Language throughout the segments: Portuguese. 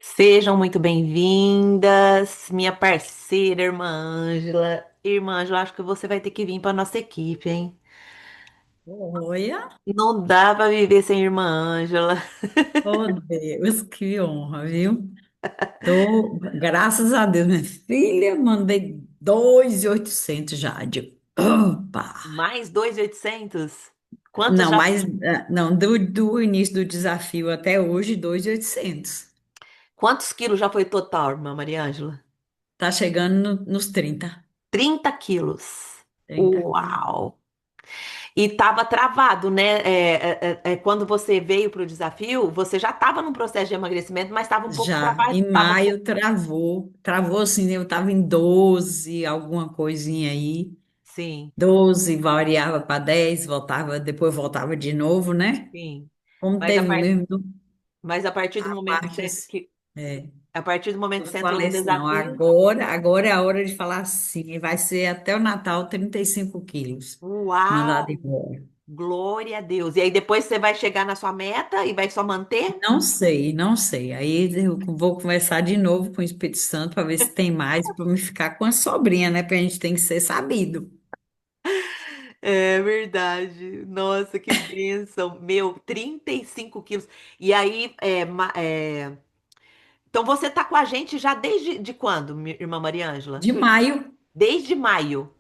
Sejam muito bem-vindas, minha parceira, irmã Ângela. Irmã Ângela, acho que você vai ter que vir para nossa equipe, hein? Olha, Não dá para viver sem irmã Ângela. oh Deus, que honra, viu? Graças a Deus, minha filha, mandei 2.800 já. Opa! Mais 2.800. Quantos Não, já? mas não, do início do desafio até hoje, 2.800. Quantos quilos já foi o total, irmã Maria Ângela? Tá chegando nos 30. 30 quilos. 30 quilos. Uau! E tava travado, né? Quando você veio para o desafio, você já estava num processo de emagrecimento, mas estava um pouco Já, travado. em maio travou assim, eu tava em 12, alguma coisinha aí. Sim, 12 variava para 10, voltava, depois voltava de novo, né? sim. Como Mas a teve par- mesmo Mas a partir do a momento parte que é, a partir do momento eu que você entrou no falei assim, não, desafio, agora é a hora de falar assim, vai ser até o Natal 35 quilos mandado uau, embora. glória a Deus. E aí depois você vai chegar na sua meta e vai só manter? Não sei, não sei. Aí eu vou conversar de novo com o Espírito Santo para ver se tem mais, para me ficar com a sobrinha, né? Porque a gente tem que ser sabido. É verdade. Nossa, que bênção. Meu, 35 quilos. E aí, então você tá com a gente já desde de quando, minha irmã Maria Ângela? De maio, Desde maio.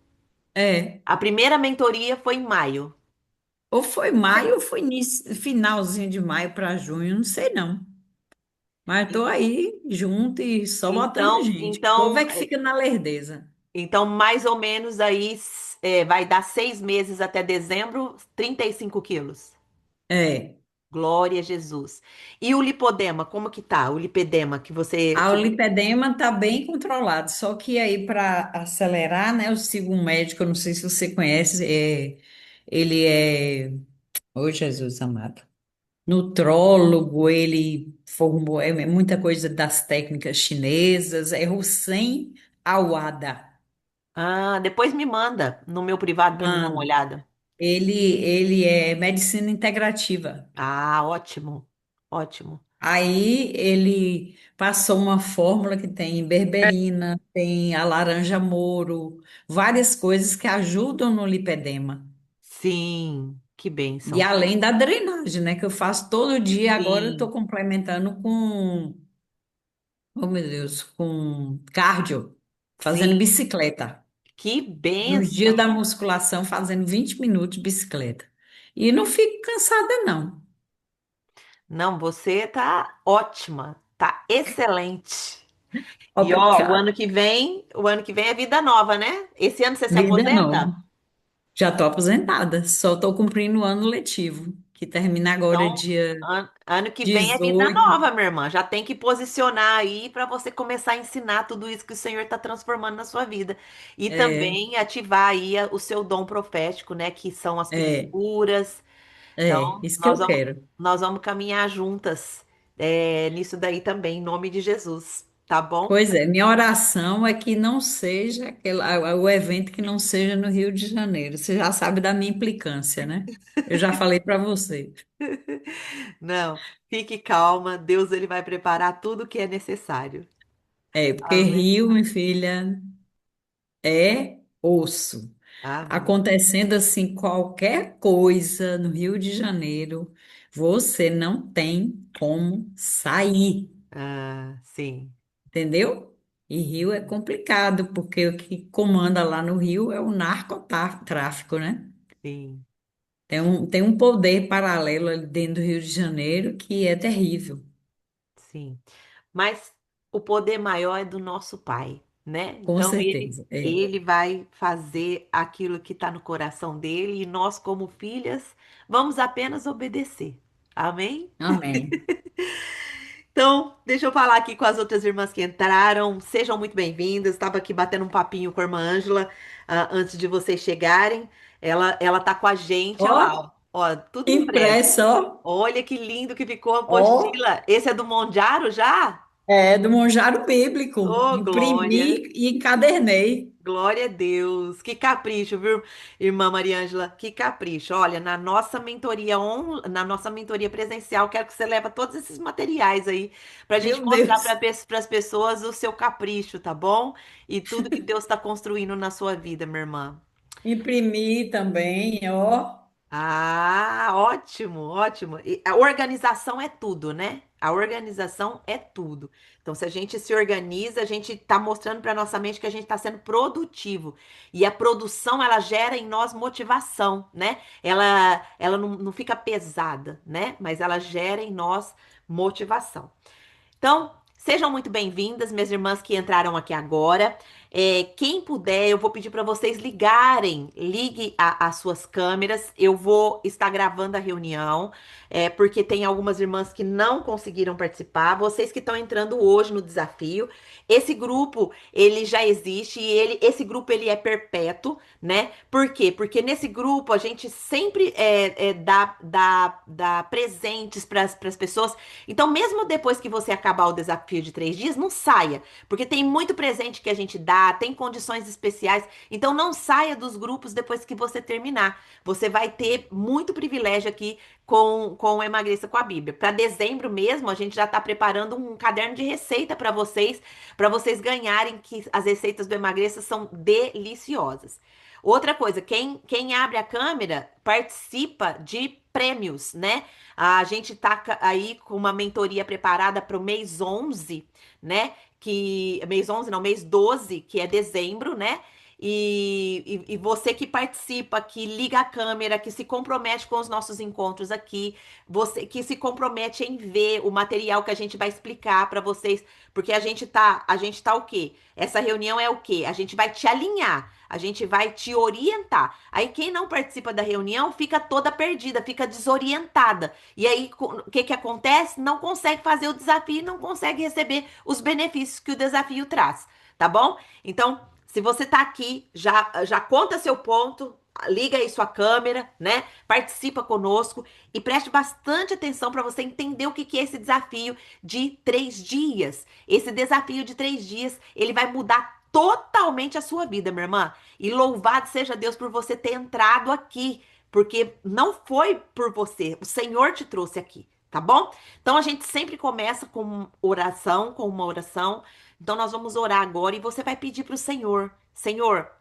é. A primeira mentoria foi em maio. Ou foi maio ou foi finalzinho de maio para junho, não sei não. Mas estou aí junto e só botando Então, gente. O povo então, é que fica na lerdeza. Então, mais ou menos aí vai dar 6 meses até dezembro, 35 quilos. É. Glória a Jesus. E o lipodema, como que tá? O lipedema que você. A lipedema está bem controlado, só que aí para acelerar, né? Eu sigo um médico, eu não sei se você conhece, ele é, oh Jesus amado, nutrólogo, ele formou muita coisa das técnicas chinesas, é Hussein Awada. Ah, depois me manda no meu privado para me dar uma Mano, olhada. ele é medicina integrativa. Ah, ótimo. Ótimo. Aí ele passou uma fórmula que tem berberina, tem a laranja moro, várias coisas que ajudam no lipedema. Sim, que E bênção. além da drenagem, né, que eu faço todo dia, agora eu estou Sim, complementando com, oh meu Deus, com cardio, fazendo sim, bicicleta. que Nos dias bênção. da musculação, fazendo 20 minutos de bicicleta. E não fico cansada, não. Não, você tá ótima, tá excelente. E ó, o Obrigada. ano que vem, o ano que vem é vida nova, né? Esse ano você se Vida nova. aposenta? Já estou aposentada, só estou cumprindo o ano letivo, que termina agora Então, dia ano que vem é vida 18. nova, minha irmã. Já tem que posicionar aí para você começar a ensinar tudo isso que o Senhor está transformando na sua vida. E É, também ativar aí o seu dom profético, né? Que são as é, pinturas. é, Então, isso que eu quero. nós vamos caminhar juntas, nisso daí também, em nome de Jesus. Tá bom? Pois é, minha oração é que não seja o evento que não seja no Rio de Janeiro. Você já sabe da minha implicância, né? Eu já falei para você. Não, fique calma. Deus ele vai preparar tudo o que é necessário. É, porque Amém. Rio, minha filha, é osso. Amém. Acontecendo assim qualquer coisa no Rio de Janeiro, você não tem como sair. Ah, sim, Entendeu? E Rio é complicado, porque o que comanda lá no Rio é o narcotráfico, né? sim, Tem um poder paralelo ali dentro do Rio de Janeiro que é terrível. sim. Mas o poder maior é do nosso Pai, né? Com Então certeza. É. ele vai fazer aquilo que está no coração dele e nós, como filhas, vamos apenas obedecer. Amém? Amém. Então, deixa eu falar aqui com as outras irmãs que entraram. Sejam muito bem-vindas. Estava aqui batendo um papinho com a irmã Ângela, antes de vocês chegarem. Ela tá com a gente, olha lá, Ó, ó, ó, tudo impresso. impresso, ó. Olha que lindo que ficou a Ó, apostila. Esse é do Mondiaro já? É, do Monjaro Bíblico. Ô, glória! Imprimi e encadernei. Glória a Deus. Que capricho, viu, irmã Mariângela? Que capricho. Olha, na nossa mentoria presencial, quero que você leve todos esses materiais aí para a gente Meu mostrar Deus. para as pessoas o seu capricho, tá bom? E tudo que Deus está construindo na sua vida, minha irmã. Imprimi também, ó. Ah, ótimo, ótimo. E a organização é tudo, né? A organização é tudo. Então, se a gente se organiza, a gente está mostrando para nossa mente que a gente está sendo produtivo. E a produção, ela gera em nós motivação, né? Ela não fica pesada, né? Mas ela gera em nós motivação. Então, sejam muito bem-vindas, minhas irmãs que entraram aqui agora. Quem puder, eu vou pedir para vocês ligarem, ligue as suas câmeras. Eu vou estar gravando a reunião, porque tem algumas irmãs que não conseguiram participar. Vocês que estão entrando hoje no desafio, esse grupo ele já existe e esse grupo ele é perpétuo, né? Por quê? Porque nesse grupo a gente sempre dá presentes para as pessoas. Então, mesmo depois que você acabar o desafio de 3 dias, não saia, porque tem muito presente que a gente dá, tem condições especiais. Então, não saia dos grupos depois que você terminar. Você vai ter muito privilégio aqui com o Emagreça com a Bíblia. Para dezembro mesmo, a gente já está preparando um caderno de receita para vocês ganharem, que as receitas do Emagreça são deliciosas. Outra coisa, quem abre a câmera participa de prêmios, né? A gente tá aí com uma mentoria preparada para o mês 11, né? Que mês 11 não, mês 12, que é dezembro, né? E você que participa, que liga a câmera, que se compromete com os nossos encontros aqui, você que se compromete em ver o material que a gente vai explicar para vocês, porque a gente tá o quê? Essa reunião é o quê? A gente vai te alinhar, a gente vai te orientar. Aí quem não participa da reunião fica toda perdida, fica desorientada. E aí o que que acontece? Não consegue fazer o desafio, não consegue receber os benefícios que o desafio traz, tá bom? Então, se você tá aqui, já conta seu ponto, liga aí sua câmera, né? Participa conosco e preste bastante atenção para você entender o que que é esse desafio de 3 dias. Esse desafio de 3 dias, ele vai mudar totalmente a sua vida, minha irmã. E louvado seja Deus por você ter entrado aqui, porque não foi por você, o Senhor te trouxe aqui, tá bom? Então a gente sempre começa com oração, com uma oração. Então nós vamos orar agora e você vai pedir para o Senhor, Senhor,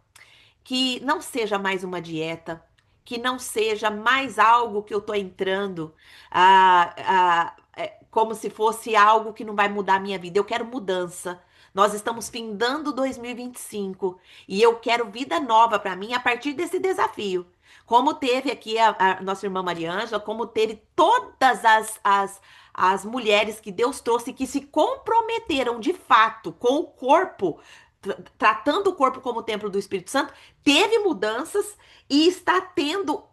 que não seja mais uma dieta, que não seja mais algo que eu tô entrando, como se fosse algo que não vai mudar a minha vida. Eu quero mudança. Nós estamos findando 2025 e 25 e eu quero vida nova para mim a partir desse desafio. Como teve aqui a nossa irmã Mariângela, como teve todas as mulheres que Deus trouxe que se comprometeram de fato com o corpo, tratando o corpo como templo do Espírito Santo, teve mudanças e tá tendo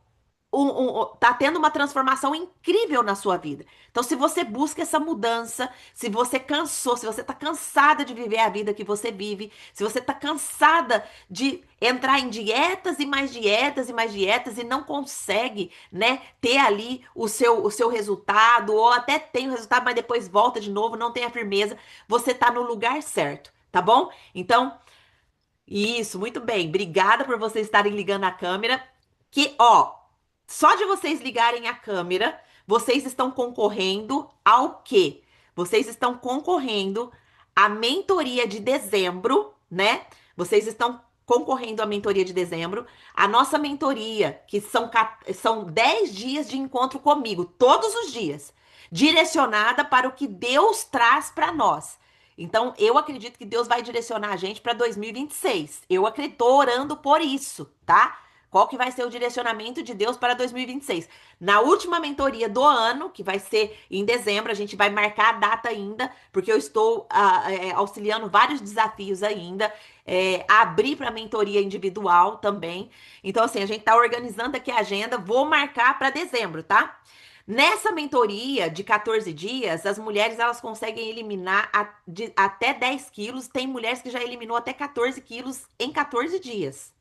uma transformação incrível na sua vida. Então, se você busca essa mudança, se você cansou, se você tá cansada de viver a vida que você vive, se você tá cansada de entrar em dietas e mais dietas e mais dietas e não consegue, né, ter ali o seu resultado, ou até tem o resultado, mas depois volta de novo, não tem a firmeza, você tá no lugar certo, tá bom? Então, isso, muito bem. Obrigada por vocês estarem ligando a câmera. Que, ó, só de vocês ligarem a câmera, vocês estão concorrendo ao quê? Vocês estão concorrendo à mentoria de dezembro, né? Vocês estão concorrendo à mentoria de dezembro. A nossa mentoria, que são 10 dias de encontro comigo, todos os dias, direcionada para o que Deus traz para nós. Então, eu acredito que Deus vai direcionar a gente para 2026. Eu acredito, tô orando por isso, tá? Qual que vai ser o direcionamento de Deus para 2026? Na última mentoria do ano, que vai ser em dezembro, a gente vai marcar a data ainda, porque eu estou auxiliando vários desafios ainda. Abrir para mentoria individual também. Então, assim, a gente está organizando aqui a agenda. Vou marcar para dezembro, tá? Nessa mentoria de 14 dias, as mulheres elas conseguem eliminar até 10 quilos. Tem mulheres que já eliminou até 14 quilos em 14 dias.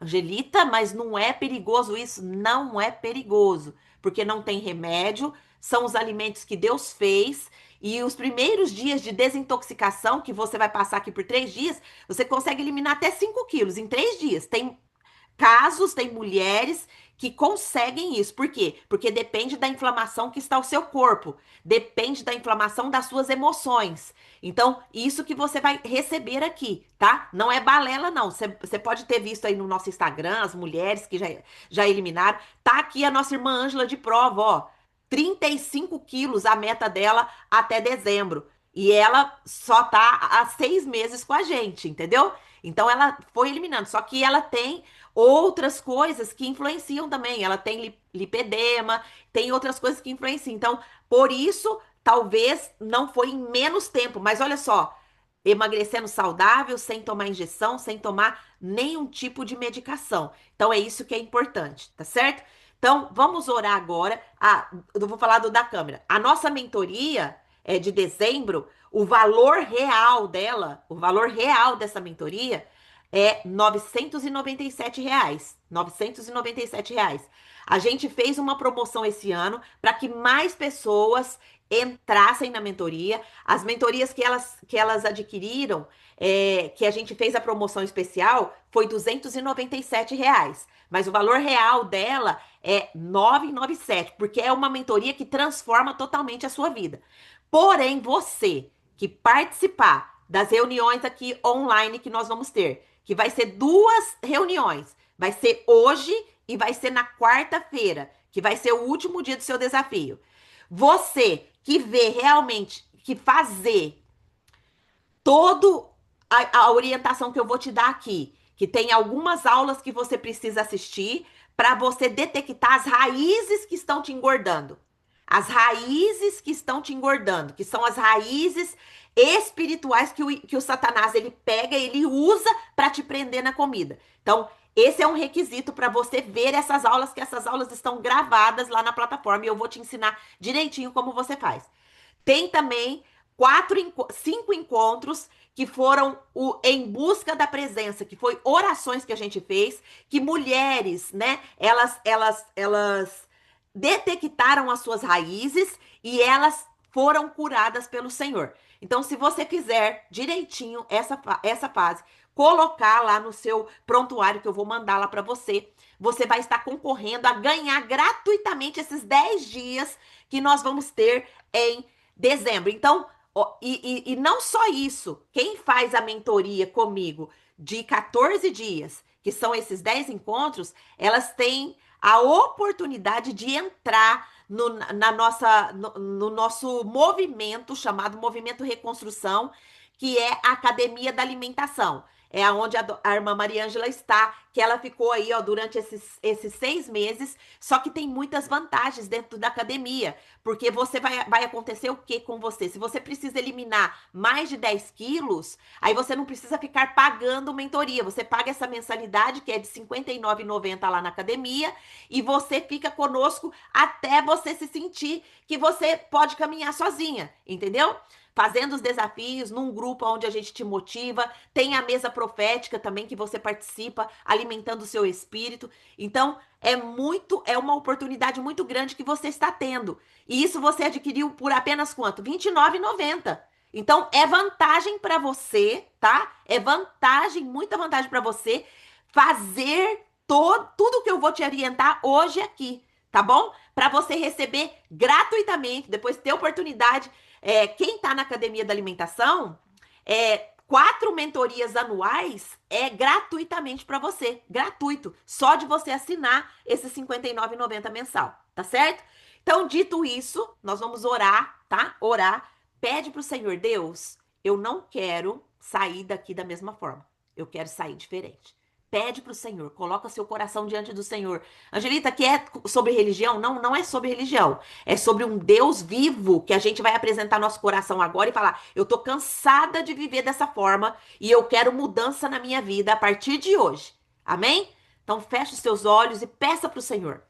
Angelita, mas não é perigoso isso? Não é perigoso, porque não tem remédio, são os alimentos que Deus fez. E os primeiros dias de desintoxicação, que você vai passar aqui por 3 dias, você consegue eliminar até 5 quilos em 3 dias. Tem casos, tem mulheres que conseguem isso. Por quê? Porque depende da inflamação que está o seu corpo, depende da inflamação das suas emoções. Então, isso que você vai receber aqui, tá? Não é balela, não. Você pode ter visto aí no nosso Instagram, as mulheres que já eliminaram. Tá aqui a nossa irmã Ângela de prova, ó. 35 quilos a meta dela até dezembro. E ela só tá há 6 meses com a gente, entendeu? Então ela foi eliminando. Só que ela tem outras coisas que influenciam também. Ela tem lipedema, tem outras coisas que influenciam. Então, por isso, talvez não foi em menos tempo. Mas olha só, emagrecendo saudável, sem tomar injeção, sem tomar nenhum tipo de medicação. Então, é isso que é importante, tá certo? Então, vamos orar agora. Ah, eu vou falar da câmera. A nossa mentoria é de dezembro. O valor real dela, o valor real dessa mentoria é R$ 997. R$ 997. A gente fez uma promoção esse ano para que mais pessoas entrassem na mentoria. As mentorias que elas adquiriram, que a gente fez a promoção especial, foi R$ 297. Mas o valor real dela é 997, porque é uma mentoria que transforma totalmente a sua vida. Porém, você que participar das reuniões aqui online que nós vamos ter, que vai ser 2 reuniões, vai ser hoje e vai ser na quarta-feira, que vai ser o último dia do seu desafio. Você que vê realmente que fazer toda a orientação que eu vou te dar aqui, que tem algumas aulas que você precisa assistir para você detectar as raízes que estão te engordando. As raízes que estão te engordando, que são as raízes espirituais que o Satanás ele pega, ele usa para te prender na comida. Então, esse é um requisito para você ver essas aulas, que essas aulas estão gravadas lá na plataforma e eu vou te ensinar direitinho como você faz. Tem também 5 encontros que foram o Em Busca da Presença, que foi orações que a gente fez, que mulheres, né, elas detectaram as suas raízes e elas foram curadas pelo Senhor. Então, se você fizer direitinho essa fase, colocar lá no seu prontuário que eu vou mandar lá para você, você vai estar concorrendo a ganhar gratuitamente esses 10 dias que nós vamos ter em dezembro. Então, ó, e não só isso, quem faz a mentoria comigo de 14 dias, que são esses 10 encontros, elas têm a oportunidade de entrar no nosso movimento, chamado Movimento Reconstrução, que é a Academia da Alimentação. É onde a irmã Mariângela está, que ela ficou aí, ó, durante esses 6 meses. Só que tem muitas vantagens dentro da academia, porque vai acontecer o que com você? Se você precisa eliminar mais de 10 quilos, aí você não precisa ficar pagando mentoria. Você paga essa mensalidade, que é de R$ 59,90 lá na academia, e você fica conosco até você se sentir que você pode caminhar sozinha, entendeu? Fazendo os desafios num grupo onde a gente te motiva, tem a mesa profética também que você participa, alimentando o seu espírito. Então, é uma oportunidade muito grande que você está tendo. E isso você adquiriu por apenas quanto? R$ 29,90. Então, é vantagem para você, tá? É vantagem, muita vantagem para você fazer tudo que eu vou te orientar hoje aqui, tá bom? Para você receber gratuitamente, depois ter oportunidade. Quem está na Academia da Alimentação, 4 mentorias anuais é gratuitamente para você, gratuito, só de você assinar esse R$ 59,90 mensal, tá certo? Então, dito isso, nós vamos orar, tá? Orar. Pede para o Senhor, Deus, eu não quero sair daqui da mesma forma, eu quero sair diferente. Pede para o Senhor, coloca seu coração diante do Senhor. Angelita, que é sobre religião? Não, não é sobre religião. É sobre um Deus vivo que a gente vai apresentar nosso coração agora e falar: eu tô cansada de viver dessa forma e eu quero mudança na minha vida a partir de hoje. Amém? Então feche os seus olhos e peça para o Senhor.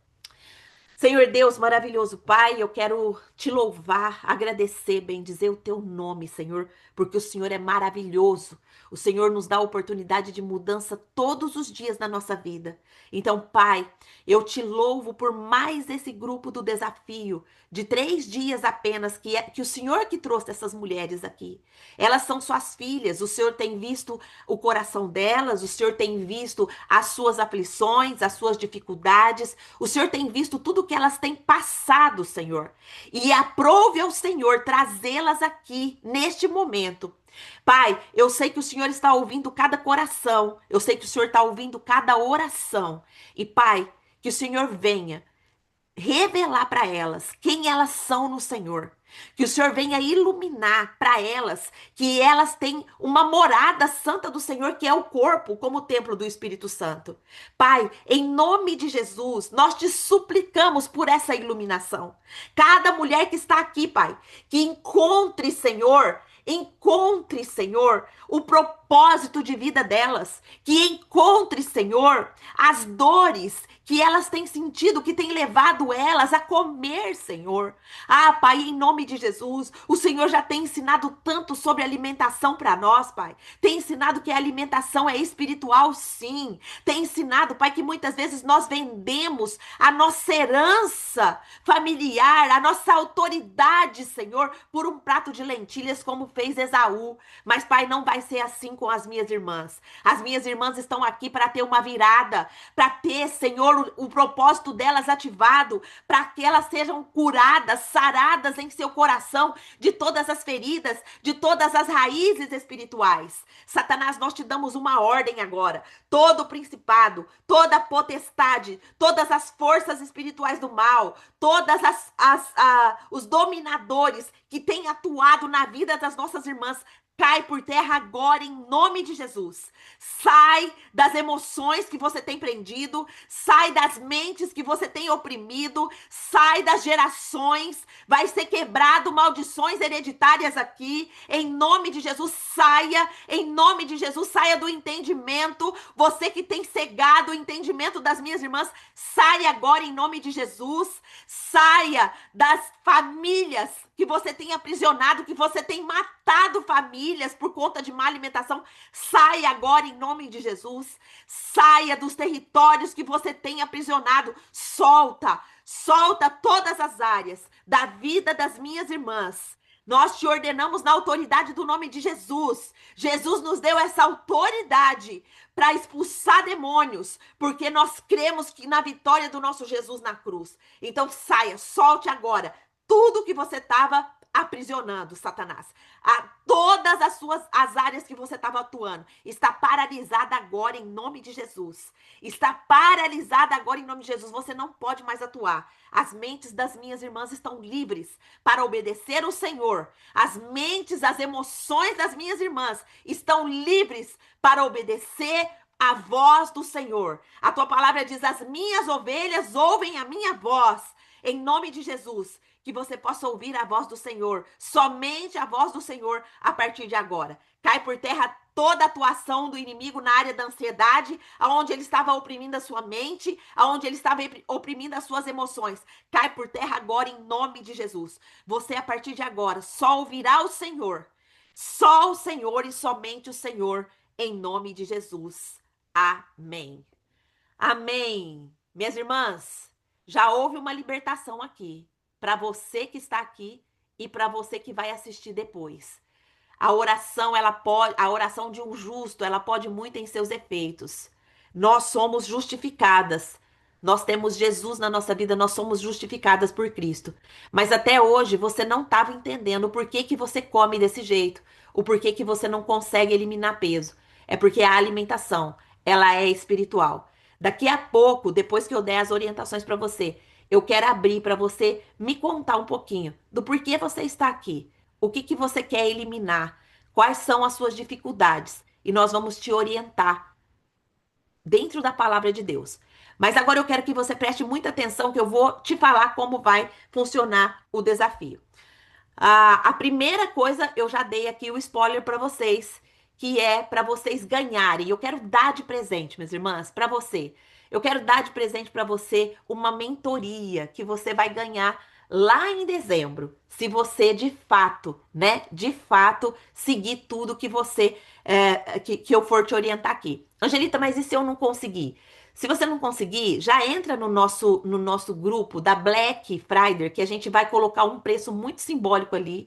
Senhor Deus, maravilhoso Pai, eu quero te louvar, agradecer, bendizer o teu nome, Senhor, porque o Senhor é maravilhoso. O Senhor nos dá a oportunidade de mudança todos os dias na nossa vida. Então, Pai, eu te louvo por mais esse grupo do desafio, de 3 dias apenas, que o Senhor que trouxe essas mulheres aqui. Elas são suas filhas, o Senhor tem visto o coração delas, o Senhor tem visto as suas aflições, as suas dificuldades, o Senhor tem visto tudo que elas têm passado, Senhor. E aprove ao Senhor trazê-las aqui neste momento. Pai, eu sei que o Senhor está ouvindo cada coração, eu sei que o Senhor está ouvindo cada oração. E, Pai, que o Senhor venha revelar para elas quem elas são no Senhor. Que o Senhor venha iluminar para elas que elas têm uma morada santa do Senhor, que é o corpo, como o templo do Espírito Santo. Pai, em nome de Jesus, nós te suplicamos por essa iluminação. Cada mulher que está aqui, Pai, que encontre, Senhor, o propósito de vida delas, que encontre, Senhor, as dores que elas têm sentido, que têm levado elas a comer, Senhor. Ah, Pai, em nome de Jesus, o Senhor já tem ensinado tanto sobre alimentação para nós, Pai. Tem ensinado que a alimentação é espiritual, sim. Tem ensinado, Pai, que muitas vezes nós vendemos a nossa herança familiar, a nossa autoridade, Senhor, por um prato de lentilhas, como fez Esaú. Mas, Pai, não vai ser assim com as minhas irmãs. As minhas irmãs estão aqui para ter uma virada, para ter, Senhor, o propósito delas ativado, para que elas sejam curadas, saradas em seu coração de todas as feridas, de todas as raízes espirituais. Satanás, nós te damos uma ordem agora. Todo principado, toda potestade, todas as forças espirituais do mal, todas os dominadores que têm atuado na vida das nossas irmãs, cai por terra agora em nome de Jesus. Sai das emoções que você tem prendido, sai das mentes que você tem oprimido, sai das gerações, vai ser quebrado maldições hereditárias aqui, em nome de Jesus, saia, em nome de Jesus, saia do entendimento, você que tem cegado o entendimento das minhas irmãs, saia agora em nome de Jesus, saia das famílias que você tem aprisionado, que você tem matado famílias por conta de má alimentação, saia agora em nome de Jesus. Saia dos territórios que você tem aprisionado. Solta todas as áreas da vida das minhas irmãs. Nós te ordenamos na autoridade do nome de Jesus. Jesus nos deu essa autoridade para expulsar demônios, porque nós cremos que na vitória do nosso Jesus na cruz. Então saia, solte agora tudo que você estava aprisionando, Satanás. Todas as áreas que você estava atuando está paralisada agora em nome de Jesus. Está paralisada agora em nome de Jesus. Você não pode mais atuar. As mentes das minhas irmãs estão livres para obedecer o Senhor. As mentes, as emoções das minhas irmãs estão livres para obedecer a voz do Senhor. A tua palavra diz: as minhas ovelhas ouvem a minha voz. Em nome de Jesus, que você possa ouvir a voz do Senhor, somente a voz do Senhor a partir de agora. Cai por terra toda a atuação do inimigo na área da ansiedade, aonde ele estava oprimindo a sua mente, aonde ele estava oprimindo as suas emoções. Cai por terra agora em nome de Jesus. Você, a partir de agora, só ouvirá o Senhor. Só o Senhor e somente o Senhor, em nome de Jesus. Amém. Amém. Minhas irmãs, já houve uma libertação aqui, para você que está aqui e para você que vai assistir depois. A oração de um justo, ela pode muito em seus efeitos. Nós somos justificadas. Nós temos Jesus na nossa vida, nós somos justificadas por Cristo. Mas até hoje você não estava entendendo o porquê que você come desse jeito, o porquê que você não consegue eliminar peso. É porque a alimentação, ela é espiritual. Daqui a pouco, depois que eu der as orientações para você, eu quero abrir para você me contar um pouquinho do porquê você está aqui. O que que você quer eliminar? Quais são as suas dificuldades? E nós vamos te orientar dentro da palavra de Deus. Mas agora eu quero que você preste muita atenção, que eu vou te falar como vai funcionar o desafio. A primeira coisa, eu já dei aqui o spoiler para vocês, que é para vocês ganharem. Eu quero dar de presente, minhas irmãs, para você. Eu quero dar de presente para você uma mentoria que você vai ganhar lá em dezembro, se você de fato, né, de fato, seguir tudo que que eu for te orientar aqui. Angelita, mas e se eu não conseguir? Se você não conseguir, já entra no nosso grupo da Black Friday, que a gente vai colocar um preço muito simbólico ali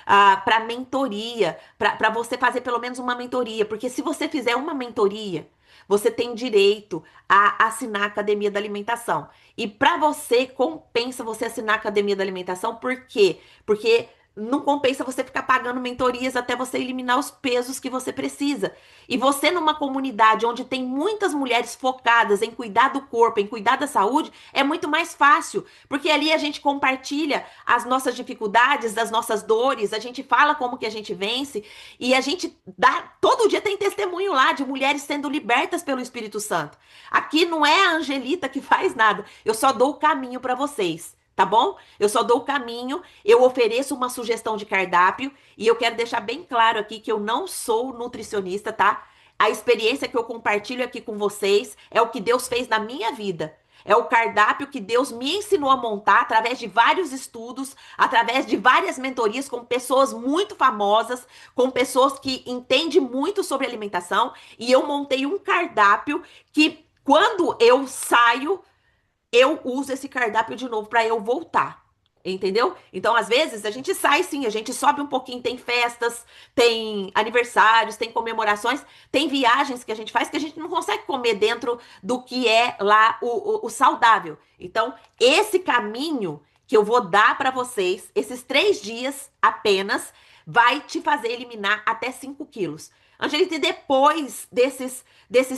para mentoria, para você fazer pelo menos uma mentoria, porque se você fizer uma mentoria, você tem direito a assinar a Academia da Alimentação. E para você, compensa você assinar a Academia da Alimentação, por quê? Porque não compensa você ficar pagando mentorias até você eliminar os pesos que você precisa. E você, numa comunidade onde tem muitas mulheres focadas em cuidar do corpo, em cuidar da saúde, é muito mais fácil. Porque ali a gente compartilha as nossas dificuldades, as nossas dores, a gente fala como que a gente vence e a gente dá. Todo dia tem testemunho lá de mulheres sendo libertas pelo Espírito Santo. Aqui não é a Angelita que faz nada, eu só dou o caminho para vocês. Tá bom? Eu só dou o caminho, eu ofereço uma sugestão de cardápio e eu quero deixar bem claro aqui que eu não sou nutricionista, tá? A experiência que eu compartilho aqui com vocês é o que Deus fez na minha vida. É o cardápio que Deus me ensinou a montar através de vários estudos, através de várias mentorias com pessoas muito famosas, com pessoas que entendem muito sobre alimentação. E eu montei um cardápio que, quando eu saio, eu uso esse cardápio de novo para eu voltar. Entendeu? Então, às vezes, a gente sai sim, a gente sobe um pouquinho, tem festas, tem aniversários, tem comemorações, tem viagens que a gente faz que a gente não consegue comer dentro do que é lá o saudável. Então, esse caminho que eu vou dar para vocês, esses 3 dias apenas, vai te fazer eliminar até 5 quilos. Angelita, e depois desses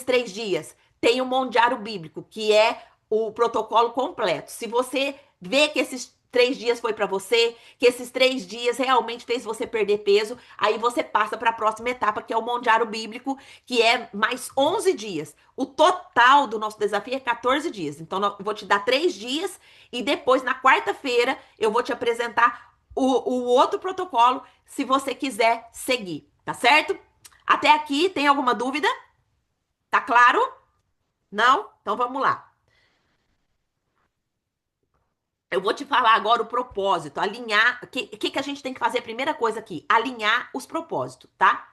3 dias, tem o Mondiário Bíblico, que é o protocolo completo. Se você vê que esses 3 dias foi para você, que esses 3 dias realmente fez você perder peso, aí você passa para a próxima etapa, que é o Mondiário Bíblico, que é mais 11 dias. O total do nosso desafio é 14 dias. Então, eu vou te dar 3 dias e depois, na quarta-feira, eu vou te apresentar o outro protocolo, se você quiser seguir, tá certo? Até aqui, tem alguma dúvida? Tá claro? Não? Então vamos lá. Eu vou te falar agora o propósito, alinhar. O que a gente tem que fazer? A primeira coisa aqui, alinhar os propósitos, tá?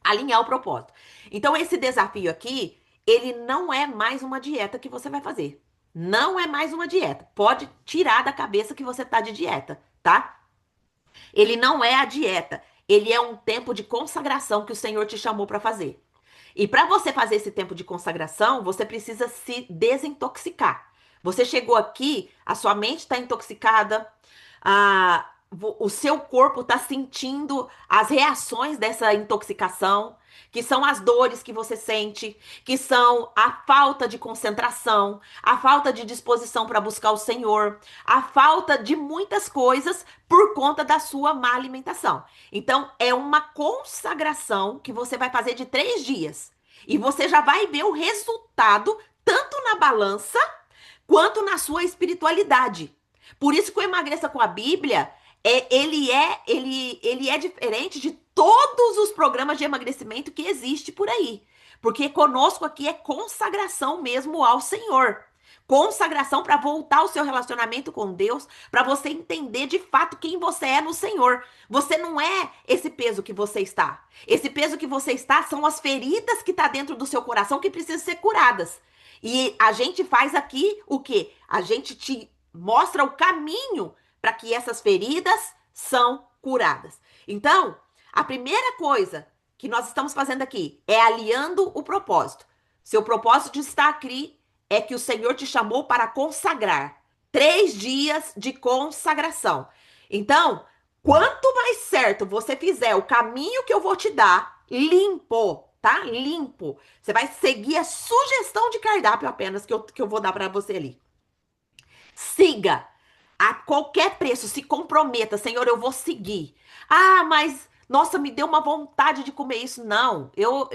Alinhar o propósito. Então, esse desafio aqui, ele não é mais uma dieta que você vai fazer. Não é mais uma dieta. Pode tirar da cabeça que você tá de dieta, tá? Ele não é a dieta. Ele é um tempo de consagração que o Senhor te chamou para fazer. E para você fazer esse tempo de consagração, você precisa se desintoxicar. Você chegou aqui, a sua mente está intoxicada, o seu corpo está sentindo as reações dessa intoxicação, que são as dores que você sente, que são a falta de concentração, a falta de disposição para buscar o Senhor, a falta de muitas coisas por conta da sua má alimentação. Então, é uma consagração que você vai fazer de 3 dias. E você já vai ver o resultado tanto na balança quanto na sua espiritualidade. Por isso que o Emagreça com a Bíblia, ele é diferente de todos os programas de emagrecimento que existe por aí. Porque conosco aqui é consagração mesmo ao Senhor. Consagração para voltar o seu relacionamento com Deus, para você entender de fato quem você é no Senhor. Você não é esse peso que você está. Esse peso que você está são as feridas que está dentro do seu coração que precisam ser curadas. E a gente faz aqui o quê? A gente te mostra o caminho para que essas feridas são curadas. Então, a primeira coisa que nós estamos fazendo aqui é alinhando o propósito. Seu propósito de estar aqui é que o Senhor te chamou para consagrar. 3 dias de consagração. Então, quanto mais certo você fizer o caminho que eu vou te dar, limpo, tá? Limpo. Você vai seguir a sugestão de cardápio apenas que eu vou dar para você ali. Siga a qualquer preço, se comprometa, Senhor, eu vou seguir. Ah, mas nossa, me deu uma vontade de comer isso. Não, eu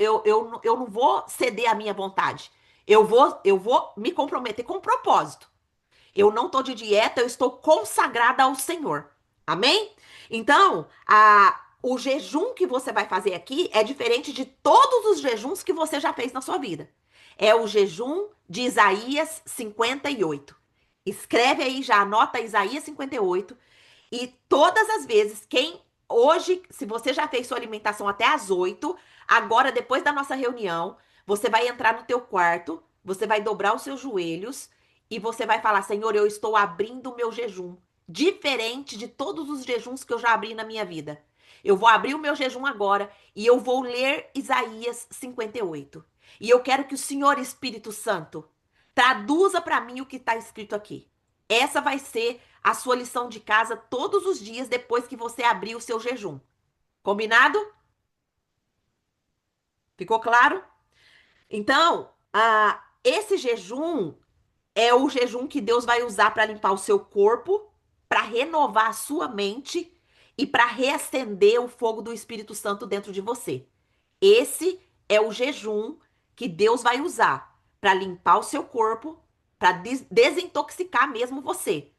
não vou ceder à minha vontade. Eu vou me comprometer com um propósito. Eu não estou de dieta, eu estou consagrada ao Senhor. Amém? Então, o jejum que você vai fazer aqui é diferente de todos os jejuns que você já fez na sua vida. É o jejum de Isaías 58. Escreve aí, já anota Isaías 58. E todas as vezes, hoje, se você já fez sua alimentação até às 8, agora, depois da nossa reunião, você vai entrar no teu quarto, você vai dobrar os seus joelhos e você vai falar: Senhor, eu estou abrindo o meu jejum, diferente de todos os jejuns que eu já abri na minha vida. Eu vou abrir o meu jejum agora e eu vou ler Isaías 58. E eu quero que o Senhor Espírito Santo traduza para mim o que está escrito aqui. Essa vai ser a sua lição de casa todos os dias depois que você abrir o seu jejum. Combinado? Ficou claro? Então, esse jejum é o jejum que Deus vai usar para limpar o seu corpo, para renovar a sua mente e para reacender o fogo do Espírito Santo dentro de você. Esse é o jejum que Deus vai usar para limpar o seu corpo, para desintoxicar mesmo você,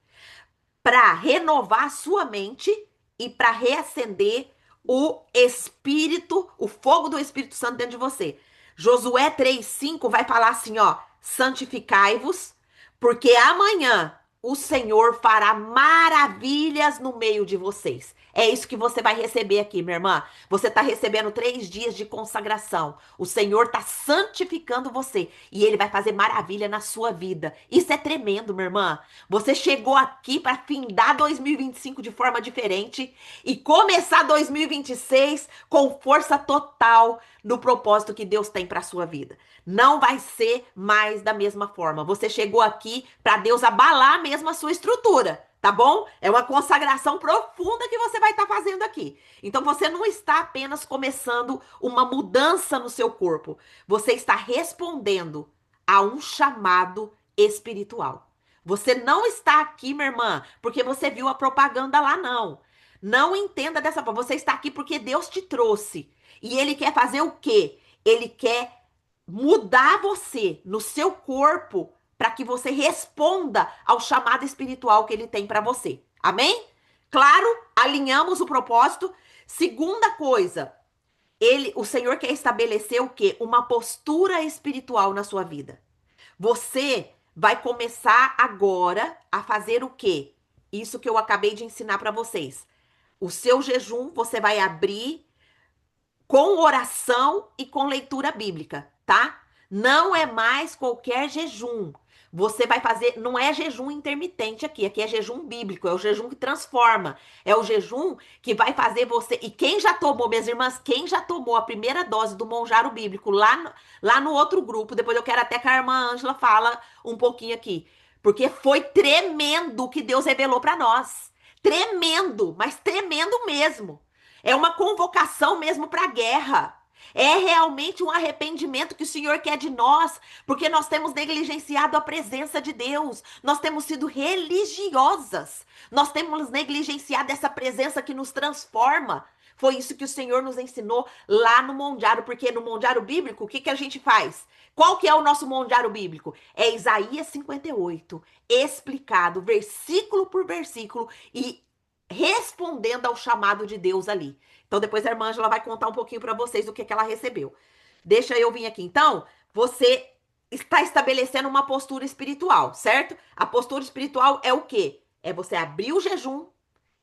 para renovar a sua mente e para reacender o espírito, o fogo do Espírito Santo dentro de você. Josué 3:5 vai falar assim, ó: santificai-vos, porque amanhã o Senhor fará maravilhas no meio de vocês. É isso que você vai receber aqui, minha irmã. Você está recebendo 3 dias de consagração. O Senhor está santificando você e Ele vai fazer maravilha na sua vida. Isso é tremendo, minha irmã. Você chegou aqui para findar 2025 de forma diferente e começar 2026 com força total no propósito que Deus tem para sua vida. Não vai ser mais da mesma forma. Você chegou aqui para Deus abalar mesmo a sua estrutura, tá bom? É uma consagração profunda que você vai estar fazendo aqui. Então você não está apenas começando uma mudança no seu corpo, você está respondendo a um chamado espiritual. Você não está aqui, minha irmã, porque você viu a propaganda lá, não. Não entenda dessa forma. Você está aqui porque Deus te trouxe. E Ele quer fazer o quê? Ele quer mudar você no seu corpo para que você responda ao chamado espiritual que Ele tem para você. Amém? Claro, alinhamos o propósito. Segunda coisa, o Senhor quer estabelecer o quê? Uma postura espiritual na sua vida. Você vai começar agora a fazer o quê? Isso que eu acabei de ensinar para vocês. O seu jejum você vai abrir com oração e com leitura bíblica, tá? Não é mais qualquer jejum. Você vai fazer, não é jejum intermitente aqui é jejum bíblico, é o jejum que transforma, é o jejum que vai fazer você. E quem já tomou, minhas irmãs, quem já tomou a primeira dose do Monjaro Bíblico lá no outro grupo, depois eu quero até que a irmã Ângela fala um pouquinho aqui, porque foi tremendo o que Deus revelou para nós. Tremendo, mas tremendo mesmo. É uma convocação mesmo para a guerra. É realmente um arrependimento que o Senhor quer de nós, porque nós temos negligenciado a presença de Deus, nós temos sido religiosas, nós temos negligenciado essa presença que nos transforma. Foi isso que o Senhor nos ensinou lá no Mondiário, porque no Mondiário Bíblico, o que que a gente faz? Qual que é o nosso Mondiário Bíblico? É Isaías 58, explicado versículo por versículo e respondendo ao chamado de Deus ali. Então depois a irmã Angela vai contar um pouquinho para vocês do que ela recebeu. Deixa eu vir aqui. Então, você está estabelecendo uma postura espiritual, certo? A postura espiritual é o quê? É você abrir o jejum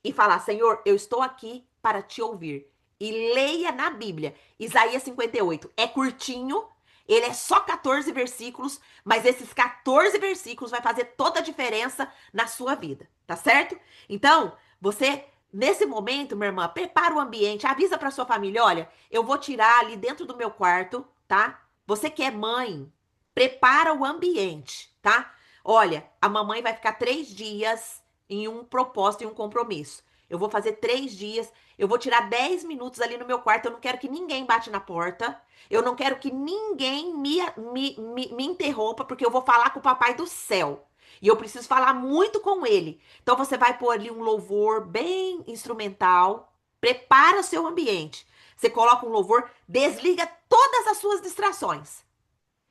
e falar: Senhor, eu estou aqui para te ouvir. E leia na Bíblia. Isaías 58 é curtinho, ele é só 14 versículos, mas esses 14 versículos vai fazer toda a diferença na sua vida, tá certo? Então, você nesse momento, minha irmã, prepara o ambiente, avisa para sua família: olha, eu vou tirar ali dentro do meu quarto, tá? Você que é mãe, prepara o ambiente, tá? Olha, a mamãe vai ficar 3 dias em um propósito, em um compromisso. Eu vou fazer 3 dias, eu vou tirar 10 minutos ali no meu quarto. Eu não quero que ninguém bate na porta. Eu não quero que ninguém me interrompa, porque eu vou falar com o Papai do Céu. E eu preciso falar muito com ele. Então você vai pôr ali um louvor bem instrumental. Prepara o seu ambiente. Você coloca um louvor, desliga todas as suas distrações.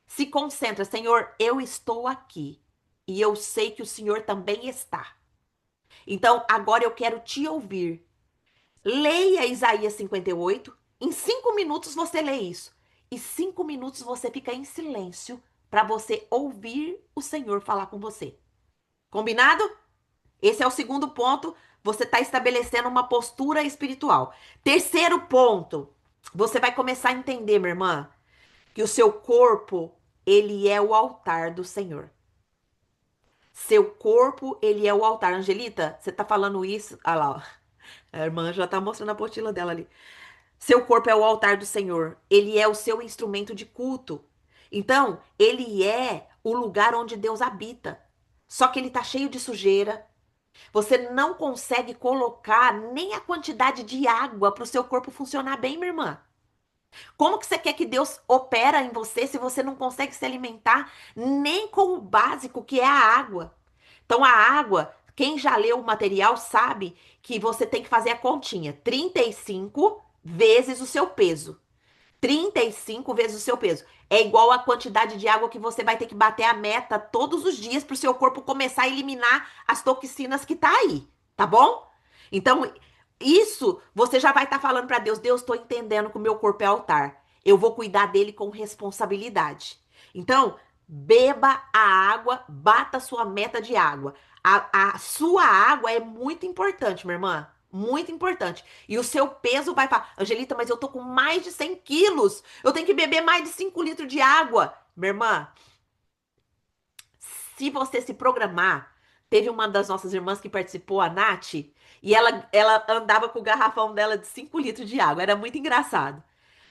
Se concentra: Senhor, eu estou aqui. E eu sei que o Senhor também está. Então, agora eu quero te ouvir. Leia Isaías 58. Em 5 minutos você lê isso. E 5 minutos você fica em silêncio, para você ouvir o Senhor falar com você. Combinado? Esse é o segundo ponto. Você está estabelecendo uma postura espiritual. Terceiro ponto, você vai começar a entender, minha irmã, que o seu corpo, ele é o altar do Senhor. Seu corpo, ele é o altar. Angelita, você tá falando isso? Ah lá, ó. A irmã já tá mostrando a apostila dela ali. Seu corpo é o altar do Senhor. Ele é o seu instrumento de culto. Então, ele é o lugar onde Deus habita. Só que ele tá cheio de sujeira. Você não consegue colocar nem a quantidade de água para o seu corpo funcionar bem, minha irmã. Como que você quer que Deus opera em você se você não consegue se alimentar nem com o básico, que é a água? Então, a água, quem já leu o material sabe que você tem que fazer a continha: 35 vezes o seu peso. 35 vezes o seu peso. É igual a quantidade de água que você vai ter que bater a meta todos os dias para o seu corpo começar a eliminar as toxinas que tá aí, tá bom? Então, isso você já vai estar falando para Deus: Deus, estou entendendo que o meu corpo é altar. Eu vou cuidar dele com responsabilidade. Então, beba a água, bata a sua meta de água. A sua água é muito importante, minha irmã. Muito importante. E o seu peso vai falar: Angelita, mas eu tô com mais de 100 quilos. Eu tenho que beber mais de 5 litros de água. Minha irmã, se você se programar, teve uma das nossas irmãs que participou, a Nath, e ela andava com o garrafão dela de 5 litros de água. Era muito engraçado.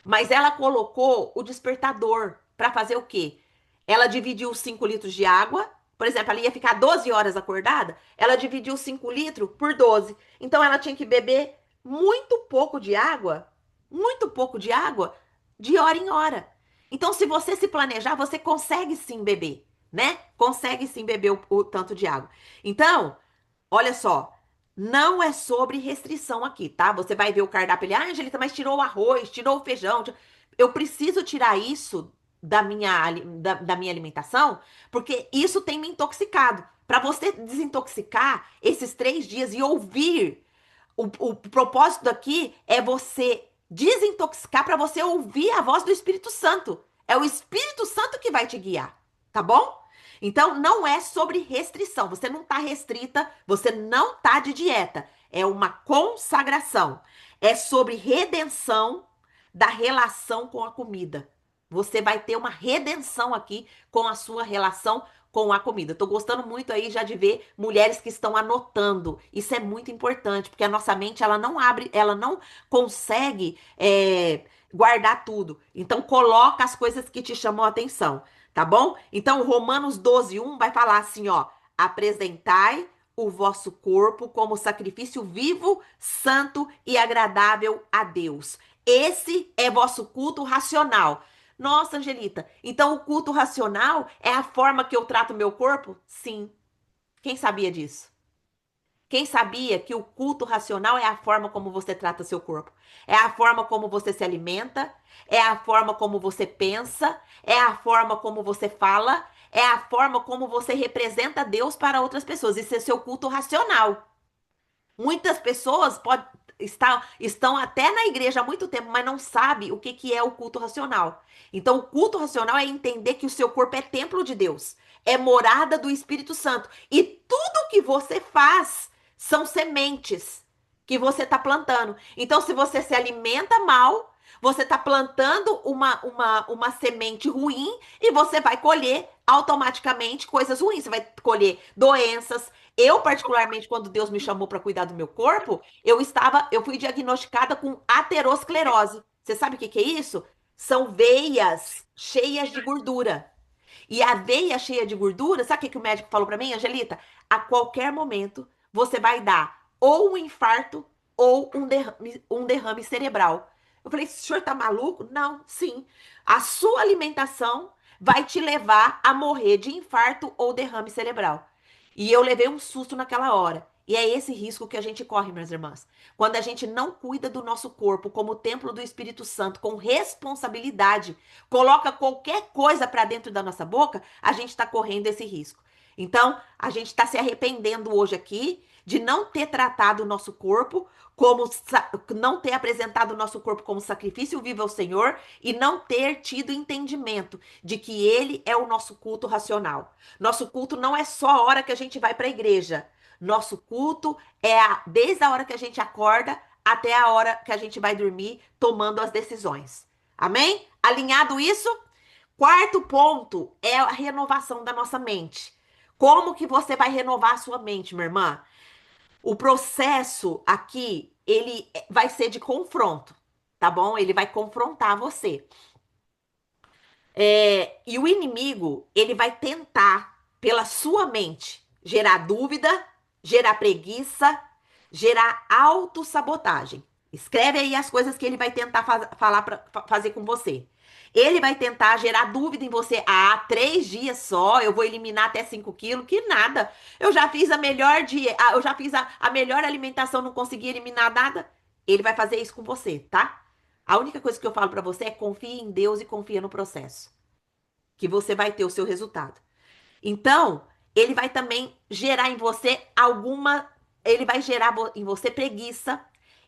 Mas ela colocou o despertador para fazer o quê? Ela dividiu os 5 litros de água. Por exemplo, ela ia ficar 12 horas acordada. Ela dividiu os 5 litros por 12. Então ela tinha que beber muito pouco de água, de hora em hora. Então, se você se planejar, você consegue sim beber, né? Consegue sim beber o tanto de água. Então, olha só, não é sobre restrição aqui, tá? Você vai ver o cardápio ali: ah, Angelita, mas tirou o arroz, tirou o feijão. Eu preciso tirar isso da minha alimentação, porque isso tem me intoxicado. Para você desintoxicar esses 3 dias e ouvir, o propósito aqui é você desintoxicar para você ouvir a voz do Espírito Santo. É o Espírito Santo que vai te guiar, tá bom? Então, não é sobre restrição. Você não está restrita, você não está de dieta. É uma consagração. É sobre redenção da relação com a comida. Você vai ter uma redenção aqui com a sua relação com a comida. Tô gostando muito aí já de ver mulheres que estão anotando. Isso é muito importante, porque a nossa mente, ela não abre, ela não consegue guardar tudo. Então, coloca as coisas que te chamam a atenção, tá bom? Então, Romanos 12:1 vai falar assim, ó: apresentai o vosso corpo como sacrifício vivo, santo e agradável a Deus. Esse é vosso culto racional. Nossa, Angelita, então o culto racional é a forma que eu trato meu corpo? Sim. Quem sabia disso? Quem sabia que o culto racional é a forma como você trata seu corpo? É a forma como você se alimenta, é a forma como você pensa, é a forma como você fala, é a forma como você representa Deus para outras pessoas. Isso é seu culto racional. Muitas pessoas estão até na igreja há muito tempo, mas não sabe o que, que é o culto racional. Então, o culto racional é entender que o seu corpo é templo de Deus, é morada do Espírito Santo. E tudo que você faz são sementes que você está plantando. Então, se você se alimenta mal, você está plantando uma semente ruim e você vai colher automaticamente coisas ruins. Você vai colher doenças. Eu, particularmente, quando Deus me chamou para cuidar do meu corpo, eu fui diagnosticada com aterosclerose. Você sabe o que que é isso? São veias cheias de gordura. E a veia cheia de gordura, sabe o que que o médico falou para mim, Angelita? A qualquer momento você vai dar ou um infarto ou um derrame cerebral. Eu falei: o senhor tá maluco? Não, sim. A sua alimentação vai te levar a morrer de infarto ou derrame cerebral. E eu levei um susto naquela hora. E é esse risco que a gente corre, minhas irmãs. Quando a gente não cuida do nosso corpo como templo do Espírito Santo, com responsabilidade, coloca qualquer coisa para dentro da nossa boca, a gente está correndo esse risco. Então, a gente está se arrependendo hoje aqui de não ter tratado o nosso corpo não ter apresentado o nosso corpo como sacrifício vivo ao Senhor e não ter tido entendimento de que ele é o nosso culto racional. Nosso culto não é só a hora que a gente vai para a igreja. Nosso culto é desde a hora que a gente acorda até a hora que a gente vai dormir, tomando as decisões. Amém? Alinhado isso? Quarto ponto é a renovação da nossa mente. Como que você vai renovar a sua mente, minha irmã? O processo aqui, ele vai ser de confronto, tá bom? Ele vai confrontar você. E o inimigo, ele vai tentar, pela sua mente, gerar dúvida, gerar preguiça, gerar autossabotagem. Escreve aí as coisas que ele vai tentar fazer com você. Ele vai tentar gerar dúvida em você. Ah, 3 dias só, eu vou eliminar até 5 quilos. Que nada. Eu já fiz a melhor dia, eu já fiz a melhor alimentação, não consegui eliminar nada. Ele vai fazer isso com você, tá? A única coisa que eu falo pra você é confie em Deus e confia no processo, que você vai ter o seu resultado. Então, ele vai também gerar em você ele vai gerar em você preguiça,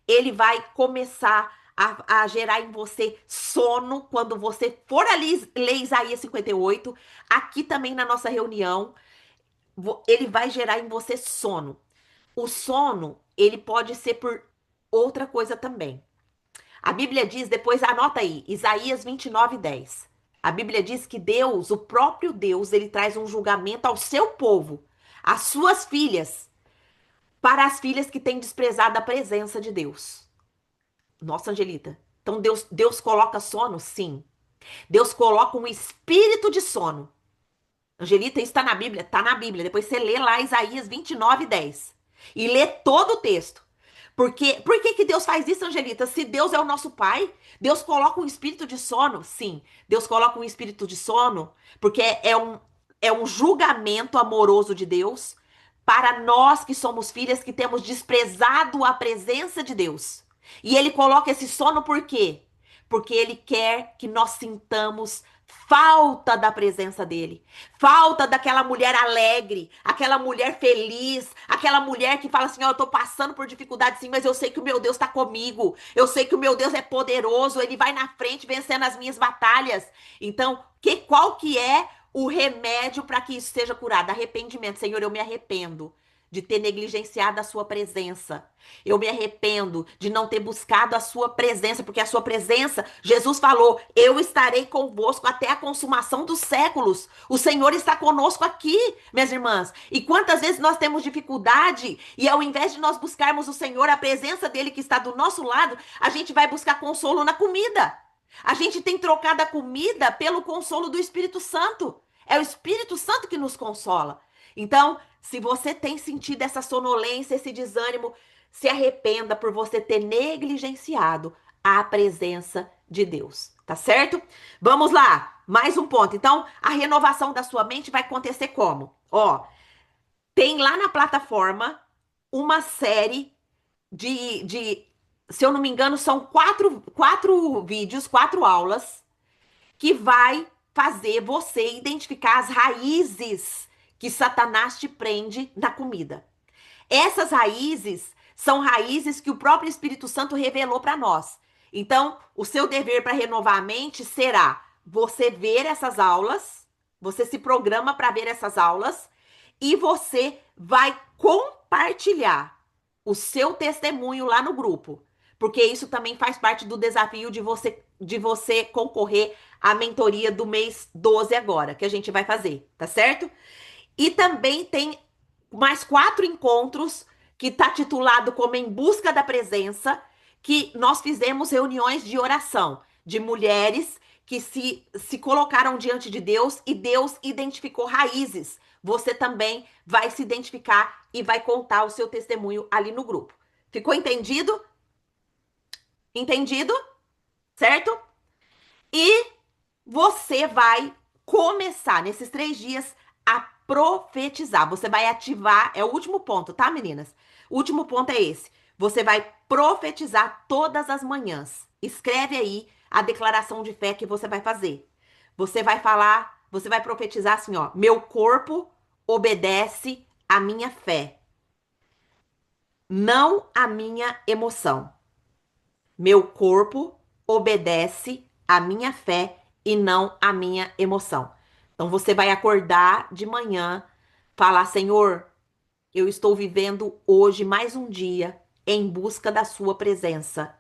ele vai começar a gerar em você sono quando você for ali ler Isaías 58, aqui também na nossa reunião, ele vai gerar em você sono. O sono, ele pode ser por outra coisa também. A Bíblia diz, depois anota aí, Isaías 29:10. A Bíblia diz que Deus, o próprio Deus, ele traz um julgamento ao seu povo, às suas filhas, para as filhas que têm desprezado a presença de Deus. Nossa, Angelita. Então Deus coloca sono? Sim. Deus coloca um espírito de sono. Angelita, isso está na Bíblia? Está na Bíblia. Depois você lê lá Isaías 29:10. E lê todo o texto. Por que que Deus faz isso, Angelita? Se Deus é o nosso Pai, Deus coloca um espírito de sono? Sim, Deus coloca um espírito de sono, porque é um julgamento amoroso de Deus para nós que somos filhas que temos desprezado a presença de Deus. E Ele coloca esse sono por quê? Porque Ele quer que nós sintamos falta da presença dele, falta daquela mulher alegre, aquela mulher feliz, aquela mulher que fala assim: ó, eu tô passando por dificuldade sim, mas eu sei que o meu Deus tá comigo, eu sei que o meu Deus é poderoso, ele vai na frente vencendo as minhas batalhas. Então, qual que é o remédio para que isso seja curado? Arrependimento. Senhor, eu me arrependo de ter negligenciado a sua presença. Eu me arrependo de não ter buscado a sua presença, porque a sua presença, Jesus falou: eu estarei convosco até a consumação dos séculos. O Senhor está conosco aqui, minhas irmãs. E quantas vezes nós temos dificuldade e ao invés de nós buscarmos o Senhor, a presença dele que está do nosso lado, a gente vai buscar consolo na comida. A gente tem trocado a comida pelo consolo do Espírito Santo. É o Espírito Santo que nos consola. Então, se você tem sentido essa sonolência, esse desânimo, se arrependa por você ter negligenciado a presença de Deus, tá certo? Vamos lá, mais um ponto. Então, a renovação da sua mente vai acontecer como? Ó, tem lá na plataforma uma série se eu não me engano, são quatro vídeos, 4 aulas que vai fazer você identificar as raízes que Satanás te prende na comida. Essas raízes são raízes que o próprio Espírito Santo revelou para nós. Então, o seu dever para renovar a mente será você ver essas aulas, você se programa para ver essas aulas e você vai compartilhar o seu testemunho lá no grupo, porque isso também faz parte do desafio de você concorrer à mentoria do mês 12 agora, que a gente vai fazer, tá certo? E também tem mais 4 encontros que está titulado como Em Busca da Presença, que nós fizemos reuniões de oração de mulheres que se colocaram diante de Deus e Deus identificou raízes. Você também vai se identificar e vai contar o seu testemunho ali no grupo. Ficou entendido? Entendido? Certo? E você vai começar nesses 3 dias a profetizar. Você vai ativar, é o último ponto, tá, meninas? O último ponto é esse. Você vai profetizar todas as manhãs. Escreve aí a declaração de fé que você vai fazer. Você vai falar, você vai profetizar assim, ó: meu corpo obedece à minha fé, não à minha emoção. Meu corpo obedece à minha fé e não à minha emoção. Então você vai acordar de manhã, falar: Senhor, eu estou vivendo hoje mais um dia em busca da Sua presença.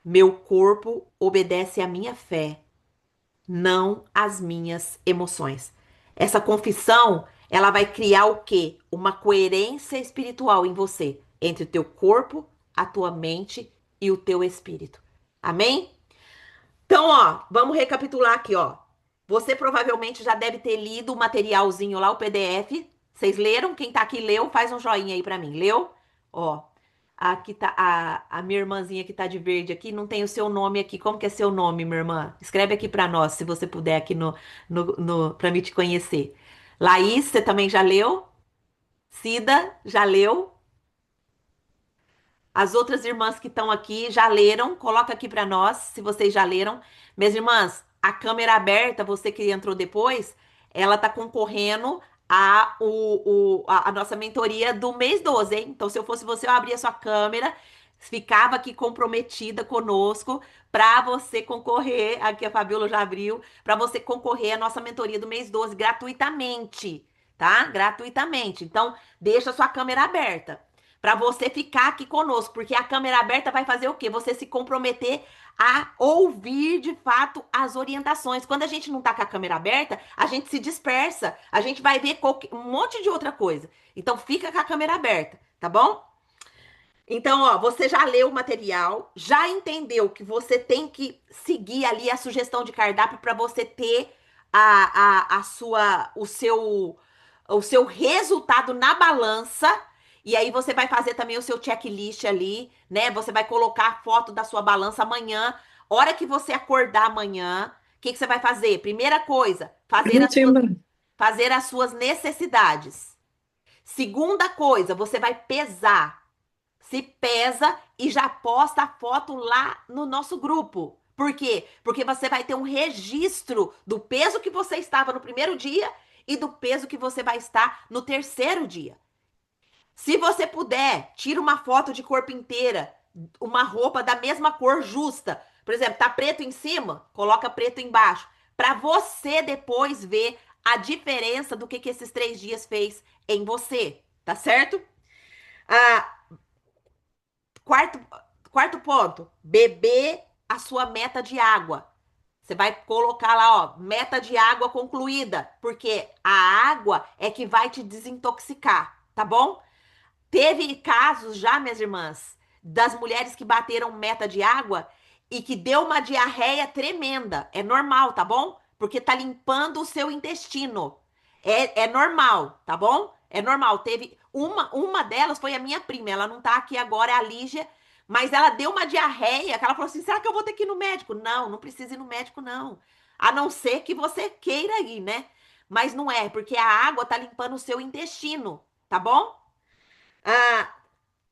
Meu corpo obedece à minha fé, não às minhas emoções. Essa confissão, ela vai criar o quê? Uma coerência espiritual em você, entre o teu corpo, a tua mente e o teu espírito. Amém? Então, ó, vamos recapitular aqui, ó. Você provavelmente já deve ter lido o materialzinho lá, o PDF. Vocês leram? Quem tá aqui leu, faz um joinha aí pra mim. Leu? Ó, aqui tá a minha irmãzinha que tá de verde aqui, não tem o seu nome aqui. Como que é seu nome, minha irmã? Escreve aqui pra nós, se você puder aqui pra mim te conhecer. Laís, você também já leu? Cida, já leu? As outras irmãs que estão aqui já leram, coloca aqui para nós, se vocês já leram. Minhas irmãs, a câmera aberta, você que entrou depois, ela está concorrendo a nossa mentoria do mês 12, hein? Então, se eu fosse você, eu abria sua câmera, ficava aqui comprometida conosco para você concorrer. Aqui a Fabiola já abriu, para você concorrer à nossa mentoria do mês 12 gratuitamente, tá? Gratuitamente. Então, deixa a sua câmera aberta para você ficar aqui conosco, porque a câmera aberta vai fazer o quê? Você se comprometer a ouvir de fato as orientações. Quando a gente não tá com a câmera aberta, a gente se dispersa, a gente vai ver um monte de outra coisa. Então fica com a câmera aberta, tá bom? Então, ó, você já leu o material, já entendeu que você tem que seguir ali a sugestão de cardápio para você ter a sua, o seu resultado na balança. E aí você vai fazer também o seu checklist ali, né? Você vai colocar a foto da sua balança amanhã. Hora que você acordar amanhã, o que que você vai fazer? Primeira coisa, fazer as suas necessidades. Segunda coisa, você vai pesar, se pesa e já posta a foto lá no nosso grupo. Por quê? Porque você vai ter um registro do peso que você estava no primeiro dia e do peso que você vai estar no terceiro dia. Se você puder, tira uma foto de corpo inteira, uma roupa da mesma cor justa. Por exemplo, tá preto em cima, coloca preto embaixo, para você depois ver a diferença do que esses 3 dias fez em você, tá certo? Ah, Quarto, quarto ponto, beber a sua meta de água. Você vai colocar lá, ó, meta de água concluída, porque a água é que vai te desintoxicar, tá bom? Teve casos já, minhas irmãs, das mulheres que bateram meta de água e que deu uma diarreia tremenda. É normal, tá bom? Porque tá limpando o seu intestino. É normal, tá bom? É normal. Teve uma delas foi a minha prima. Ela não tá aqui agora, é a Lígia. Mas ela deu uma diarreia que ela falou assim: será que eu vou ter que ir no médico? Não, não precisa ir no médico, não. A não ser que você queira ir, né? Mas não é, porque a água tá limpando o seu intestino, tá bom? Ah,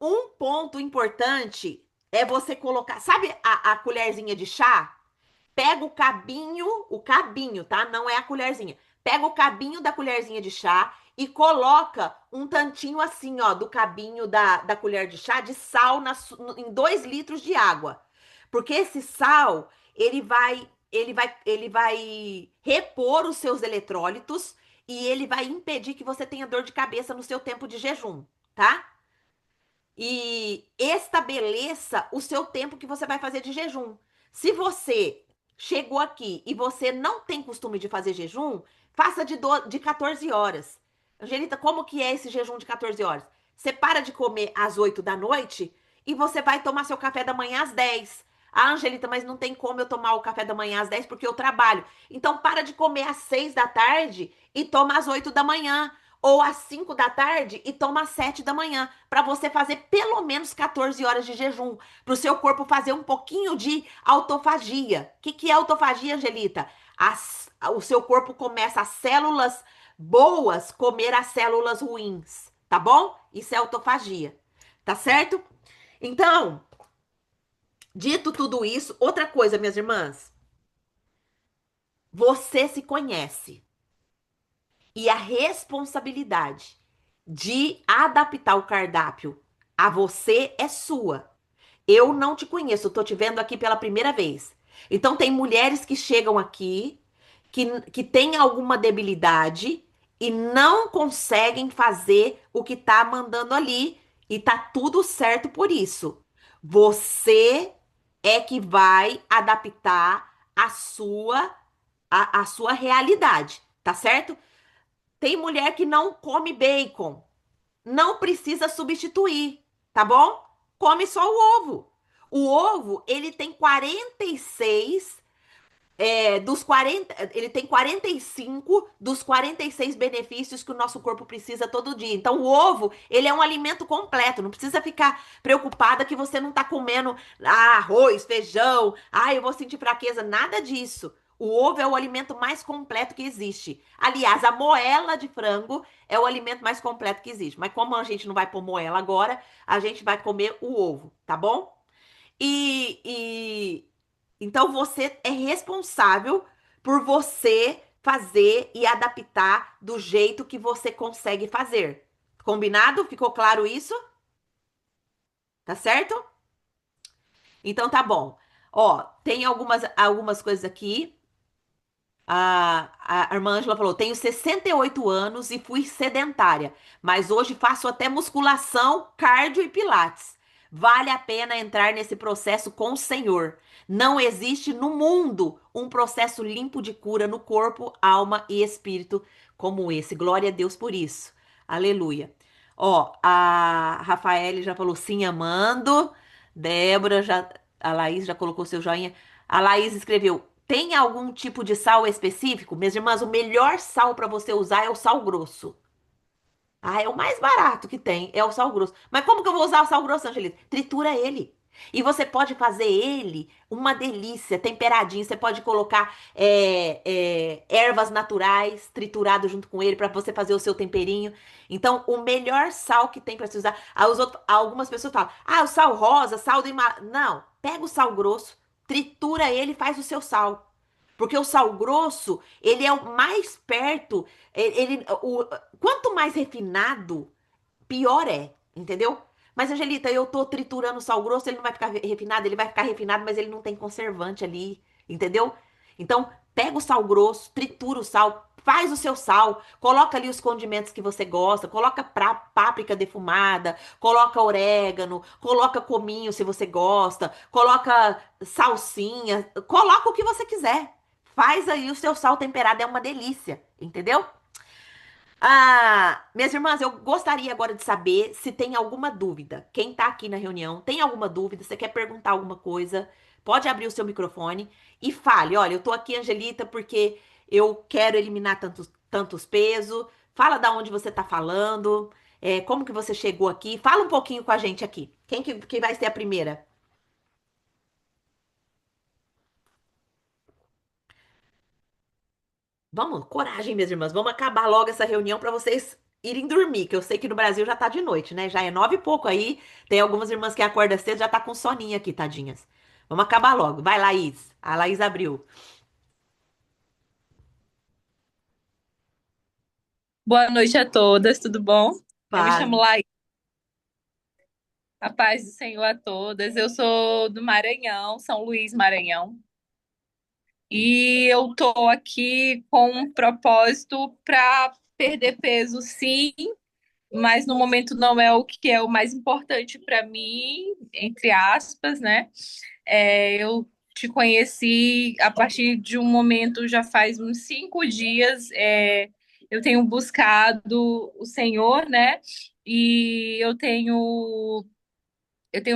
um ponto importante é você colocar, sabe a colherzinha de chá? Pega o cabinho, tá? Não é a colherzinha. Pega o cabinho da colherzinha de chá e coloca um tantinho assim, ó, do cabinho da colher de chá de sal em 2 litros de água. Porque esse sal, ele vai repor os seus eletrólitos e ele vai impedir que você tenha dor de cabeça no seu tempo de jejum, tá? E estabeleça o seu tempo que você vai fazer de jejum. Se você chegou aqui e você não tem costume de fazer jejum, faça de 14 horas. Angelita, como que é esse jejum de 14 horas? Você para de comer às 8 da noite e você vai tomar seu café da manhã às 10. Ah, Angelita, mas não tem como eu tomar o café da manhã às 10 porque eu trabalho. Então para de comer às 6 da tarde e toma às 8 da manhã ou às 5 da tarde e toma às 7 da manhã, para você fazer pelo menos 14 horas de jejum, para o seu corpo fazer um pouquinho de autofagia. O que é autofagia, Angelita? O seu corpo começa as células boas comer as células ruins, tá bom? Isso é autofagia, tá certo? Então, dito tudo isso, outra coisa, minhas irmãs, você se conhece. E a responsabilidade de adaptar o cardápio a você é sua. Eu não te conheço, eu tô te vendo aqui pela primeira vez. Então, tem mulheres que chegam aqui que têm alguma debilidade e não conseguem fazer o que tá mandando ali. E tá tudo certo por isso. Você é que vai adaptar a sua realidade, tá certo? Tem mulher que não come bacon. Não precisa substituir, tá bom? Come só o ovo. O ovo, ele tem 46 dos 40, ele tem 45 dos 46 benefícios que o nosso corpo precisa todo dia. Então, o ovo, ele é um alimento completo. Não precisa ficar preocupada que você não tá comendo arroz, feijão. Ah, eu vou sentir fraqueza. Nada disso. O ovo é o alimento mais completo que existe. Aliás, a moela de frango é o alimento mais completo que existe. Mas como a gente não vai pôr moela agora, a gente vai comer o ovo, tá bom? E então você é responsável por você fazer e adaptar do jeito que você consegue fazer. Combinado? Ficou claro isso? Tá certo? Então tá bom. Ó, tem algumas coisas aqui. A irmã Ângela falou: tenho 68 anos e fui sedentária, mas hoje faço até musculação, cardio e pilates. Vale a pena entrar nesse processo com o Senhor. Não existe no mundo um processo limpo de cura no corpo, alma e espírito como esse. Glória a Deus por isso. Aleluia. Ó, a Rafaele já falou sim, amando. Débora já, a Laís já colocou seu joinha. A Laís escreveu: tem algum tipo de sal específico? Minhas irmãs, o melhor sal para você usar é o sal grosso. Ah, é o mais barato que tem, é o sal grosso. Mas como que eu vou usar o sal grosso, Angelita? Tritura ele. E você pode fazer ele uma delícia, temperadinho. Você pode colocar ervas naturais triturado junto com ele para você fazer o seu temperinho. Então, o melhor sal que tem para se usar. Algumas pessoas falam: ah, o sal rosa, sal do Himalaia. Não, pega o sal grosso, tritura ele e faz o seu sal. Porque o sal grosso, ele é o mais perto, quanto mais refinado, pior é, entendeu? Mas, Angelita, eu tô triturando o sal grosso, ele não vai ficar refinado, ele vai ficar refinado, mas ele não tem conservante ali, entendeu? Então, pega o sal grosso, tritura o sal, faz o seu sal, coloca ali os condimentos que você gosta, coloca páprica defumada, coloca orégano, coloca cominho se você gosta, coloca salsinha, coloca o que você quiser. Faz aí o seu sal temperado, é uma delícia, entendeu? Ah, minhas irmãs, eu gostaria agora de saber se tem alguma dúvida. Quem tá aqui na reunião tem alguma dúvida? Você quer perguntar alguma coisa? Pode abrir o seu microfone e fale. Olha, eu tô aqui, Angelita, porque eu quero eliminar tantos pesos. Fala da onde você tá falando, como que você chegou aqui. Fala um pouquinho com a gente aqui. Quem vai ser a primeira? Vamos, coragem, minhas irmãs. Vamos acabar logo essa reunião para vocês irem dormir, que eu sei que no Brasil já tá de noite, né? Já é 9 e pouco aí. Tem algumas irmãs que acordam cedo, já tá com soninho aqui, tadinhas. Vamos acabar logo. Vai, Laís. A Laís abriu. Boa noite a todas, tudo bom? Eu me Paz. chamo Laís, a paz do Senhor a todas. Eu sou do Maranhão, São Luís, Maranhão. E eu tô aqui com um propósito para perder peso, sim, mas no momento não é o que é o mais importante para mim, entre aspas, né? Eu te conheci a partir de um momento, já faz uns 5 dias. Eu tenho buscado o Senhor, né? E eu tenho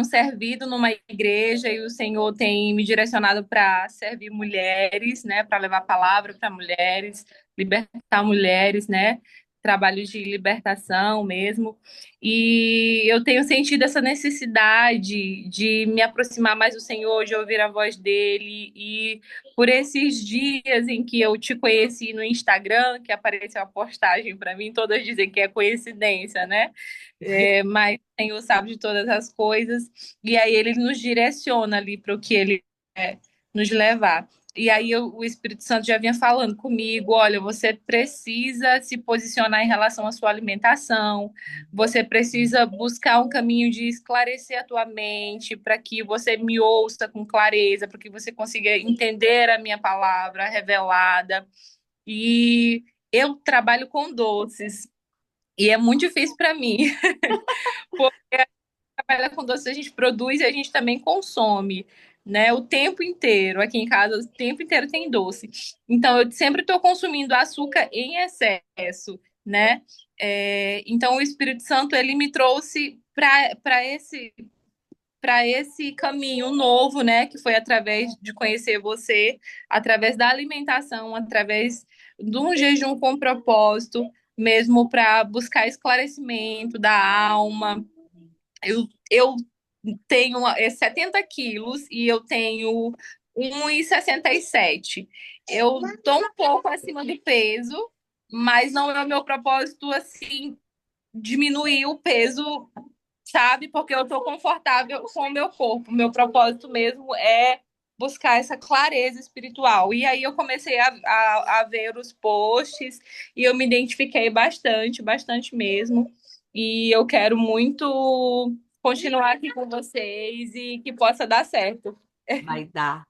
servido numa igreja e o Senhor tem me direcionado para servir mulheres, né, para levar a palavra para mulheres, libertar mulheres, né, trabalhos de libertação mesmo. E eu tenho sentido essa necessidade de me aproximar mais do Senhor, de ouvir a voz dele. E por esses dias em que eu te conheci no Instagram, que apareceu a postagem para mim, todas dizem que é coincidência, né? Mas o Senhor sabe de todas as coisas, e aí ele nos direciona ali para o que ele quer nos levar. E aí o Espírito Santo já vinha falando comigo, olha, você precisa se posicionar em relação à sua alimentação, você precisa buscar um caminho de esclarecer a tua mente, para que você me ouça com clareza, para que você consiga entender a minha palavra revelada. E eu trabalho com doces, e é muito difícil para mim, porque trabalha com doces, a gente produz e a gente também consome, né? O tempo inteiro. Aqui em casa, o tempo inteiro tem doce. Então, eu sempre estou consumindo açúcar em excesso, né? Então, o Espírito Santo, ele me trouxe para esse caminho novo, né? Que foi através de conhecer você, através da alimentação, através de um jejum com propósito, mesmo para buscar esclarecimento da alma. Eu tenho 70 quilos e eu tenho 1,67. Eu tô um pouco acima do peso, mas não é o meu propósito, assim, diminuir o peso, sabe? Porque eu tô confortável com o meu corpo. Meu propósito mesmo é buscar essa clareza espiritual. E aí eu comecei a ver os posts e eu me identifiquei bastante, bastante mesmo. E eu quero muito continuar aqui com vocês e que possa dar certo. Vai dar,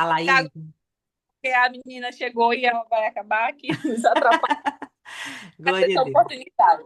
Laís. Porque a menina chegou e ela vai acabar aqui nos atrapalhando Glória a essa Deus. oportunidade.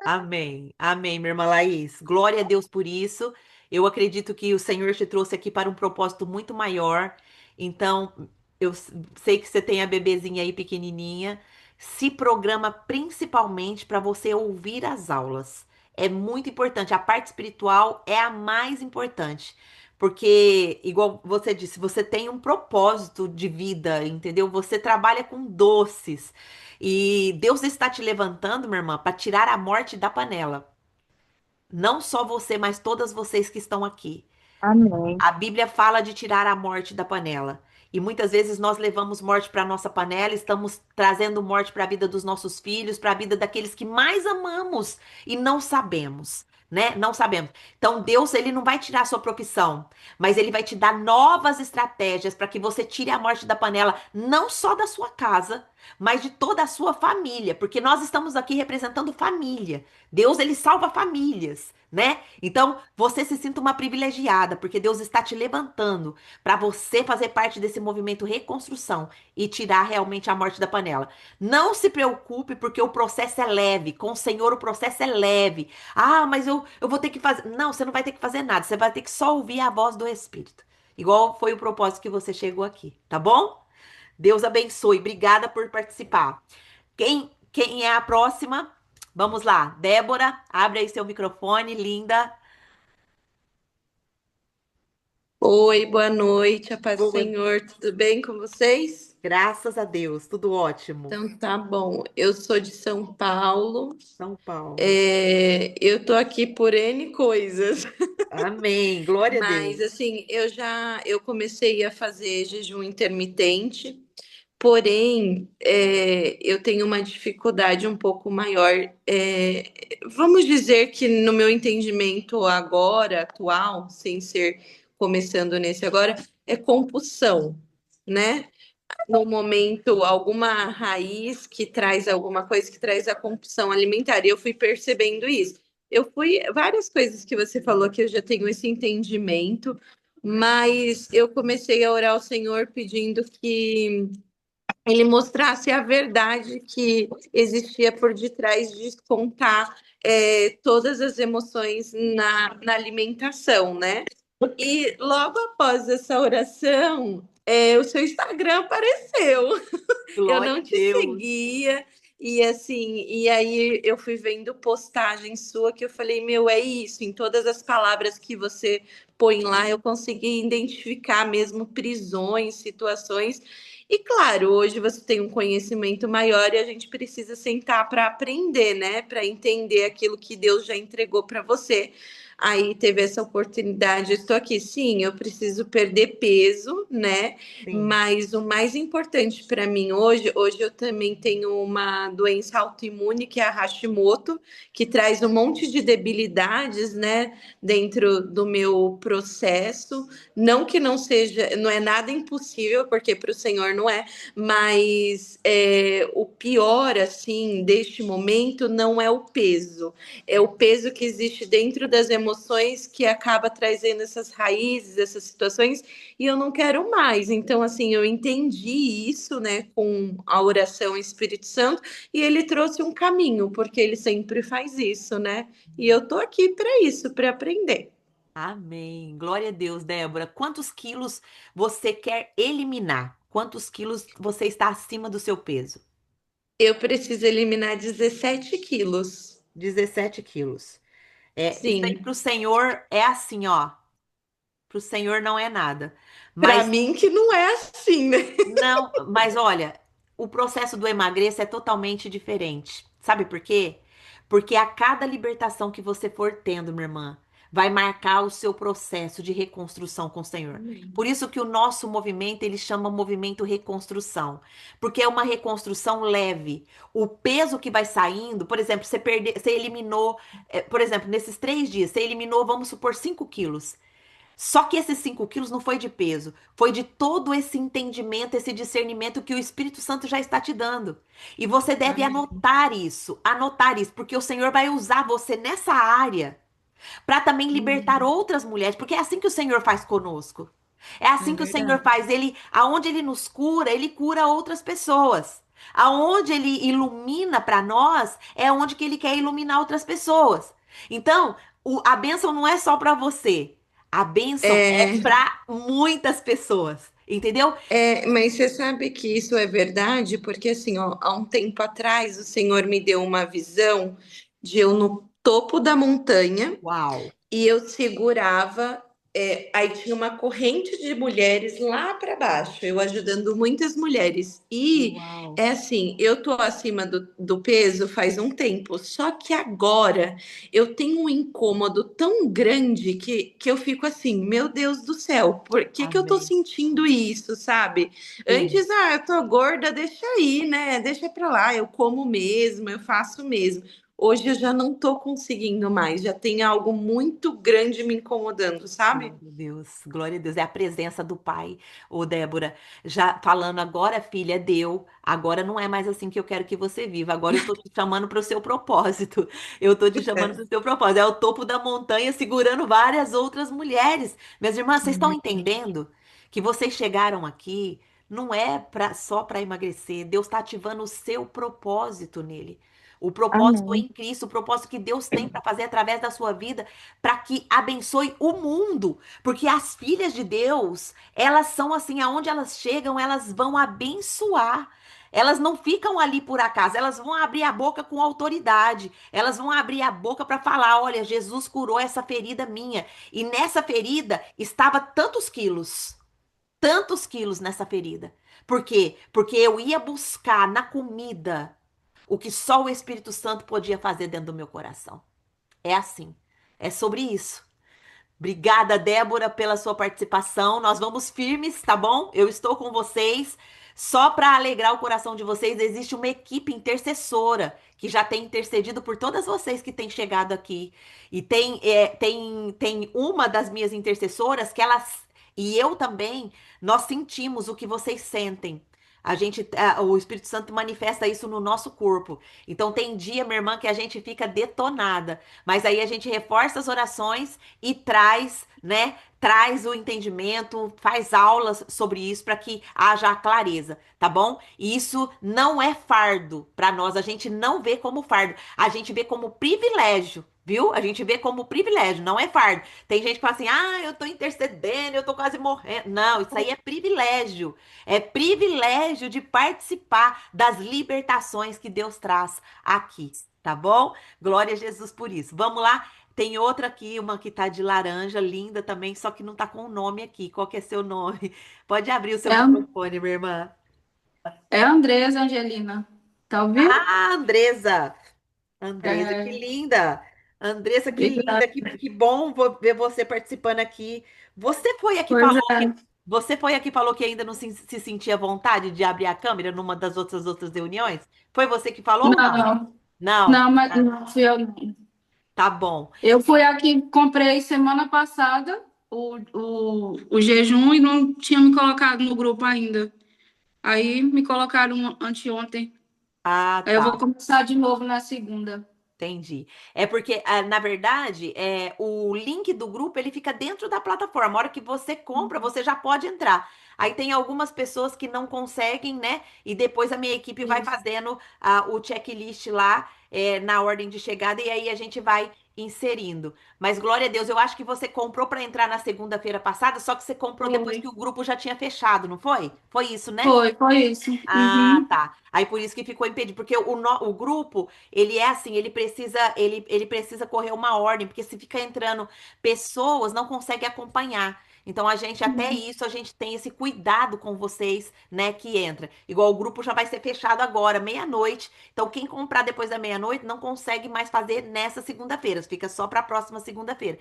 Amém. Amém, minha irmã Laís. Glória a Deus por isso. Eu acredito que o Senhor te trouxe aqui para um propósito muito maior. Então, eu sei que você tem a bebezinha aí pequenininha. Se programa principalmente para você ouvir as aulas. É muito importante. A parte espiritual é a mais importante. Porque, igual você disse, você tem um propósito de vida, entendeu? Você trabalha com doces. E Deus está te levantando, minha irmã, para tirar a morte da panela. Não só você, mas todas vocês que estão aqui. Amém. A Bíblia fala de tirar a morte da panela. E muitas vezes nós levamos morte para a nossa panela, estamos trazendo morte para a vida dos nossos filhos, para a vida daqueles que mais amamos e não sabemos, né? Não sabemos. Então Deus, ele não vai tirar a sua profissão, mas ele vai te dar novas estratégias para que você tire a morte da panela, não só da sua casa, mas de toda a sua família, porque nós estamos aqui representando família. Deus, ele salva famílias, né? Então, você se sinta uma privilegiada, porque Deus está te levantando para você fazer parte desse movimento reconstrução e tirar realmente a morte da panela. Não se preocupe, porque o processo é leve. Com o Senhor, o processo é leve. Ah, mas eu vou ter que fazer. Não, você não vai ter que fazer nada. Você vai ter que só ouvir a voz do Espírito. Igual foi o propósito que você chegou aqui, tá bom? Deus abençoe. Obrigada por participar. Quem é a próxima? Vamos lá. Débora, abre aí seu microfone, linda. Oi, boa noite, a paz do Boa. Senhor, tudo bem com vocês? Graças a Deus, tudo ótimo. Então tá bom, eu sou de São Paulo, São Paulo. eu tô aqui por N coisas, Amém. Glória a mas Deus. assim, eu comecei a fazer jejum intermitente, porém, eu tenho uma dificuldade um pouco maior, vamos dizer que no meu entendimento agora, atual, sem ser começando nesse agora, é compulsão, né? No momento alguma raiz que traz alguma coisa que traz a compulsão alimentar. E eu fui percebendo isso. Várias coisas que você falou que eu já tenho esse entendimento, mas eu comecei a orar ao Senhor pedindo que ele mostrasse a verdade que existia por detrás de contar todas as emoções na alimentação, né? E logo após essa oração, o seu Instagram apareceu. Eu Glória não a te Deus. seguia, e assim, e aí eu fui vendo postagem sua que eu falei, meu, é isso, em todas as palavras que você põe lá, eu consegui identificar mesmo prisões, situações. E claro, hoje você tem um conhecimento maior e a gente precisa sentar para aprender, né? Para entender aquilo que Deus já entregou para você. aí teve essa oportunidade, eu estou aqui. Sim, eu preciso perder peso, né? Sim. Mas o mais importante para mim hoje eu também tenho uma doença autoimune que é a Hashimoto, que traz um monte de debilidades, né, dentro do meu processo. Não que não seja, não é nada impossível, porque para o Senhor não é, mas o pior, assim, deste momento não é o peso, é o peso que existe dentro das emoções que acaba trazendo essas raízes, essas situações, e eu não quero mais. Então, assim, eu entendi isso, né, com a oração Espírito Santo, e ele trouxe um caminho, porque ele sempre faz isso, né? E eu tô aqui para isso, para aprender. Amém. Glória a Deus, Débora. Quantos quilos você quer eliminar? Quantos quilos você está acima do seu peso? Eu preciso eliminar 17 quilos. 17 quilos. É, isso aí para o Sim, Senhor é assim, ó. Para o Senhor não é nada. para Mas mim que não é assim, né? não, mas olha, o processo do emagreça é totalmente diferente. Sabe por quê? Porque a cada libertação que você for tendo, minha irmã, vai marcar o seu processo de reconstrução com o Senhor. Amém. Por isso que o nosso movimento, ele chama movimento reconstrução, porque é uma reconstrução leve. O peso que vai saindo, por exemplo, você eliminou, por exemplo, nesses 3 dias, você eliminou, vamos supor, 5 quilos. Só que esses 5 quilos não foi de peso, foi de todo esse entendimento, esse discernimento que o Espírito Santo já está te dando. E você deve Amém. anotar isso, porque o Senhor vai usar você nessa área para também libertar Amém. outras mulheres, porque é assim que o Senhor faz conosco. É É assim que o Senhor verdade. faz, aonde ele nos cura, ele cura outras pessoas. Aonde ele ilumina para nós, é onde que ele quer iluminar outras pessoas. Então, a bênção não é só para você. A bênção é É, para muitas pessoas, entendeu? mas você sabe que isso é verdade, porque assim, ó, há um tempo atrás o Senhor me deu uma visão de eu no topo da montanha. Uau, E eu segurava, aí tinha uma corrente de mulheres lá para baixo, eu ajudando muitas mulheres. E uau. é assim, eu tô acima do peso faz um tempo, só que agora eu tenho um incômodo tão grande que eu fico assim, meu Deus do céu, por que que eu tô Amém. sentindo isso, sabe? Sim. Antes, eu tô gorda, deixa aí, né? Deixa pra lá, eu como mesmo, eu faço mesmo. Hoje eu já não tô conseguindo mais, já tem algo muito grande me incomodando, sabe? Glória a Deus, glória a Deus. É a presença do Pai, ô Débora. Já falando agora, filha, deu. Agora não é mais assim que eu quero que você viva. Agora eu tô te chamando para o seu propósito. Eu tô te chamando para o seu propósito. É o topo da montanha segurando várias outras mulheres. Minhas irmãs, vocês estão entendendo que vocês chegaram aqui não é só para emagrecer. Deus está ativando o seu propósito nele. O propósito Amém. em Cristo, o propósito que Deus tem para fazer através da sua vida para que abençoe o mundo, porque as filhas de Deus, elas são assim, aonde elas chegam, elas vão abençoar. Elas não ficam ali por acaso, elas vão abrir a boca com autoridade. Elas vão abrir a boca para falar: olha, Jesus curou essa ferida minha. E nessa ferida estava tantos quilos nessa ferida. Por quê? Porque eu ia buscar na comida o que só o Espírito Santo podia fazer dentro do meu coração. É assim. É sobre isso. Obrigada, Débora, pela sua participação. Nós vamos firmes, tá bom? Eu estou com vocês. Só para alegrar o coração de vocês, existe uma equipe intercessora que já tem intercedido por todas vocês que têm chegado aqui. E tem uma das minhas intercessoras que elas e eu também, nós sentimos o que vocês sentem. O Espírito Santo manifesta isso no nosso corpo. Então tem dia, minha irmã, que a gente fica detonada, mas aí a gente reforça as orações e traz, né? Traz o entendimento, faz aulas sobre isso para que haja a clareza, tá bom? E isso não é fardo para nós, a gente não vê como fardo, a gente vê como privilégio. Viu? A gente vê como privilégio, não é fardo. Tem gente que fala assim: ah, eu tô intercedendo, eu tô quase morrendo. Não, isso aí é privilégio. É privilégio de participar das libertações que Deus traz aqui, tá bom? Glória a Jesus por isso. Vamos lá. Tem outra aqui, uma que tá de laranja, linda também, só que não tá com o nome aqui. Qual que é seu nome? Pode abrir o seu É, microfone, minha irmã. é a Andresa Angelina. Tá ouvindo? Ah, Andresa. Andresa, que É, linda. Andressa, que linda, Obrigada. que bom ver você participando aqui. Você foi a que Pois falou é. você foi a que falou que ainda não se sentia vontade de abrir a câmera numa das outras reuniões? Foi você que falou ou não? Não, Não. não, mas Ah, não fui eu, não. tá bom. Eu fui aqui, comprei semana passada o jejum e não tinha me colocado no grupo ainda. Aí me colocaram anteontem. Ah, Aí eu vou tá. começar de novo na segunda. Entendi. É porque, na verdade, o link do grupo ele fica dentro da plataforma. A hora que você compra, você já pode entrar. Aí tem algumas pessoas que não conseguem, né? E depois a minha equipe vai Isso. fazendo o checklist lá, na ordem de chegada, e aí a gente vai inserindo. Mas glória a Deus, eu acho que você comprou para entrar na segunda-feira passada, só que você comprou depois Foi, que o grupo já tinha fechado, não foi? Foi isso, né? foi isso. Ah, Uhum. tá. Aí por isso que ficou impedido, porque o grupo, ele é assim, ele precisa correr uma ordem, porque se fica entrando pessoas, não consegue acompanhar. Então a gente, até isso, a gente tem esse cuidado com vocês, né, que entra. Igual o grupo já vai ser fechado agora, meia-noite. Então quem comprar depois da meia-noite não consegue mais fazer nessa segunda-feira, fica só para a próxima segunda-feira.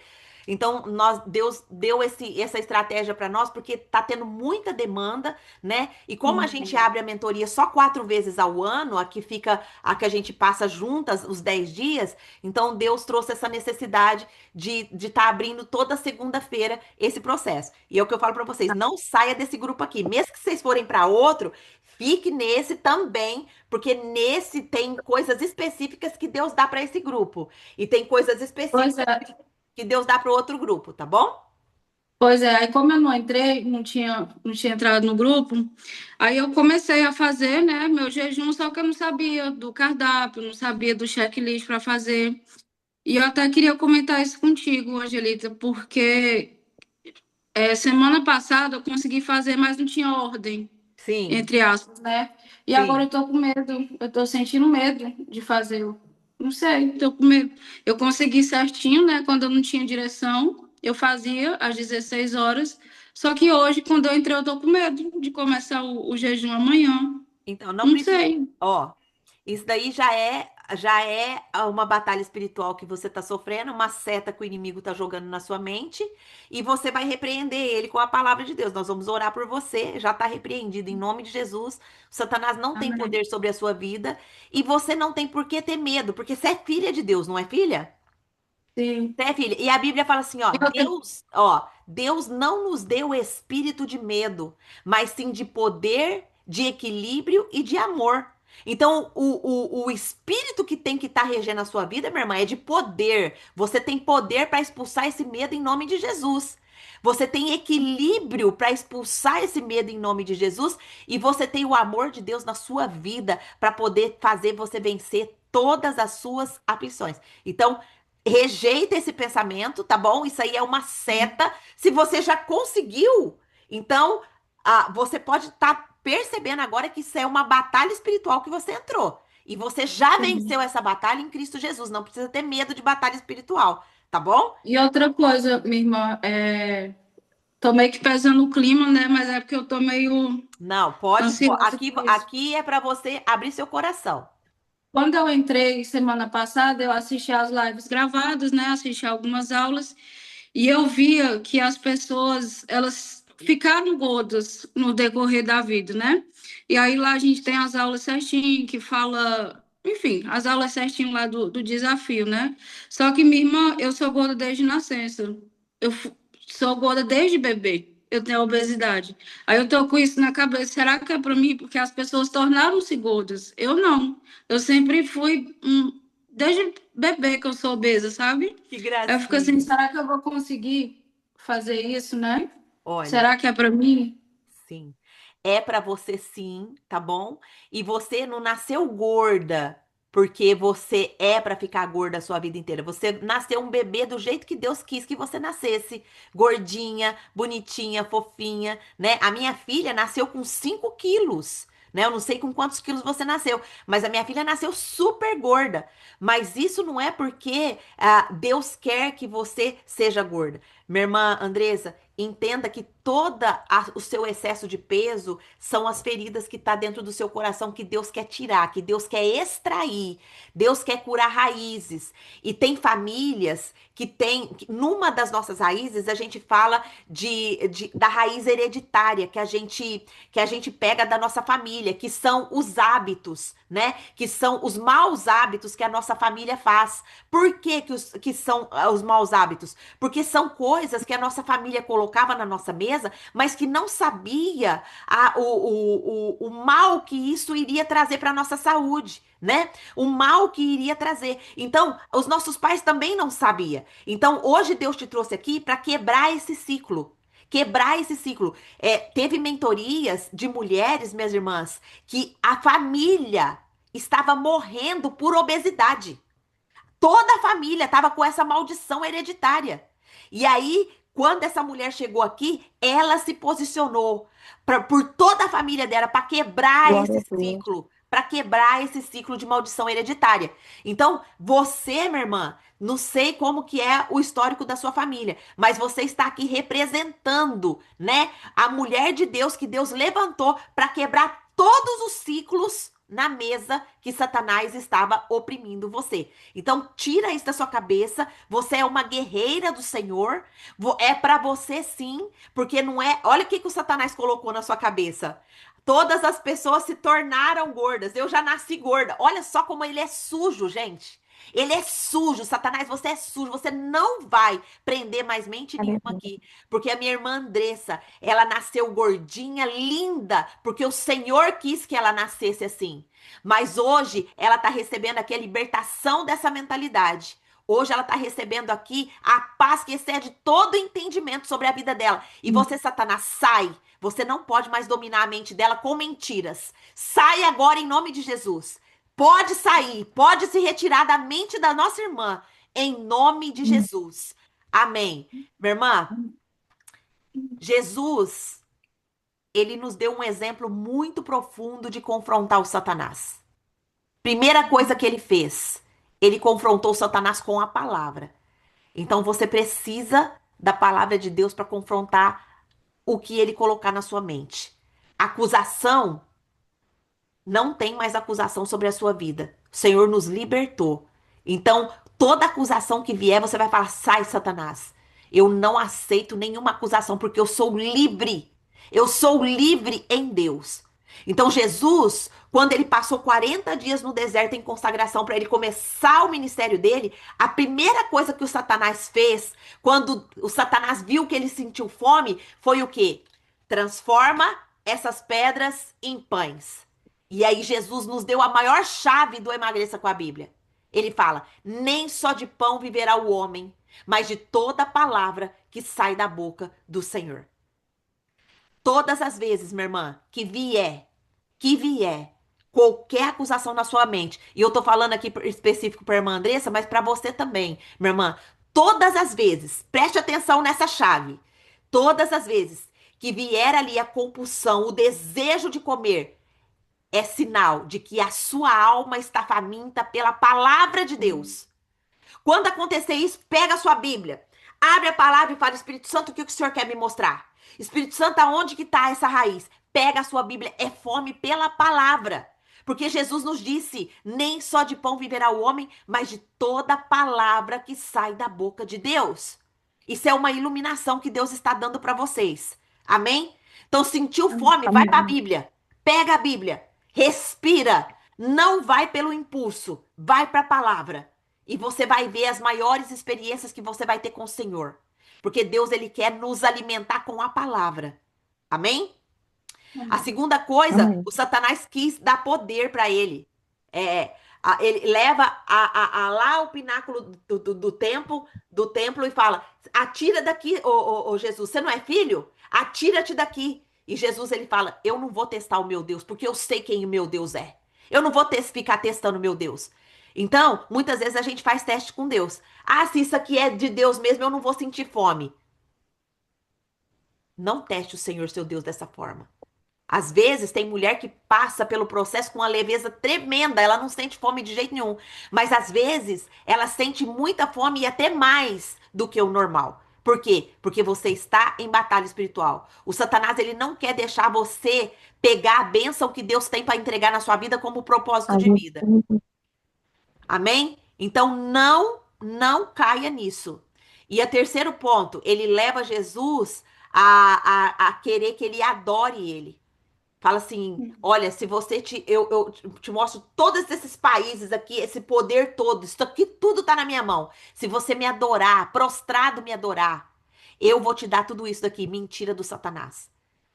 Então, Deus deu essa estratégia para nós, porque tá tendo muita demanda, né? E como a gente abre a mentoria só 4 vezes ao ano, aqui fica a que a gente passa juntas os 10 dias, então Deus trouxe essa necessidade de estar abrindo toda segunda-feira esse processo. E é o que eu falo para vocês, não saia desse grupo aqui. Mesmo que vocês forem para outro, fique nesse também, porque nesse tem coisas específicas que Deus dá para esse grupo. E tem coisas Pois específicas é. que Deus dá para o outro grupo, tá bom? Pois é, aí como eu não entrei, não tinha entrado no grupo, aí eu comecei a fazer, né, meu jejum, só que eu não sabia do cardápio, não sabia do checklist para fazer. E eu até queria comentar isso contigo, Angelita, porque semana passada eu consegui fazer, mas não tinha ordem, Sim, entre aspas, né? E agora sim. eu tô com medo, eu tô sentindo medo de fazer. Não sei, tô com medo. Eu consegui certinho, né? Quando eu não tinha direção, eu fazia às 16 horas. Só que hoje, quando eu entrei, eu tô com medo de começar o jejum amanhã. Então, não Não precisa. sei. Ó, isso daí já é uma batalha espiritual que você está sofrendo, uma seta que o inimigo está jogando na sua mente, e você vai repreender ele com a palavra de Deus. Nós vamos orar por você, já está repreendido em nome de Jesus. O Satanás não tem Amém. poder sobre a sua vida, e você não tem por que ter medo, porque você é filha de Deus, não é filha? Sim. Você é filha. E a Bíblia fala assim, E outra- Deus não nos deu espírito de medo, mas sim de poder, de equilíbrio e de amor. Então, o espírito que tem que estar regendo a sua vida, minha irmã, é de poder. Você tem poder para expulsar esse medo em nome de Jesus. Você tem equilíbrio para expulsar esse medo em nome de Jesus. E você tem o amor de Deus na sua vida para poder fazer você vencer todas as suas aflições. Então, rejeita esse pensamento, tá bom? Isso aí é uma seta. Se você já conseguiu, então você pode estar percebendo agora que isso é uma batalha espiritual que você entrou. E você já venceu essa batalha em Cristo Jesus. Não precisa ter medo de batalha espiritual, tá bom? e outra coisa, minha irmã, tô meio que pesando o clima, né? Mas é porque eu tô meio Não, pode. ansiosa Aqui, com isso. aqui é para você abrir seu coração. Quando eu entrei semana passada, eu assisti as lives gravadas, né? Assisti algumas aulas e eu via que as pessoas, elas ficaram gordas no decorrer da vida, né? E aí lá a gente tem as aulas certinho que fala, enfim, as aulas certinho lá do desafio, né? Só que minha irmã, eu sou gorda desde nascença. Eu sou gorda desde bebê. Eu tenho obesidade. Aí eu tô com isso na cabeça. Será que é para mim? Porque as pessoas tornaram-se gordas. Eu não. Eu sempre fui, desde bebê que eu sou obesa, sabe? Que Aí eu fico assim, gracinha. será que eu vou conseguir fazer isso, né? Olha. Será que é para mim? Sim. É pra você sim, tá bom? E você não nasceu gorda porque você é pra ficar gorda a sua vida inteira. Você nasceu um bebê do jeito que Deus quis que você nascesse, gordinha, bonitinha, fofinha, né? A minha filha nasceu com 5 quilos. Né? Eu não sei com quantos quilos você nasceu, mas a minha filha nasceu super gorda. Mas isso não é porque Deus quer que você seja gorda. Minha irmã Andresa, entenda que o seu excesso de peso são as feridas que está dentro do seu coração que Deus quer tirar, que Deus quer extrair, Deus quer curar raízes. E tem famílias numa das nossas raízes a gente fala da raiz hereditária que a gente pega da nossa família, que são os hábitos, né? Que são os maus hábitos que a nossa família faz. Por que são os maus hábitos? Porque são coisas que a nossa família colocava na nossa mesa, mas que não sabia o mal que isso iria trazer para a nossa saúde, né? O mal que iria trazer. Então, os nossos pais também não sabiam. Então, hoje Deus te trouxe aqui para quebrar esse ciclo. Quebrar esse ciclo. Teve mentorias de mulheres, minhas irmãs, que a família estava morrendo por obesidade. Toda a família estava com essa maldição hereditária. E aí, quando essa mulher chegou aqui, ela se posicionou por toda a família dela para quebrar Glória esse a Deus. ciclo, para quebrar esse ciclo de maldição hereditária. Então, você, minha irmã, não sei como que é o histórico da sua família, mas você está aqui representando, né, a mulher de Deus que Deus levantou para quebrar todos os ciclos na mesa que Satanás estava oprimindo você. Então, tira isso da sua cabeça. Você é uma guerreira do Senhor. É para você sim, porque não é. Olha o que o Satanás colocou na sua cabeça. Todas as pessoas se tornaram gordas. Eu já nasci gorda. Olha só como ele é sujo, gente. Ele é sujo, Satanás, você é sujo, você não vai prender mais mente nenhuma Aleluia. aqui, porque a minha irmã Andressa, ela nasceu gordinha, linda, porque o Senhor quis que ela nascesse assim. Mas hoje ela está recebendo aqui a libertação dessa mentalidade. Hoje ela está recebendo aqui a paz que excede todo entendimento sobre a vida dela. E você, Satanás, sai. Você não pode mais dominar a mente dela com mentiras. Sai agora em nome de Jesus. Pode sair, pode se retirar da mente da nossa irmã, em nome de Jesus. Amém. Minha irmã, Jesus, ele nos deu um exemplo muito profundo de confrontar o Satanás. Primeira coisa que ele fez, ele confrontou o Satanás com a palavra. Então você precisa da palavra de Deus para confrontar o que ele colocar na sua mente. Acusação, não tem mais acusação sobre a sua vida. O Senhor nos libertou. Então, toda acusação que vier, você vai falar: sai, Satanás. Eu não aceito nenhuma acusação, porque eu sou livre. Eu sou livre em Deus. Então, Jesus, quando ele passou 40 dias no deserto em consagração para ele começar o ministério dele, a primeira coisa que o Satanás fez, quando o Satanás viu que ele sentiu fome, foi o quê? Transforma essas pedras em pães. E aí Jesus nos deu a maior chave do emagreça com a Bíblia. Ele fala: nem só de pão viverá o homem, mas de toda palavra que sai da boca do Senhor. Todas as vezes, minha irmã, que vier qualquer acusação na sua mente, e eu tô falando aqui específico para irmã Andressa, mas para você também, minha irmã, todas as vezes, preste atenção nessa chave. Todas as vezes que vier ali a compulsão, o desejo de comer, é sinal de que a sua alma está faminta pela palavra de Deus. Quando acontecer isso, pega a sua Bíblia, abre a palavra e fala: Espírito Santo, o que o Senhor quer me mostrar? Espírito Santo, aonde que está essa raiz? Pega a sua Bíblia, é fome pela palavra. Porque Jesus nos disse: nem só de pão viverá o homem, mas de toda palavra que sai da boca de Deus. Isso é uma iluminação que Deus está dando para vocês. Amém? Então, sentiu fome? Vai para a Amém. Bíblia. Pega a Bíblia. Respira. Não vai pelo impulso. Vai para a palavra. E você vai ver as maiores experiências que você vai ter com o Senhor. Porque Deus, ele quer nos alimentar com a palavra. Amém? A segunda coisa, Amém. o Satanás quis dar poder para ele. Ele leva lá o pináculo do templo e fala: atira daqui, ô Jesus, você não é filho? Atira-te daqui. E Jesus, ele fala: eu não vou testar o meu Deus, porque eu sei quem o meu Deus é. Eu não vou ficar testando o meu Deus. Então, muitas vezes a gente faz teste com Deus. Ah, se isso aqui é de Deus mesmo, eu não vou sentir fome. Não teste o Senhor, seu Deus, dessa forma. Às vezes tem mulher que passa pelo processo com uma leveza tremenda, ela não sente fome de jeito nenhum. Mas às vezes ela sente muita fome e até mais do que o normal. Por quê? Porque você está em batalha espiritual. O Satanás, ele não quer deixar você pegar a bênção que Deus tem para entregar na sua vida como propósito de vida. Amém? Então não caia nisso. E o terceiro ponto, ele leva Jesus a querer que ele adore ele. Fala assim: olha, se você eu te mostro todos esses países aqui, esse poder todo, isso aqui tudo tá na minha mão. Se você me adorar, prostrado me adorar, eu vou te dar tudo isso daqui. Mentira do Satanás.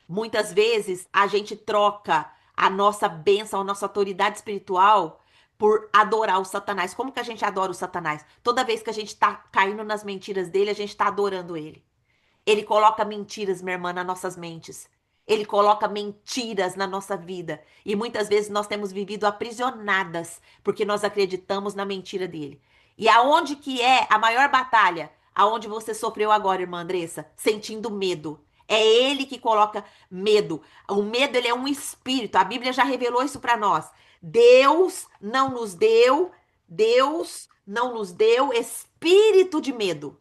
Muitas vezes a gente troca a nossa bênção, a nossa autoridade espiritual por adorar o Satanás. Como que a gente adora o Satanás? Toda vez que a gente tá caindo nas mentiras dele, a gente tá adorando ele. Ele coloca mentiras, minha irmã, nas nossas mentes. Ele coloca mentiras na nossa vida. E muitas vezes nós temos vivido aprisionadas porque nós acreditamos na mentira dele. E aonde que é a maior batalha? Aonde você sofreu agora, irmã Andressa? Sentindo medo. É ele que coloca medo. O medo, ele é um espírito. A Bíblia já revelou isso para nós. Deus não nos deu, Deus não nos deu espírito de medo,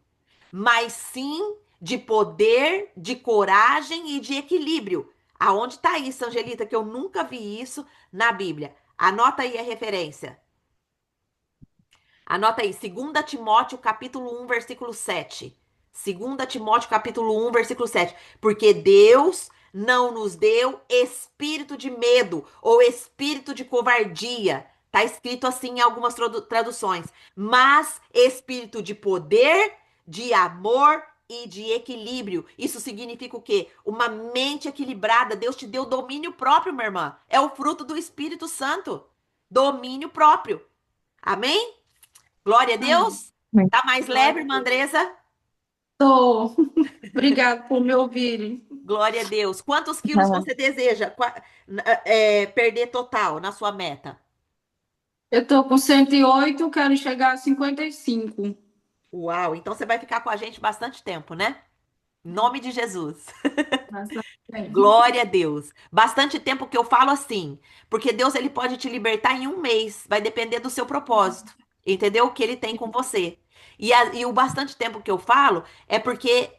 mas sim de poder, de coragem e de equilíbrio. Aonde está isso, Angelita? Que eu nunca vi isso na Bíblia. Anota aí a referência. Anota aí, 2 Timóteo capítulo 1, versículo 7. 2 Timóteo capítulo 1, versículo 7. Porque Deus não nos deu espírito de medo ou espírito de covardia. Tá escrito assim em algumas traduções. Mas espírito de poder, de amor e de equilíbrio. Isso significa o quê? Uma mente equilibrada. Deus te deu domínio próprio, minha irmã. É o fruto do Espírito Santo. Domínio próprio. Amém? Glória a Amém. Deus. Tá mais leve, Glória a irmã Deus. Andressa? Tô. Obrigada por me ouvirem. Glória a Deus. Quantos quilos você deseja perder total na sua meta? Eu tô com 108, quero chegar a 55. Uau, então você vai ficar com a gente bastante tempo, né? Em nome de Jesus. Bastante bem. Glória a Deus. Bastante tempo que eu falo assim, porque Deus ele pode te libertar em um mês, vai depender do seu propósito, entendeu? O que ele tem com você. E o bastante tempo que eu falo é porque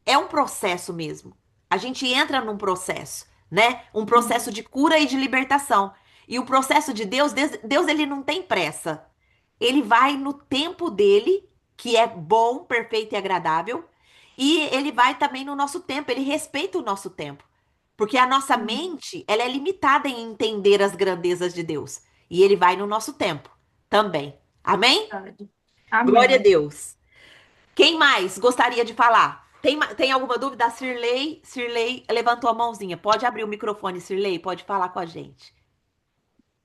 é um processo mesmo. A gente entra num processo, né? Um processo de cura e de libertação. E o processo de Deus ele não tem pressa. Ele vai no tempo dele, que é bom, perfeito e agradável, e ele vai também no nosso tempo, ele respeita o nosso tempo. Porque a nossa mente, ela é limitada em entender as grandezas de Deus. E ele vai no nosso tempo também. Amém? Verdade. Glória a Amém. Deus. Quem mais gostaria de falar? Tem alguma dúvida? A Cirlei levantou a mãozinha. Pode abrir o microfone, Cirlei, pode falar com a gente.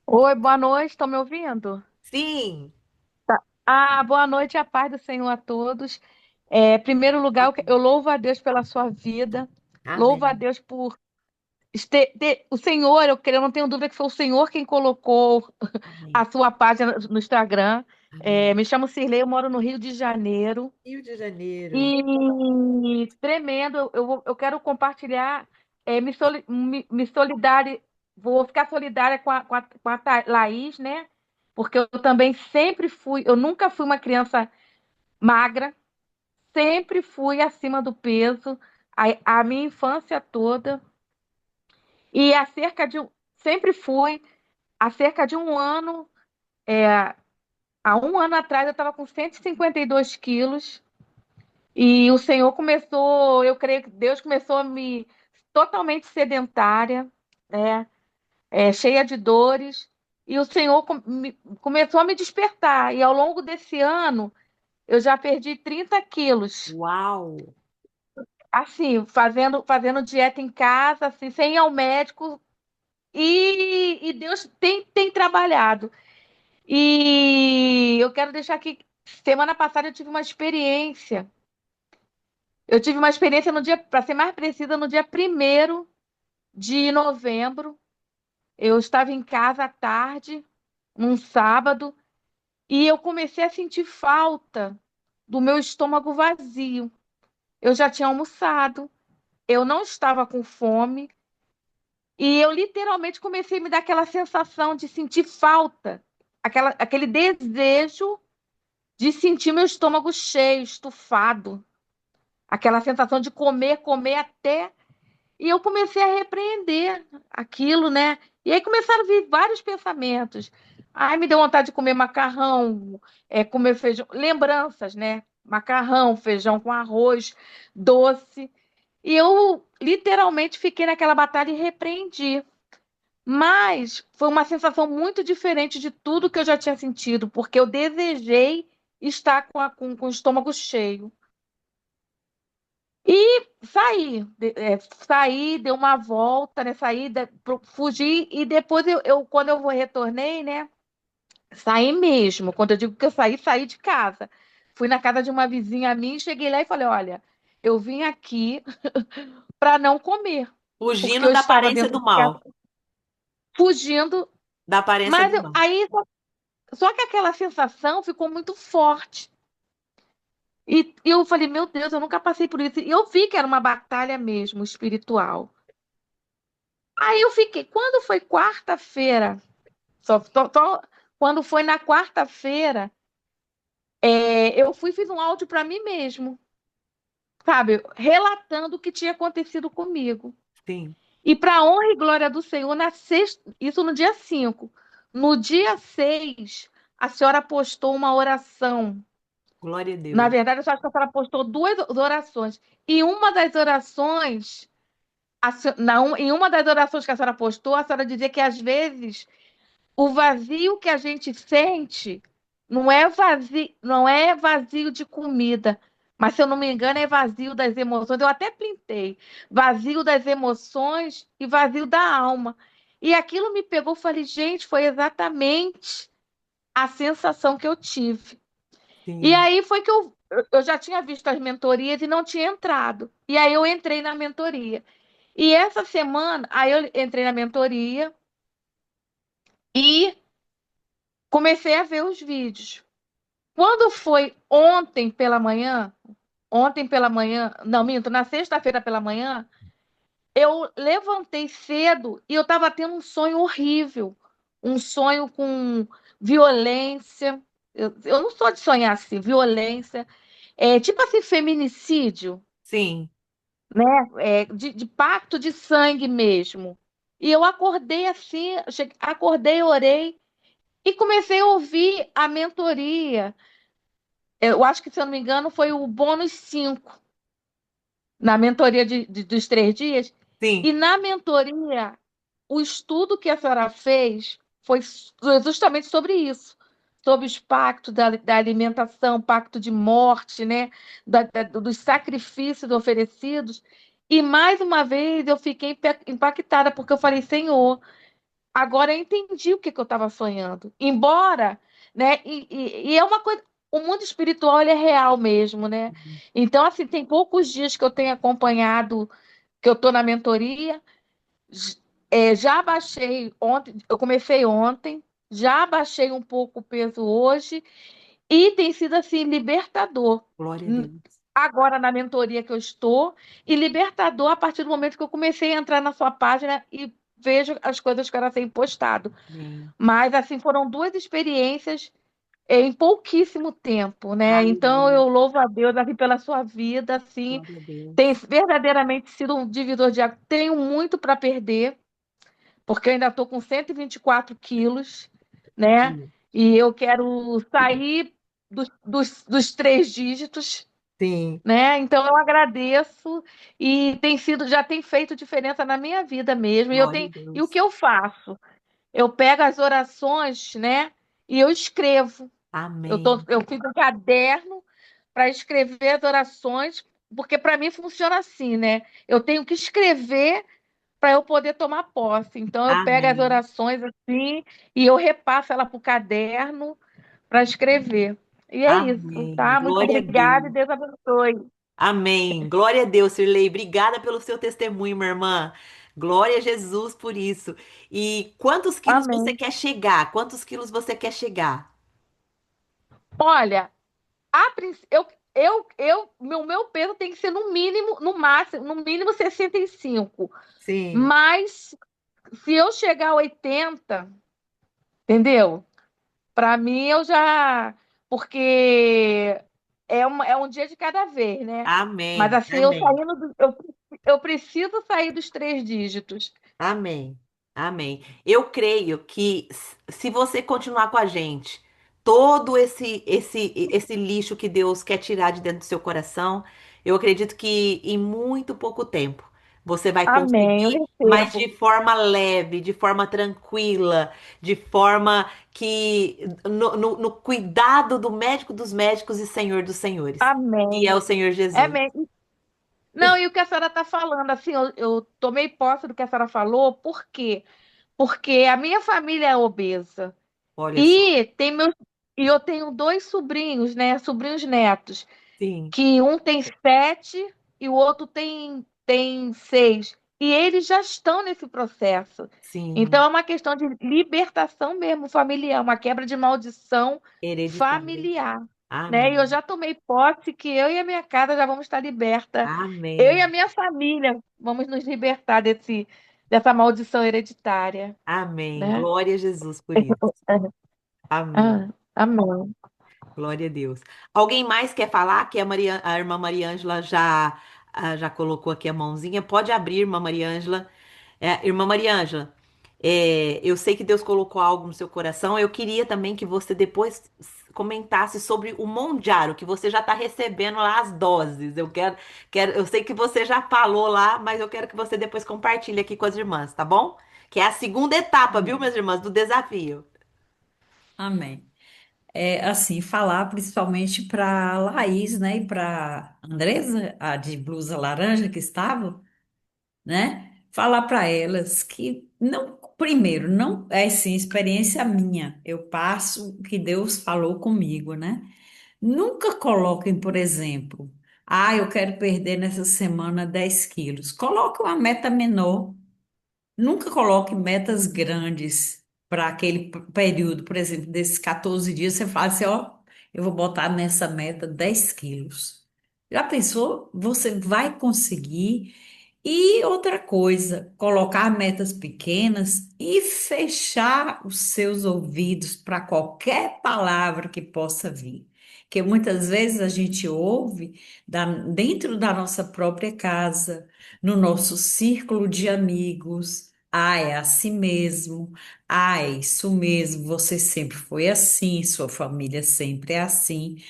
Oi, boa noite, estão me ouvindo? Sim. Boa noite, a paz do Senhor a todos. Em primeiro lugar, eu louvo a Deus pela sua vida, louvo a Amém. Deus por o Senhor, eu não tenho dúvida que foi o Senhor quem colocou Amém. a sua página no Instagram. Amém. Me chamo Cirlei, eu moro no Rio de Janeiro Rio de Janeiro. e tremendo, eu quero compartilhar, me vou ficar solidária com a Laís, né? Porque eu também sempre fui, eu nunca fui uma criança magra, sempre fui acima do peso, a minha infância toda. E sempre fui, há cerca de um ano, é, há um ano atrás eu estava com 152 quilos e o Senhor começou, eu creio que Deus começou a me totalmente sedentária, né? Cheia de dores, e o Senhor começou a me despertar. E ao longo desse ano, eu já perdi 30 quilos, Uau! assim, fazendo dieta em casa, assim, sem ir ao médico, e Deus tem trabalhado. E eu quero deixar aqui, semana passada eu tive uma experiência. Eu tive uma experiência no dia, para ser mais precisa, no dia 1º de novembro. Eu estava em casa à tarde, num sábado, e eu comecei a sentir falta do meu estômago vazio. Eu já tinha almoçado, eu não estava com fome, e eu literalmente comecei a me dar aquela sensação de sentir falta, aquele desejo de sentir meu estômago cheio, estufado. aquela sensação de comer, comer até. E eu comecei a repreender aquilo, né? E aí começaram a vir vários pensamentos. Ai, me deu vontade de comer macarrão, comer feijão, lembranças, né? Macarrão, feijão com arroz, doce. E eu literalmente fiquei naquela batalha e repreendi. Mas foi uma sensação muito diferente de tudo que eu já tinha sentido, porque eu desejei estar com o estômago cheio. E saí, dei uma volta, né? Fugi, e depois quando eu retornei, né? Saí mesmo. Quando eu digo que eu saí, saí de casa. Fui na casa de uma vizinha minha, cheguei lá e falei: Olha, eu vim aqui para não comer, porque Fugindo eu da estava aparência dentro do de casa mal. fugindo. Da aparência Mas do mal. aí, só que aquela sensação ficou muito forte. E eu falei: Meu Deus, eu nunca passei por isso. E eu vi que era uma batalha mesmo espiritual. Aí eu fiquei. Quando foi quarta-feira, quando foi na quarta-feira, eu fui e fiz um áudio para mim mesmo, sabe? Relatando o que tinha acontecido comigo. Sim. E para a honra e glória do Senhor, na sexta, isso no dia 5. No dia 6, a senhora postou uma oração. Glória a Na Deus. verdade, eu acho que a senhora postou duas orações. E uma das orações, em uma das orações que a senhora postou, a senhora dizia que às vezes o vazio que a gente sente não é vazio de comida, mas se eu não me engano é vazio das emoções. Eu até pintei vazio das emoções e vazio da alma. E aquilo me pegou, falei, gente, foi exatamente a sensação que eu tive. E Sim. aí foi que eu já tinha visto as mentorias e não tinha entrado. E aí eu entrei na mentoria. E essa semana, aí eu entrei na mentoria e comecei a ver os vídeos. Quando foi ontem pela manhã, não, minto, na sexta-feira pela manhã, eu levantei cedo e eu estava tendo um sonho horrível, um sonho com violência. Eu não sou de sonhar assim, violência, tipo assim, feminicídio, Sim. né? De pacto de sangue mesmo. E eu acordei assim, acordei, orei e comecei a ouvir a mentoria. Eu acho que, se eu não me engano, foi o bônus 5 na mentoria dos 3 dias. Sim. E na mentoria, o estudo que a senhora fez foi justamente sobre isso, sobre os pactos da alimentação, pacto de morte, né? Dos sacrifícios oferecidos. E mais uma vez eu fiquei impactada, porque eu falei, Senhor, agora eu entendi o que eu estava sonhando. Embora, né? E é uma coisa. O mundo espiritual ele é real mesmo, né? Então, assim, tem poucos dias que eu tenho acompanhado, que eu estou na mentoria. Já baixei ontem, eu comecei ontem, já baixei um pouco o peso hoje, e tem sido assim libertador. Glória a Deus. Agora na mentoria que eu estou, e libertador a partir do momento que eu comecei a entrar na sua página e vejo as coisas que ela tem postado. Amém. Mas assim foram duas experiências em pouquíssimo tempo, né? Então Aleluia. eu louvo a Deus assim, pela sua vida, assim, Glória a Deus. tem verdadeiramente sido um divisor de água. Tenho muito para perder, porque eu ainda estou com 124 quilos, né? Sim. E eu quero sair dos 3 dígitos, Sim. né? Então eu agradeço e já tem feito diferença na minha vida mesmo. Glória a E o Deus. que eu faço? Eu pego as orações, né? E eu escrevo. Amém. Eu fiz um caderno para escrever as orações, porque para mim funciona assim, né? Eu tenho que escrever para eu poder tomar posse. Então eu pego as Amém. orações assim e eu repasso ela para o caderno para escrever. E é isso, Amém. tá? Muito Glória a obrigada e Deus. Deus abençoe. Amém. Glória a Deus, Sirlei. Obrigada pelo seu testemunho, minha irmã. Glória a Jesus por isso. E quantos quilos você Amém. quer chegar? Quantos quilos você quer chegar? Olha, meu peso tem que ser no mínimo, no máximo, no mínimo 65. Sim. Mas se eu chegar a 80, entendeu? Para mim eu já. Porque é um dia de cada vez, né? Mas Amém. assim, Amém. eu preciso sair dos 3 dígitos. Amém. Amém. Eu creio que se você continuar com a gente, todo esse lixo que Deus quer tirar de dentro do seu coração, eu acredito que em muito pouco tempo você vai Amém, eu conseguir, mas de recebo. forma leve, de forma tranquila, de forma que no cuidado do médico dos médicos e Senhor dos senhores, que é Amém. o Senhor Jesus. Amém. Não, e o que a senhora está falando, assim, eu tomei posse do que a senhora falou, por quê? Porque a minha família é obesa. Olha só. E tem meus, e eu tenho 2 sobrinhos, né? Sobrinhos netos, Sim, que um tem 7 e o outro tem 6. E eles já estão nesse processo. Então sim. é uma questão de libertação mesmo familiar, uma quebra de maldição Hereditário. familiar, né? E eu Amém. já tomei posse que eu e a minha casa já vamos estar liberta. Eu e a Amém. minha família vamos nos libertar dessa maldição hereditária, Amém. né? Glória a Jesus por isso. Amém. Ah, amém. Glória a Deus. Alguém mais quer falar? Que a irmã Mariângela já colocou aqui a mãozinha. Pode abrir, irmã Mariângela. Irmã Mariângela, eu sei que Deus colocou algo no seu coração. Eu queria também que você depois comentasse sobre o Mondiaro, que você já está recebendo lá as doses. Eu sei que você já falou lá, mas eu quero que você depois compartilhe aqui com as irmãs, tá bom? Que é a segunda etapa, viu, Amém. minhas irmãs, do desafio. Amém. É assim, falar principalmente para Laís, né, e para Andresa, a de blusa laranja que estava, né? Falar para elas que não, primeiro, não é sim experiência minha. Eu passo o que Deus falou comigo, né? Nunca coloquem, por exemplo, eu quero perder nessa semana 10 quilos. Coloque uma meta menor. Nunca coloque metas grandes para aquele período, por exemplo, desses 14 dias, você fala assim, ó, eu vou botar nessa meta 10 quilos. Já pensou? Você vai conseguir. E outra coisa, colocar metas pequenas e fechar os seus ouvidos para qualquer palavra que possa vir. Porque muitas vezes a gente ouve dentro da nossa própria casa, no nosso círculo de amigos. É assim mesmo. É isso mesmo. Você sempre foi assim, sua família sempre é assim.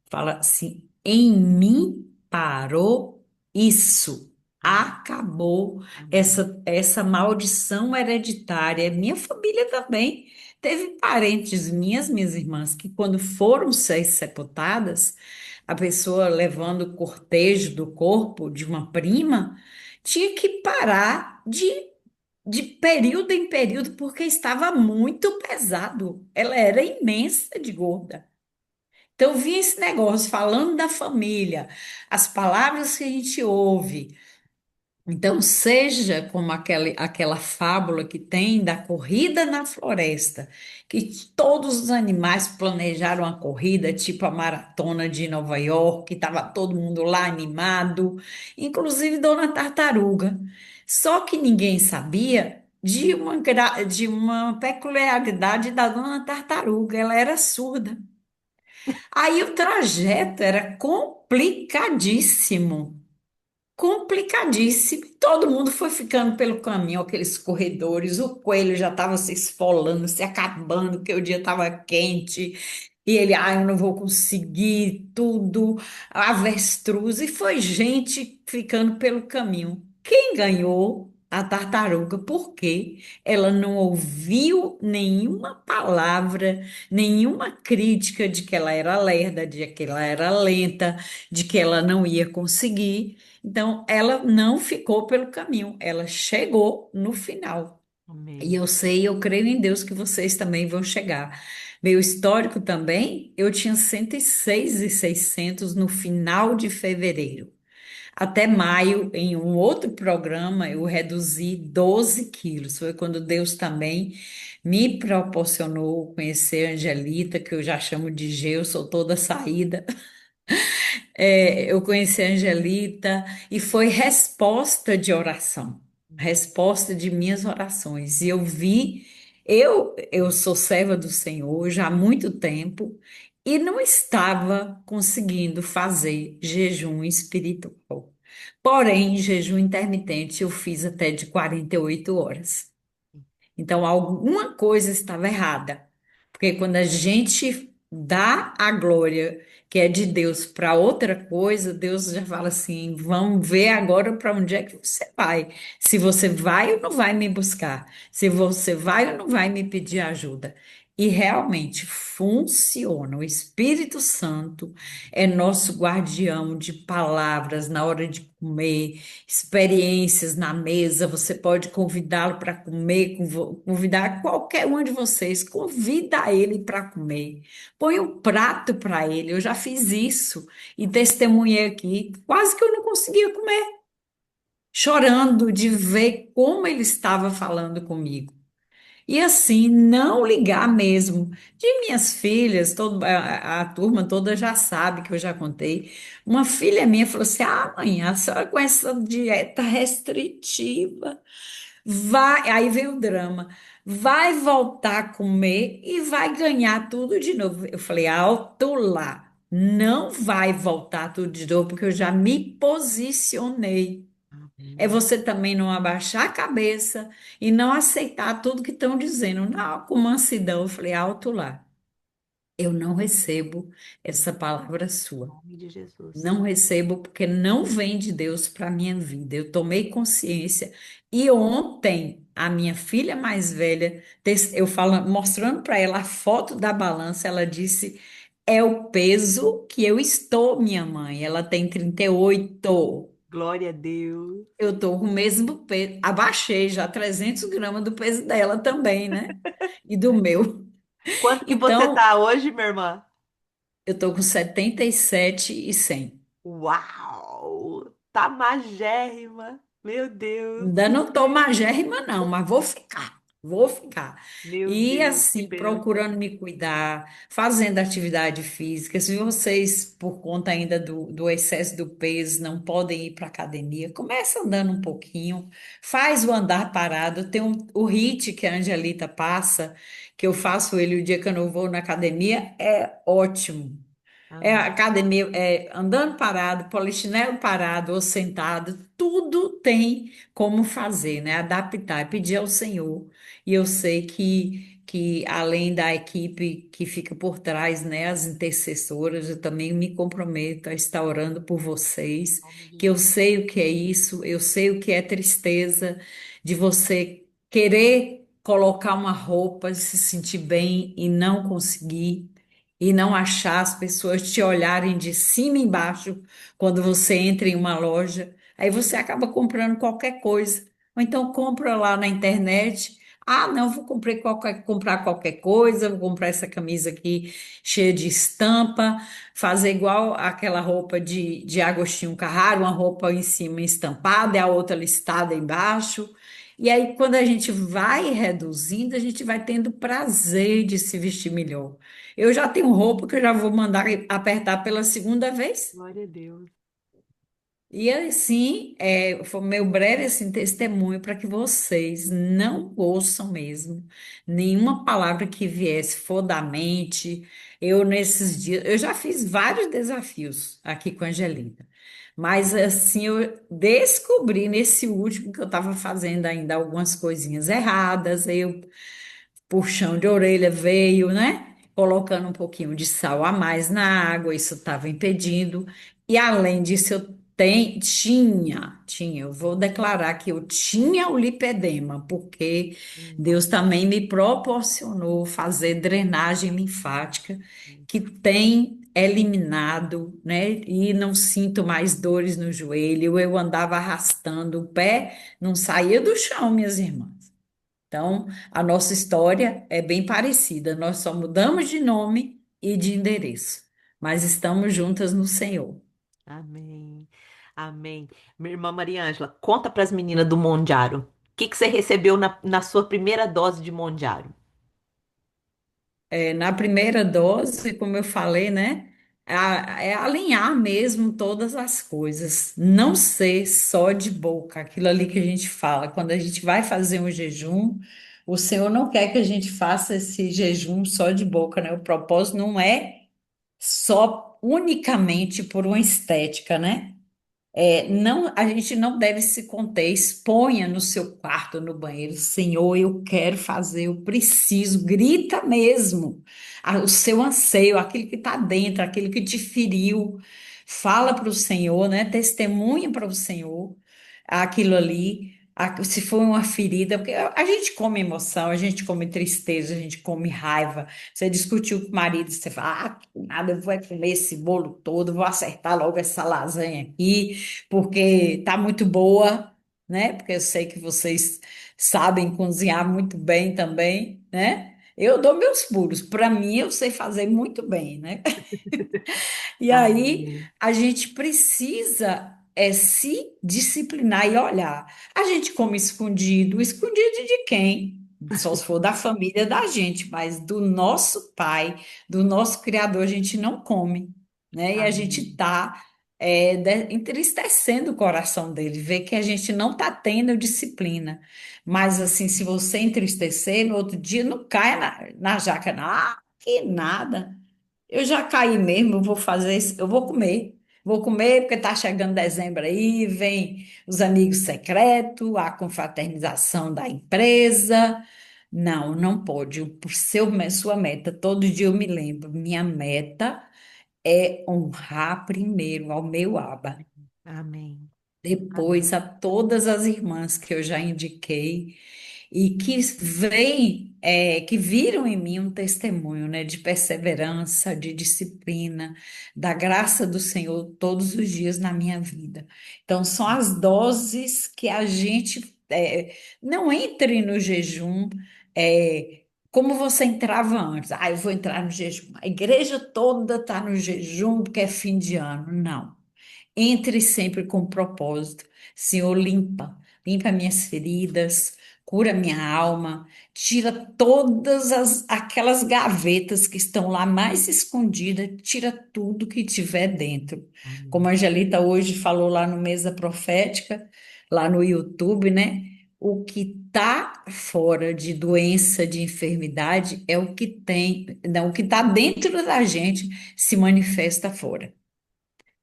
Fala assim: em mim parou isso. Amém. Acabou Amém. essa maldição hereditária. Minha família também teve parentes minhas irmãs, que quando foram ser sepultadas, a pessoa levando o cortejo do corpo de uma prima, tinha que parar de período em período, porque estava muito pesado. Ela era imensa de gorda. Então, vinha esse negócio falando da família, as palavras que a gente ouve. Então, seja como aquela fábula que tem da corrida na floresta, que todos os animais planejaram a corrida, tipo a maratona de Nova York, que estava todo mundo lá animado, inclusive Dona Tartaruga. Só que ninguém sabia de uma peculiaridade da Dona Tartaruga, ela era surda. Aí o trajeto era complicadíssimo, complicadíssimo. Todo mundo foi ficando pelo caminho, aqueles corredores. O coelho já estava se esfolando, se acabando, porque o dia estava quente. E ele, eu não vou conseguir tudo. Avestruz. E foi gente ficando pelo caminho. Quem ganhou? A tartaruga, porque ela não ouviu nenhuma palavra, nenhuma crítica de que ela era lerda, de que ela era lenta, de que ela não ia conseguir. Então, ela não ficou pelo caminho, ela chegou no final. E Amém. eu sei, eu creio em Deus que vocês também vão chegar. Meu histórico também, eu tinha 106.600 no final de fevereiro. Até maio, em um outro programa, eu reduzi 12 quilos. Foi quando Deus também me proporcionou conhecer a Angelita, que eu já chamo de G, eu sou toda saída. Eu conheci a Angelita e foi resposta de oração, resposta de minhas orações. E eu vi, eu sou serva do Senhor já há muito tempo e não estava conseguindo fazer jejum espiritual. Porém, jejum intermitente eu fiz até de 48 horas. Então, alguma coisa estava errada. Porque quando a gente dá a glória que é de Deus para outra coisa, Deus já fala assim: vamos ver agora para onde é que você vai. Se você vai ou não vai me buscar. Se você vai ou não vai me pedir ajuda. E realmente funciona. O Espírito Santo é nosso guardião de palavras na hora de comer, experiências na mesa, você pode convidá-lo para comer, convidar qualquer um de vocês, convida ele para comer. Põe um prato para ele. Eu já fiz isso e testemunhei aqui. Quase que eu não conseguia comer, chorando de ver como ele estava falando comigo. E assim, não ligar mesmo. De minhas filhas, a turma toda já sabe que eu já contei. Uma filha minha falou assim: Ah, mãe, a senhora com essa dieta restritiva, vai. Aí vem o drama. Vai voltar a comer e vai ganhar tudo de novo. Eu falei: Alto lá. Não vai voltar tudo de novo, porque eu já me posicionei. É Amém. você também não abaixar a cabeça e não aceitar tudo que estão dizendo. Não, com mansidão, eu falei, alto lá. Eu não recebo essa palavra Em sua. nome de Jesus. Não recebo porque não vem de Deus para a minha vida. Eu tomei consciência. E ontem, a minha filha mais velha, eu falo, mostrando para ela a foto da balança, ela disse: É o peso que eu estou, minha mãe. Ela tem 38. Glória a Deus. Eu tô com o mesmo peso, abaixei já 300 gramas do peso dela também, né? E do meu. Quanto que você Então, tá hoje, minha irmã? eu tô com 77 e 100. Uau! Tá magérrima. Meu Deus. Ainda não tô magérrima, não, mas vou ficar. Vou ficar. Meu E Deus, que assim, bênção. procurando me cuidar, fazendo atividade física. Se vocês, por conta ainda do excesso do peso, não podem ir para academia, começa andando um pouquinho, faz o andar parado. Tem o HIIT que a Angelita passa, que eu faço ele o dia que eu não vou na academia, é ótimo. É Amém. academia, é andando parado, polichinelo parado ou sentado, tudo tem como fazer, né? Adaptar, e pedir ao Senhor. E eu sei que além da equipe que fica por trás, né, as intercessoras, eu também me comprometo a estar orando por vocês, Em nome de que eu Jesus. sei o que é isso, eu sei o que é tristeza de você querer colocar uma roupa, se sentir bem e não conseguir e não achar as pessoas te olharem de cima e embaixo quando você entra em uma loja. Aí você acaba comprando qualquer coisa. Ou então compra lá na internet. Ah, não, comprar qualquer coisa, vou comprar essa camisa aqui cheia de estampa, fazer igual aquela roupa de Agostinho Carrara, uma roupa em cima estampada e a outra listada embaixo. E aí, quando a gente vai reduzindo, a gente vai tendo prazer de se vestir melhor. Eu já tenho roupa que eu já vou mandar apertar pela segunda vez. Glória a Deus. E assim, foi meu breve assim, testemunho para que vocês não ouçam mesmo nenhuma palavra que viesse for da mente. Eu, nesses dias, eu já fiz vários desafios aqui com a Angelina, mas assim, eu descobri nesse último que eu estava fazendo ainda algumas coisinhas erradas. Eu puxão de orelha veio, né? Colocando um pouquinho de sal a mais na água, isso estava impedindo. E além disso, eu vou declarar que eu tinha o lipedema, porque Em Deus nome também me proporcionou fazer drenagem linfática, de que Jesus. tem eliminado, né? E não sinto mais dores no joelho. Eu andava arrastando o pé, não saía do chão, minhas irmãs. Então, a nossa história é bem parecida. Nós só mudamos de nome e de endereço, mas estamos juntas no Senhor. Amém. Amém. Minha irmã Maria Ângela, conta para as meninas do Mondiaro. O que que você recebeu na sua primeira dose de Mondiaro? Na primeira dose, como eu falei, né? É alinhar mesmo todas as coisas, não ser só de boca, aquilo ali que a gente fala. Quando a gente vai fazer um jejum, o Senhor não quer que a gente faça esse jejum só de boca, né? O propósito não é só unicamente por uma estética, né? Não, a gente não deve se conter, exponha no seu quarto, no banheiro, Senhor, eu quero fazer, eu preciso, grita mesmo, o seu anseio, aquele que está dentro, aquele que te feriu, fala para o Senhor, né? Testemunha para o Senhor aquilo ali, se for uma ferida, porque a gente come emoção, a gente come tristeza, a gente come raiva. Você discutiu com o marido, você fala, que nada, eu vou comer esse bolo todo, vou acertar logo essa lasanha aqui porque tá muito boa, né? Porque eu sei que vocês sabem cozinhar muito bem também, né? Eu dou meus pulos. Para mim, eu sei fazer muito bem, né? E aí Amém. a gente precisa se disciplinar e olhar. A gente come escondido, escondido de quem? Só se for da família da gente, mas do nosso pai, do nosso criador, a gente não come, né? E a gente Amém. está entristecendo o coração dele, ver que a gente não está tendo disciplina. Mas assim, se você entristecer, no outro dia não cai na jaca, não. Ah, que nada. Eu já caí mesmo, eu vou fazer isso, eu vou comer. Vou comer porque está chegando dezembro aí, vem os amigos secretos, a confraternização da empresa. Não, não pode. Sua meta, todo dia eu me lembro, minha meta é honrar primeiro ao meu Aba, Amém. Amém. depois a todas as irmãs que eu já indiquei e que veem, que viram em mim um testemunho, né, de perseverança, de disciplina, da graça do Senhor todos os dias na minha vida. Então, são as doses que a gente não entre no jejum, como você entrava antes. Ah, eu vou entrar no jejum. A igreja toda está no jejum porque é fim de ano. Não. Entre sempre com propósito. Senhor, limpa minhas feridas, cura minha alma, tira todas aquelas gavetas que estão lá mais escondidas, tira tudo que tiver dentro. Como a Amém. Angelita hoje falou lá no Mesa Profética, lá no YouTube, né? O que está fora de doença, de enfermidade, é o que tem, não, o que está dentro da gente se manifesta fora.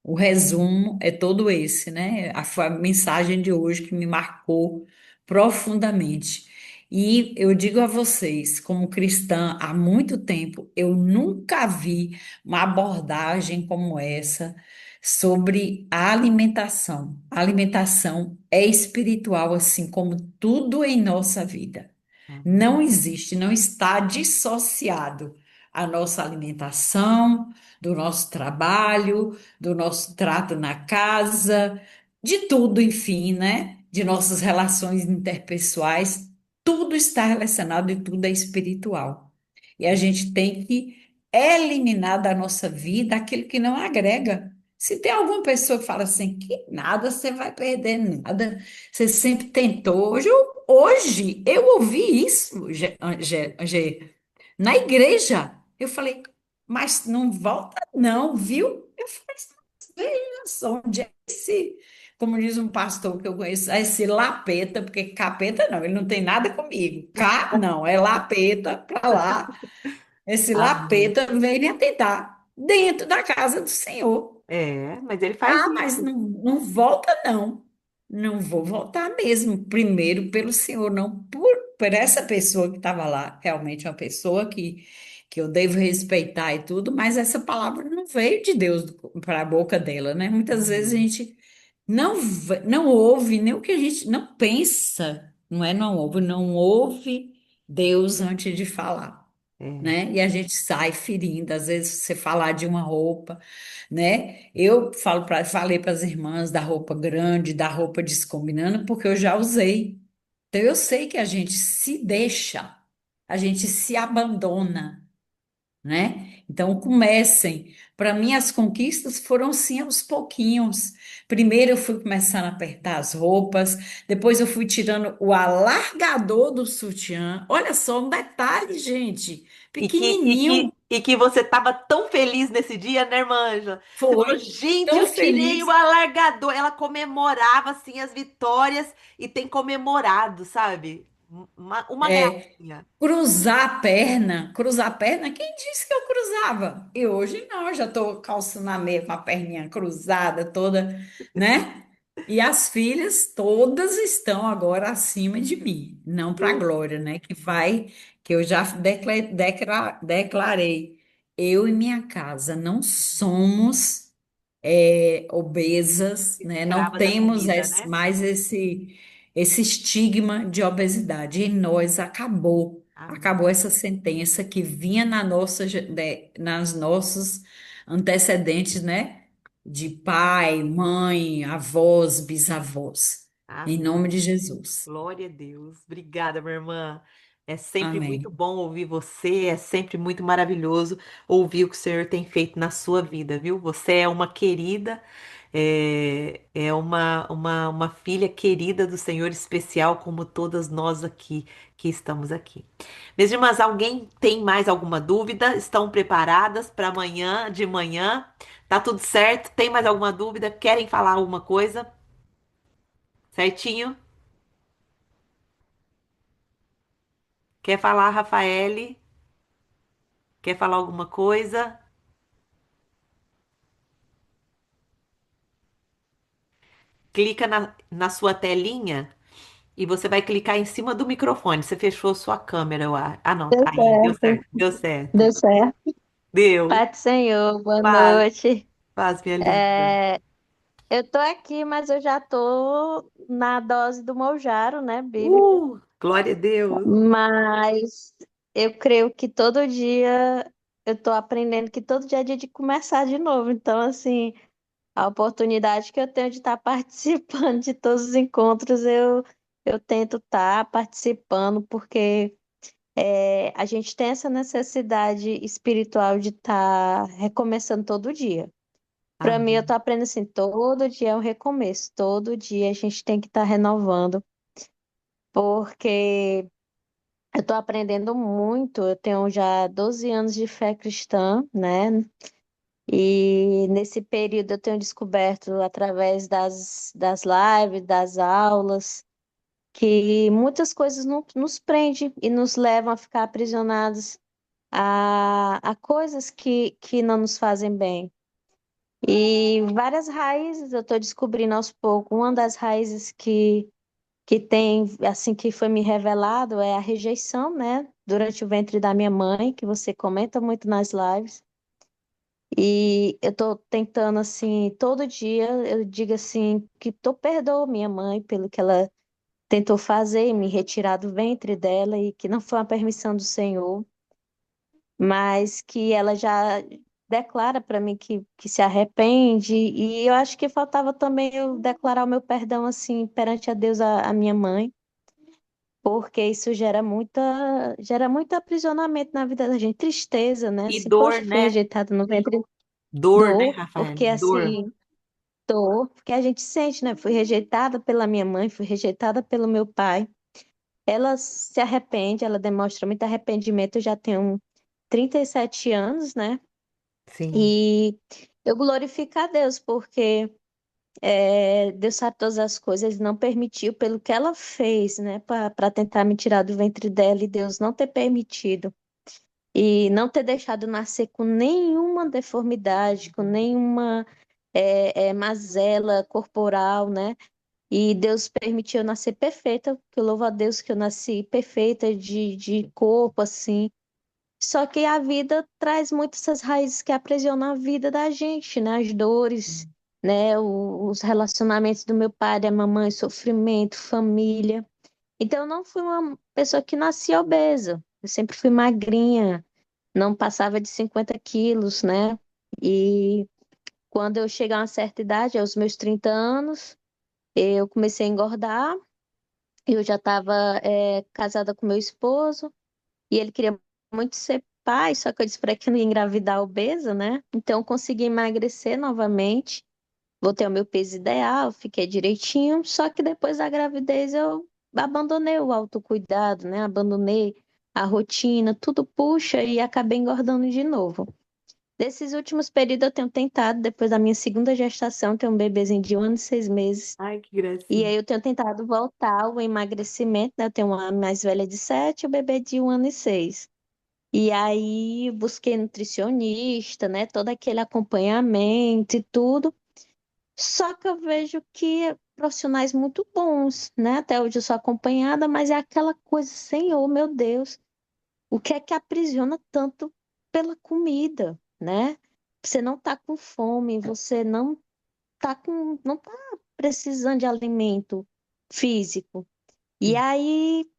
O resumo é todo esse, né? Foi a mensagem de hoje que me marcou profundamente. E eu digo a vocês, como cristã há muito tempo, eu nunca vi uma abordagem como essa sobre a alimentação. A alimentação é espiritual, assim como tudo em nossa vida. Amém. Não existe, não está dissociado a nossa alimentação, do nosso trabalho, do nosso trato na casa, de tudo, enfim, né? De nossas relações interpessoais, tudo está relacionado e tudo é espiritual. E a gente tem que eliminar da nossa vida aquilo que não agrega. Se tem alguma pessoa que fala assim, que nada, você vai perder nada, você sempre tentou. Hoje eu ouvi isso, na igreja. Eu falei, mas não volta, não, viu? Eu falei, veja só onde é esse, como diz um pastor que eu conheço, esse lapeta, porque capeta não, ele não tem nada comigo. Cá, não, é lapeta para lá. Esse Amém. lapeta veio me atendar dentro da casa do Senhor. É, mas ele faz Ah, mas isso. não volta, não. Não vou voltar mesmo. Primeiro pelo Senhor, não por essa pessoa que estava lá. Realmente uma pessoa que eu devo respeitar e tudo, mas essa palavra não veio de Deus para a boca dela, né? Muitas vezes a Amém. gente não ouve nem o que a gente não pensa, não é? Não ouve Deus antes de falar, É. né? E a gente sai ferindo, às vezes você falar de uma roupa, né? Eu falei para as irmãs da roupa grande, da roupa descombinando, porque eu já usei. Então eu sei que a gente se deixa, a gente se abandona, né? Então comecem. Para mim as conquistas foram sim aos pouquinhos. Primeiro eu fui começando a apertar as roupas, depois eu fui tirando o alargador do sutiã. Olha só um detalhe, gente, pequenininho. E que você tava tão feliz nesse dia, né, irmã Ângela? Você falou, Foi gente, tão eu tirei o feliz. alargador. Ela comemorava, assim, as vitórias e tem comemorado, sabe? Uma gracinha. Cruzar a perna, quem disse que eu cruzava? E hoje não, eu já estou calçando a meia com a perninha cruzada toda, né? E as filhas todas estão agora acima de mim, não para a Eu, glória, né? Que eu já declarei, eu e minha casa não somos obesas, né? Não escrava da temos comida, né? mais esse estigma de obesidade. Em nós acabou. Amém. Acabou essa sentença que vinha nas nossos antecedentes, né? De pai, mãe, avós, bisavós. Em Amém. nome de Jesus. Glória a Deus. Obrigada, minha irmã. É sempre muito Amém. bom ouvir você, é sempre muito maravilhoso ouvir o que o Senhor tem feito na sua vida, viu? Você é uma querida, é uma filha querida do Senhor, especial, como todas nós aqui que estamos aqui. Minhas irmãs, alguém tem mais alguma dúvida? Estão preparadas para amanhã, de manhã? Tá tudo certo? Tem mais alguma dúvida? Querem falar alguma coisa? Certinho? Quer falar, Rafaele? Quer falar alguma coisa? Clica na sua telinha e você vai clicar em cima do microfone. Você fechou sua câmera, eu acho. Ah, não, Deu tá aí. Deu certo, certo. Deu certo. deu certo. Deu. Pai do Senhor, boa Paz, noite. paz, minha linda. É, eu tô aqui, mas eu já tô na dose do Mounjaro, né, bíblico. Glória a Deus. Mas eu creio que todo dia eu tô aprendendo que todo dia é dia de começar de novo. Então, assim, a oportunidade que eu tenho de estar participando de todos os encontros, eu tento estar participando, porque a gente tem essa necessidade espiritual de estar recomeçando todo dia. Para mim, eu Amém. tô aprendendo assim, todo dia é um recomeço, todo dia a gente tem que estar renovando, porque eu tô aprendendo muito, eu tenho já 12 anos de fé cristã, né? E nesse período eu tenho descoberto através das lives, das aulas, que muitas coisas nos prendem e nos levam a ficar aprisionados a coisas que não nos fazem bem. E várias raízes eu estou descobrindo aos poucos. Uma das raízes que tem, assim, que foi me revelado é a rejeição, né? Durante o ventre da minha mãe, que você comenta muito nas lives. E eu estou tentando, assim, todo dia, eu digo assim, que tô perdoo minha mãe pelo que ela tentou fazer e me retirar do ventre dela e que não foi uma permissão do Senhor, mas que ela já declara para mim que se arrepende, e eu acho que faltava também eu declarar o meu perdão assim perante a Deus, a minha mãe, porque isso gera muito aprisionamento na vida da gente, tristeza, né? E Assim, dor, poxa, fui né? rejeitada no ventre, Dor, né, dor, Rafael? porque Dor. assim, dor, porque a gente sente, né? Fui rejeitada pela minha mãe, fui rejeitada pelo meu pai. Ela se arrepende, ela demonstra muito arrependimento. Eu já tenho 37 anos, né? Sim. E eu glorifico a Deus, porque Deus sabe todas as coisas, não permitiu pelo que ela fez, né? Para tentar me tirar do ventre dela, e Deus não ter permitido. E não ter deixado nascer com nenhuma deformidade, com nenhuma mazela corporal, né? E Deus permitiu eu nascer perfeita, que eu louvo a Deus que eu nasci perfeita de corpo, assim. Só que a vida traz muitas essas raízes que aprisionam a vida da gente, né? As dores, né? Os relacionamentos do meu pai, da mamãe, sofrimento, família. Então, eu não fui uma pessoa que nasci obesa. Eu sempre fui magrinha, não passava de 50 quilos, né? E quando eu chegar a uma certa idade, aos meus 30 anos, eu comecei a engordar. Eu já estava casada com meu esposo e ele queria muito ser pai, só que eu disse para ele que não ia engravidar obesa, né? Então eu consegui emagrecer novamente, voltei ao meu peso ideal, fiquei direitinho, só que depois da gravidez eu abandonei o autocuidado, né? Abandonei a rotina, tudo puxa e acabei engordando de novo. Desses últimos períodos eu tenho tentado, depois da minha segunda gestação, ter um bebezinho de 1 ano e 6 meses. Ai, que E gracinha. aí eu tenho tentado voltar ao emagrecimento, né? Eu tenho uma mais velha de 7 e o bebê de 1 ano e 6. E aí busquei nutricionista, né? Todo aquele acompanhamento e tudo. Só que eu vejo que profissionais muito bons, né? Até hoje eu sou acompanhada, mas é aquela coisa, Senhor, meu Deus, o que é que aprisiona tanto pela comida, né? Você não tá com fome, você não tá precisando de alimento físico. E Sim. aí,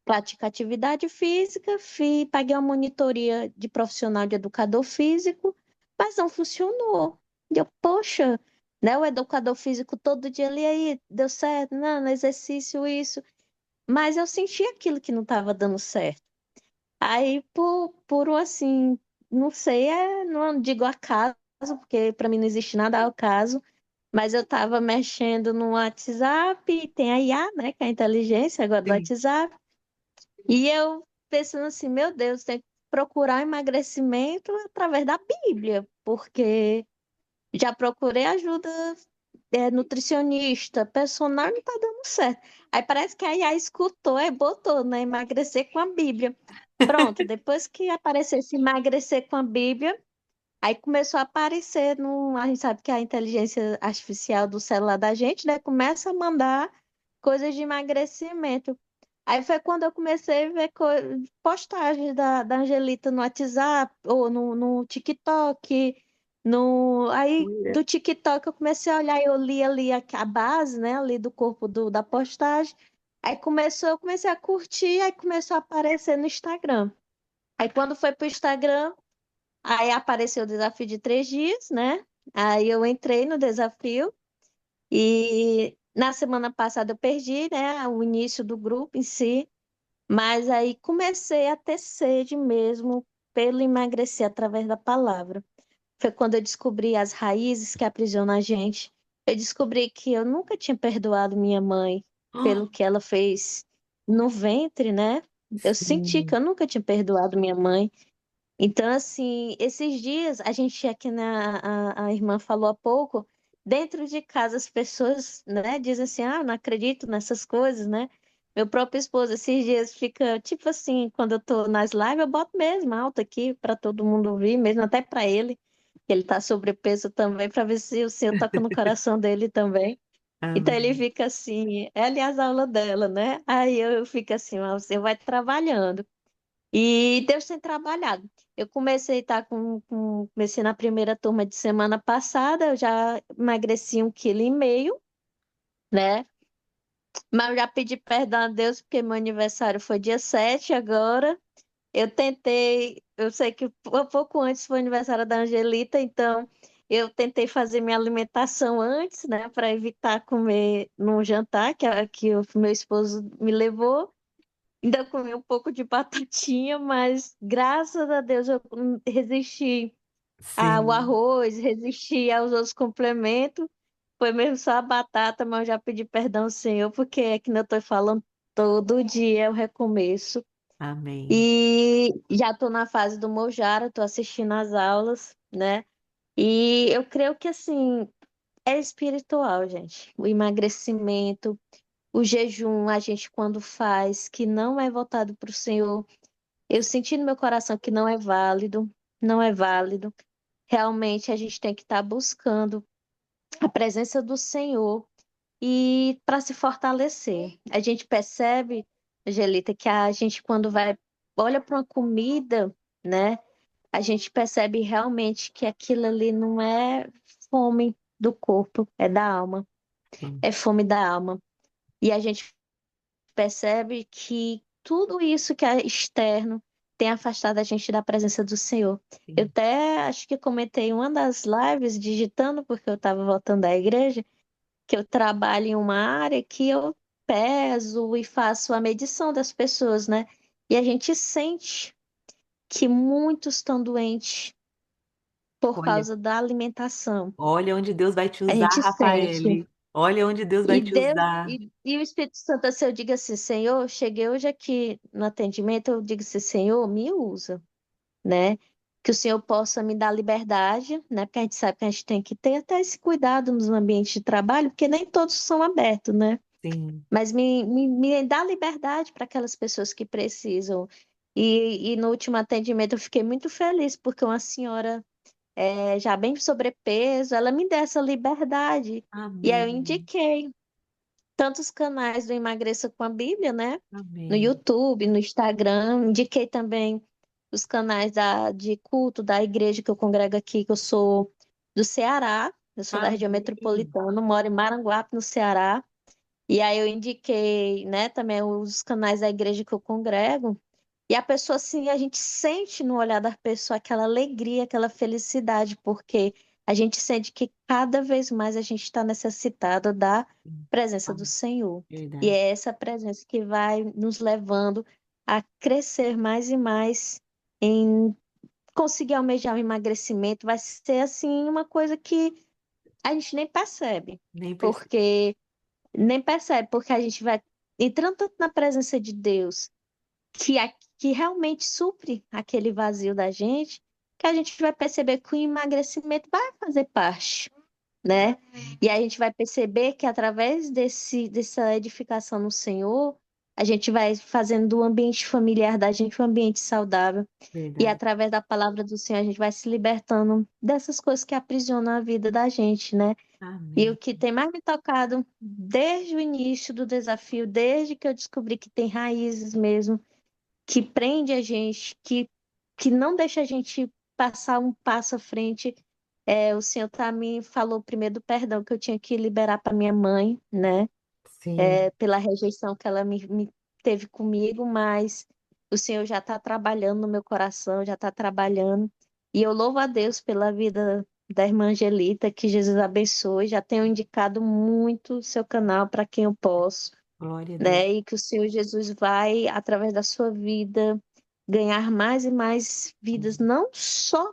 praticar atividade física, paguei uma monitoria de profissional de educador físico, mas não funcionou. E eu, poxa, né? O educador físico todo dia ali, aí, deu certo, não, no exercício, isso. Mas eu senti aquilo que não estava dando certo. Aí, assim, não sei, não digo acaso, porque para mim não existe nada ao caso, mas eu estava mexendo no WhatsApp, e tem a IA, né, que é a inteligência agora do Sim. WhatsApp, e eu pensando assim, meu Deus, tem que procurar emagrecimento através da Bíblia, porque já procurei ajuda, nutricionista, personal, não tá dando certo. Aí parece que a IA escutou e botou, né, emagrecer com a Bíblia. Pronto, depois que apareceu esse emagrecer com a Bíblia, aí começou a aparecer no. A gente sabe que a inteligência artificial do celular da gente, né, começa a mandar coisas de emagrecimento. Aí foi quando eu comecei a ver postagens da Angelita no WhatsApp ou no TikTok. Aí Olha. do TikTok eu comecei a olhar, eu li ali a base, né, ali do corpo da postagem. Aí eu comecei a curtir, aí começou a aparecer no Instagram. Aí quando foi pro Instagram, aí apareceu o desafio de 3 dias, né? Aí eu entrei no desafio e na semana passada eu perdi, né, o início do grupo em si, mas aí comecei a ter sede mesmo pelo emagrecer através da palavra. Foi quando eu descobri as raízes que aprisionam a gente. Eu descobri que eu nunca tinha perdoado minha mãe pelo que ela fez no ventre, né? Eu senti que Sim. eu nunca tinha perdoado minha mãe. Então, assim, esses dias, a gente aqui a irmã falou há pouco, dentro de casa as pessoas, né, dizem assim, ah, não acredito nessas coisas, né? Meu próprio esposo, esses dias fica, tipo assim, quando eu tô nas lives, eu boto mesmo alto aqui para todo mundo ouvir, mesmo até para ele, que ele tá sobrepeso também, para ver se o Senhor toca no coração dele também. Então ele Amém. fica assim, ela e as aulas dela, né? Aí eu fico assim, ó, você vai trabalhando. E Deus tem trabalhado. Eu comecei a estar comecei na primeira turma de semana passada, eu já emagreci 1,5 kg, né? Mas eu já pedi perdão a Deus, porque meu aniversário foi dia 7 agora. Eu tentei, eu sei que pouco antes foi o aniversário da Angelita, então eu tentei fazer minha alimentação antes, né, para evitar comer no jantar que o meu esposo me levou. Ainda comi um pouco de batatinha, mas graças a Deus eu resisti ao Sim. arroz, resisti aos outros complementos. Foi mesmo só a batata, mas eu já pedi perdão ao Senhor, porque é que eu estou falando, todo dia é o recomeço. Amém. E já estou na fase do Mojara, estou assistindo às aulas, né? E eu creio que assim é espiritual, gente. O emagrecimento, o jejum, a gente quando faz, que não é voltado para o Senhor. Eu senti no meu coração que não é válido, não é válido. Realmente a gente tem que estar buscando a presença do Senhor e para se fortalecer. A gente percebe, Angelita, que a gente quando vai olha para uma comida, né? A gente percebe realmente que aquilo ali não é fome do corpo, é da alma, Sim. é fome da alma. E a gente percebe que tudo isso que é externo tem afastado a gente da presença do Senhor. Eu Sim. até acho que comentei em uma das lives digitando, porque eu estava voltando da igreja, que eu trabalho em uma área que eu peso e faço a medição das pessoas, né? E a gente sente que muitos estão doentes por Olha, causa da alimentação. olha onde Deus vai te A usar, gente sente. Rafaele. Olha onde Deus vai E te Deus, usar. e o Espírito Santo, assim, eu digo assim, Senhor, cheguei hoje aqui no atendimento, eu digo assim, Senhor, me usa, né? que o Senhor possa me dar liberdade, né? Porque a gente sabe que a gente tem que ter até esse cuidado nos ambientes de trabalho, porque nem todos são abertos, né? Sim. Mas me dá liberdade para aquelas pessoas que precisam. E no último atendimento eu fiquei muito feliz, porque uma senhora já bem sobrepeso, ela me deu essa liberdade. E aí eu Amém. indiquei tantos canais do Emagreça com a Bíblia, né? No Amém. YouTube, no Instagram. Indiquei também os canais de culto da igreja que eu congrego aqui, que eu sou do Ceará. Eu sou da região Amém. metropolitana, moro em Maranguape, no Ceará. E aí eu indiquei, né, também os canais da igreja que eu congrego. E a pessoa, assim, a gente sente no olhar da pessoa aquela alegria, aquela felicidade, porque a gente sente que cada vez mais a gente está necessitado da presença do Senhor. E Verdade. é essa presença que vai nos levando a crescer mais e mais em conseguir almejar o emagrecimento. Vai ser, assim, uma coisa que a gente nem percebe, Nem preciso. porque nem percebe, porque a gente vai entrando tanto na presença de Deus que realmente supre aquele vazio da gente, que a gente vai perceber que o emagrecimento vai fazer parte, né? E a gente vai perceber que através dessa edificação no Senhor, a gente vai fazendo do ambiente familiar da gente um ambiente saudável. E Verdade. através da palavra do Senhor, a gente vai se libertando dessas coisas que aprisionam a vida da gente, né? E o Amém. que tem mais me tocado desde o início do desafio, desde que eu descobri que tem raízes mesmo, que prende a gente, que não deixa a gente passar um passo à frente. O Senhor me falou primeiro do perdão que eu tinha que liberar para minha mãe, né? Sim. Pela rejeição que ela me teve comigo, mas o Senhor já está trabalhando no meu coração, já está trabalhando. E eu louvo a Deus pela vida da irmã Angelita, que Jesus abençoe. Já tenho indicado muito o seu canal para quem eu posso, Glória a Deus. né? E que o Senhor Jesus vai, através da sua vida, ganhar mais e mais vidas, não só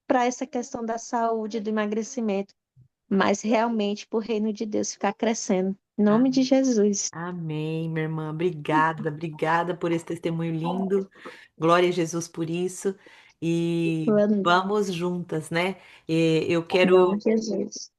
para essa questão da saúde, do emagrecimento, mas realmente para o reino de Deus ficar crescendo. Em nome de Jesus. Amém, minha irmã. Obrigada, obrigada por esse testemunho lindo. Glória a Jesus por isso. E Em vamos juntas, né? Eu nome quero. de Jesus.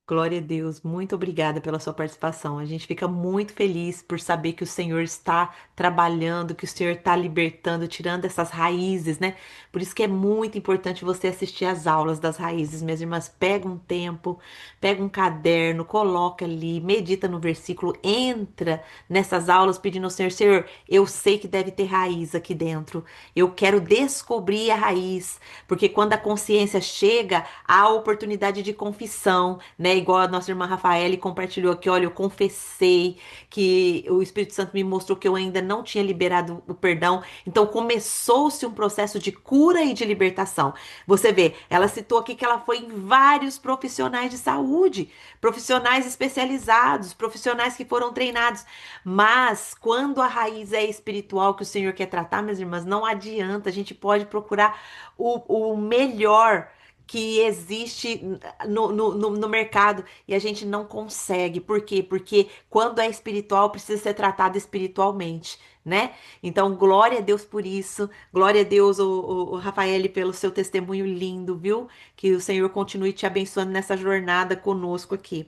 Glória a Deus, muito obrigada pela sua participação. A gente fica muito feliz por saber que o Senhor está trabalhando, que o Senhor está libertando, tirando essas raízes, né? Por isso que é muito importante você assistir às aulas das raízes, minhas irmãs. Pega um tempo, pega um caderno, coloca ali, medita no versículo, entra nessas aulas pedindo ao Senhor, Senhor, eu sei que deve ter raiz aqui dentro. Eu quero descobrir a raiz, porque quando a consciência chega, há a oportunidade de confissão, né? Igual a nossa irmã Rafaela compartilhou aqui, olha, eu confessei que o Espírito Santo me mostrou que eu ainda não tinha liberado o perdão. Então começou-se um processo de cura e de libertação. Você vê, ela citou aqui que ela foi em vários profissionais de saúde, profissionais especializados, profissionais que foram treinados. Mas quando a raiz é espiritual que o Senhor quer tratar, minhas irmãs, não adianta, a gente pode procurar o melhor que existe no mercado e a gente não consegue. Por quê? Porque quando é espiritual, precisa ser tratado espiritualmente, né? Então, glória a Deus por isso. Glória a Deus, o Rafael, pelo seu testemunho lindo, viu? Que o Senhor continue te abençoando nessa jornada conosco aqui.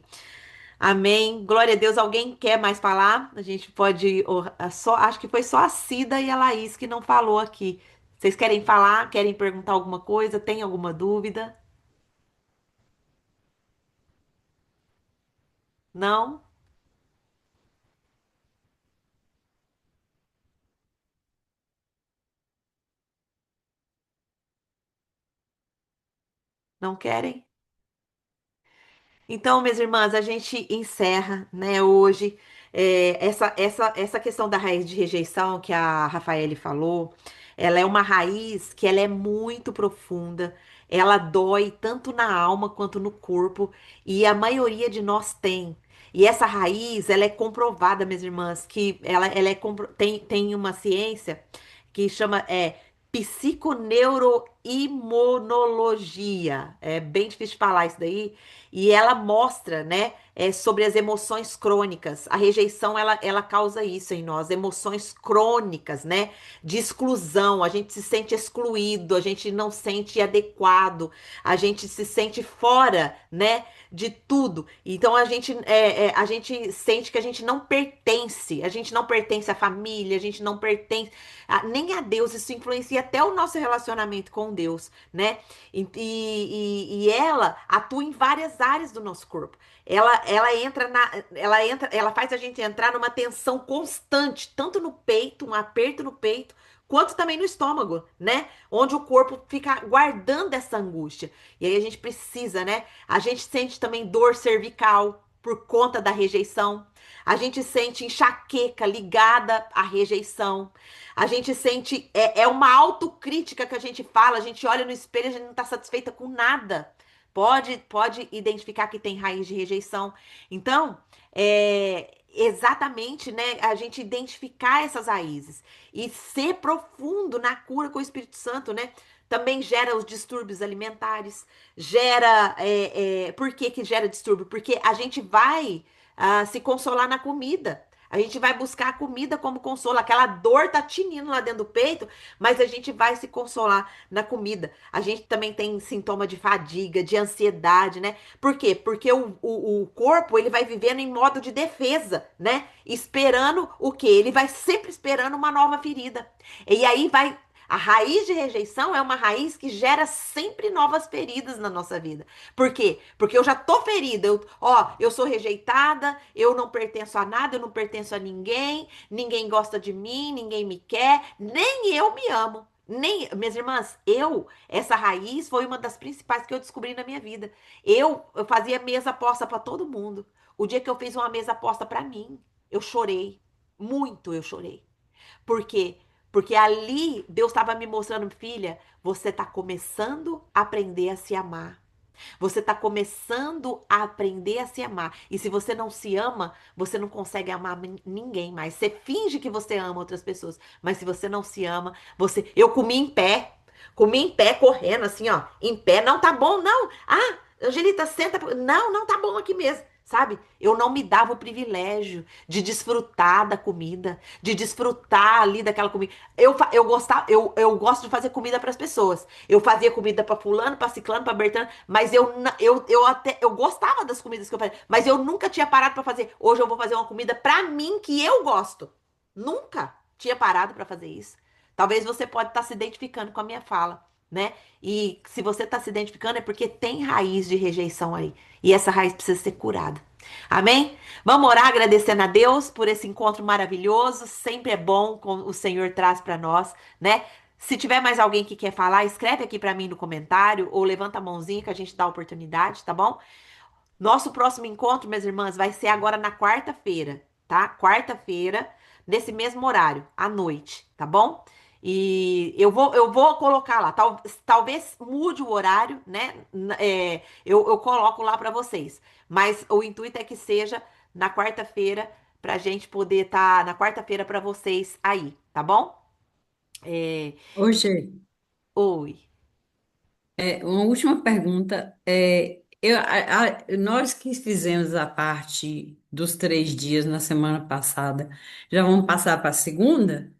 Amém. Glória a Deus. Alguém quer mais falar? A gente pode. Acho que foi só a Cida e a Laís que não falou aqui. Vocês querem falar? Querem perguntar alguma coisa? Tem alguma dúvida? Não? Não querem? Então, minhas irmãs, a gente encerra, né, hoje essa questão da raiz de rejeição que a Rafaele falou. Ela é uma raiz que ela é muito profunda. Ela dói tanto na alma quanto no corpo e a maioria de nós tem. E essa raiz, ela é comprovada, minhas irmãs, que tem uma ciência que chama psiconeuroimmunologia. imunologia. É bem difícil de falar isso daí. E ela mostra, né, sobre as emoções crônicas. A rejeição, ela causa isso em nós, emoções crônicas, né, de exclusão. A gente se sente excluído, a gente não se sente adequado, a gente se sente fora, né, de tudo. Então a gente sente que a gente não pertence, a gente não pertence à família, a gente não pertence nem a Deus. Isso influencia até o nosso relacionamento com Deus, né? E ela atua em várias áreas do nosso corpo. Ela faz a gente entrar numa tensão constante, tanto no peito, um aperto no peito, quanto também no estômago, né? Onde o corpo fica guardando essa angústia. E aí a gente precisa, né? A gente sente também dor cervical por conta da rejeição. A gente sente enxaqueca ligada à rejeição. A gente sente, é uma autocrítica que a gente fala, a gente olha no espelho, a gente não está satisfeita com nada. Pode identificar que tem raiz de rejeição. Então, exatamente, né? A gente identificar essas raízes e ser profundo na cura com o Espírito Santo, né? Também gera os distúrbios alimentares, por que que gera distúrbio? Porque a gente vai se consolar na comida. A gente vai buscar a comida como consolo. Aquela dor tá tinindo lá dentro do peito, mas a gente vai se consolar na comida. A gente também tem sintoma de fadiga, de ansiedade, né? Por quê? Porque o corpo, ele vai vivendo em modo de defesa, né? Esperando o quê? Ele vai sempre esperando uma nova ferida. E aí vai. A raiz de rejeição é uma raiz que gera sempre novas feridas na nossa vida. Por quê? Porque eu já tô ferida. Eu sou rejeitada, eu não pertenço a nada, eu não pertenço a ninguém, ninguém gosta de mim, ninguém me quer, nem eu me amo. Nem, minhas irmãs, essa raiz foi uma das principais que eu descobri na minha vida. Eu fazia mesa posta para todo mundo. O dia que eu fiz uma mesa posta para mim, eu chorei. Muito eu chorei. Por quê? Porque ali Deus estava me mostrando, filha, você está começando a aprender a se amar. Você está começando a aprender a se amar. E se você não se ama, você não consegue amar ninguém mais. Você finge que você ama outras pessoas, mas se você não se ama, você. Eu comi em pé, correndo assim, ó, em pé. Não tá bom, não. Ah, Angelita, senta. Não, não tá bom aqui mesmo. Sabe? Eu não me dava o privilégio de desfrutar da comida, de desfrutar ali daquela comida. Eu gostava, eu gosto de fazer comida para as pessoas. Eu fazia comida para fulano, para ciclano, para bertano, mas eu gostava das comidas que eu fazia, mas eu nunca tinha parado para fazer. Hoje eu vou fazer uma comida para mim que eu gosto. Nunca tinha parado para fazer isso. Talvez você pode estar se identificando com a minha fala, né? E se você está se identificando é porque tem raiz de rejeição aí. E essa raiz precisa ser curada. Amém? Vamos orar agradecendo a Deus por esse encontro maravilhoso. Sempre é bom como o Senhor traz para nós, né? Se tiver mais alguém que quer falar, escreve aqui para mim no comentário ou levanta a mãozinha que a gente dá a oportunidade, tá bom? Nosso próximo encontro, minhas irmãs, vai ser agora na quarta-feira, tá? Quarta-feira, nesse mesmo horário, à noite, tá bom? E eu vou colocar lá. Talvez mude o horário, né? Eu coloco lá para vocês. Mas o intuito é que seja na quarta-feira, para a gente poder estar na quarta-feira para vocês aí, tá bom? É, Hoje, oi. uma última pergunta. Nós que fizemos a parte dos 3 dias na semana passada, já vamos passar para a segunda?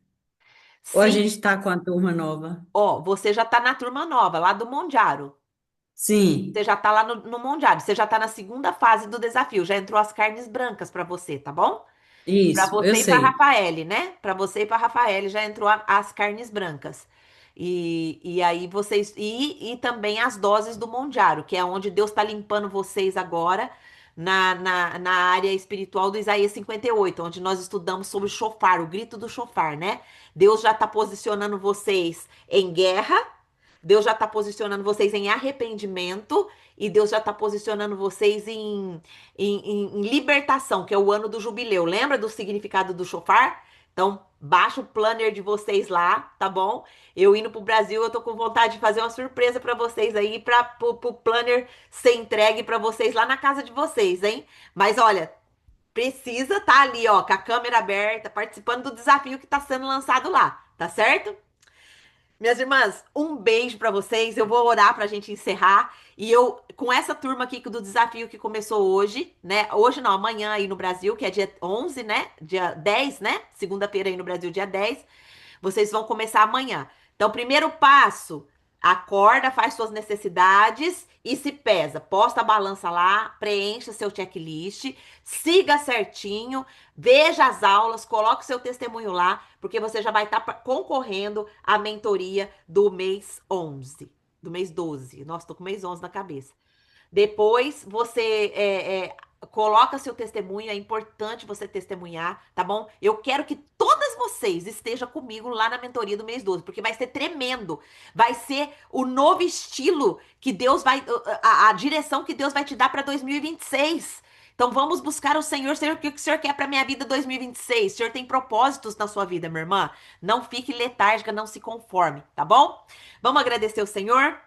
Ou a Sim, gente está com a turma nova? ó, você já tá na turma nova, lá do Mondiaro. Você Sim, já tá lá no Mondiário, você já tá na segunda fase do desafio, já entrou as carnes brancas para você, tá bom? Para isso, eu você e para sei. Rafaele, né? Para você e para Rafaele já entrou as carnes brancas. E aí vocês. E também as doses do Mondiário, que é onde Deus está limpando vocês agora na área espiritual do Isaías 58, onde nós estudamos sobre o chofar, o grito do chofar, né? Deus já está posicionando vocês em guerra. Deus já está posicionando vocês em arrependimento e Deus já está posicionando vocês em libertação, que é o ano do jubileu. Lembra do significado do chofar? Então, baixa o planner de vocês lá, tá bom? Eu indo pro Brasil, eu tô com vontade de fazer uma surpresa para vocês aí, para pro planner ser entregue para vocês lá na casa de vocês, hein? Mas olha, precisa estar ali, ó, com a câmera aberta, participando do desafio que está sendo lançado lá, tá certo? Minhas irmãs, um beijo pra vocês. Eu vou orar pra gente encerrar. E eu, com essa turma aqui do desafio que começou hoje, né? Hoje não, amanhã aí no Brasil, que é dia 11, né? Dia 10, né? Segunda-feira aí no Brasil, dia 10. Vocês vão começar amanhã. Então, primeiro passo, acorda, faz suas necessidades e se pesa. Posta a balança lá, preencha seu checklist, siga certinho, veja as aulas, coloque seu testemunho lá, porque você já vai estar concorrendo à mentoria do mês 11, do mês 12. Nossa, tô com o mês 11 na cabeça. Depois você coloca seu testemunho, é importante você testemunhar, tá bom? Eu quero que todas vocês estejam comigo lá na mentoria do mês 12, porque vai ser tremendo. Vai ser o novo estilo que Deus vai, a direção que Deus vai te dar para 2026. Então vamos buscar o Senhor. Senhor, o que o Senhor quer para minha vida 2026? O Senhor tem propósitos na sua vida, minha irmã. Não fique letárgica, não se conforme, tá bom? Vamos agradecer o Senhor?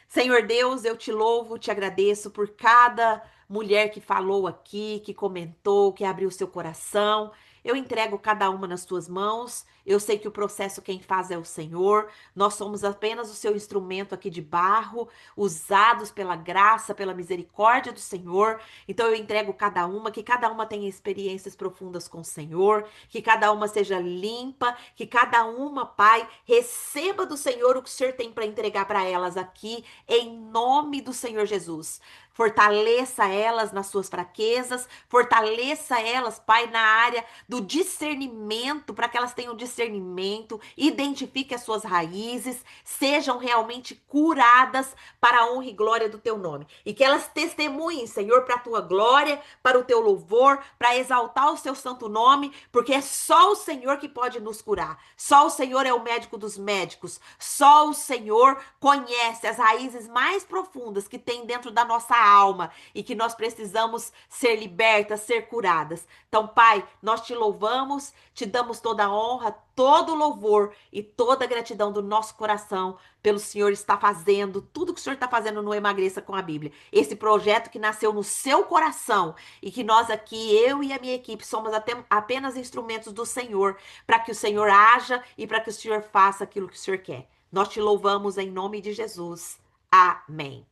Senhor Deus, eu te louvo, te agradeço por cada mulher que falou aqui, que comentou, que abriu seu coração. Eu entrego cada uma nas tuas mãos. Eu sei que o processo quem faz é o Senhor. Nós somos apenas o seu instrumento aqui de barro, usados pela graça, pela misericórdia do Senhor. Então eu entrego cada uma, que cada uma tenha experiências profundas com o Senhor, que cada uma seja limpa, que cada uma, Pai, receba do Senhor o que o Senhor tem para entregar para elas aqui, em nome do Senhor Jesus. Fortaleça elas nas suas fraquezas, fortaleça elas, Pai, na área do discernimento, para que elas tenham discernimento, identifique as suas raízes, sejam realmente curadas para a honra e glória do teu nome. E que elas testemunhem, Senhor, para a tua glória, para o teu louvor, para exaltar o seu santo nome, porque é só o Senhor que pode nos curar. Só o Senhor é o médico dos médicos. Só o Senhor conhece as raízes mais profundas que tem dentro da nossa alma e que nós precisamos ser libertas, ser curadas. Então, Pai, nós te louvamos, te damos toda a honra, todo o louvor e toda a gratidão do nosso coração pelo Senhor estar fazendo, tudo que o Senhor está fazendo no Emagreça com a Bíblia. Esse projeto que nasceu no seu coração e que nós aqui, eu e a minha equipe, somos apenas instrumentos do Senhor para que o Senhor haja e para que o Senhor faça aquilo que o Senhor quer. Nós te louvamos em nome de Jesus. Amém.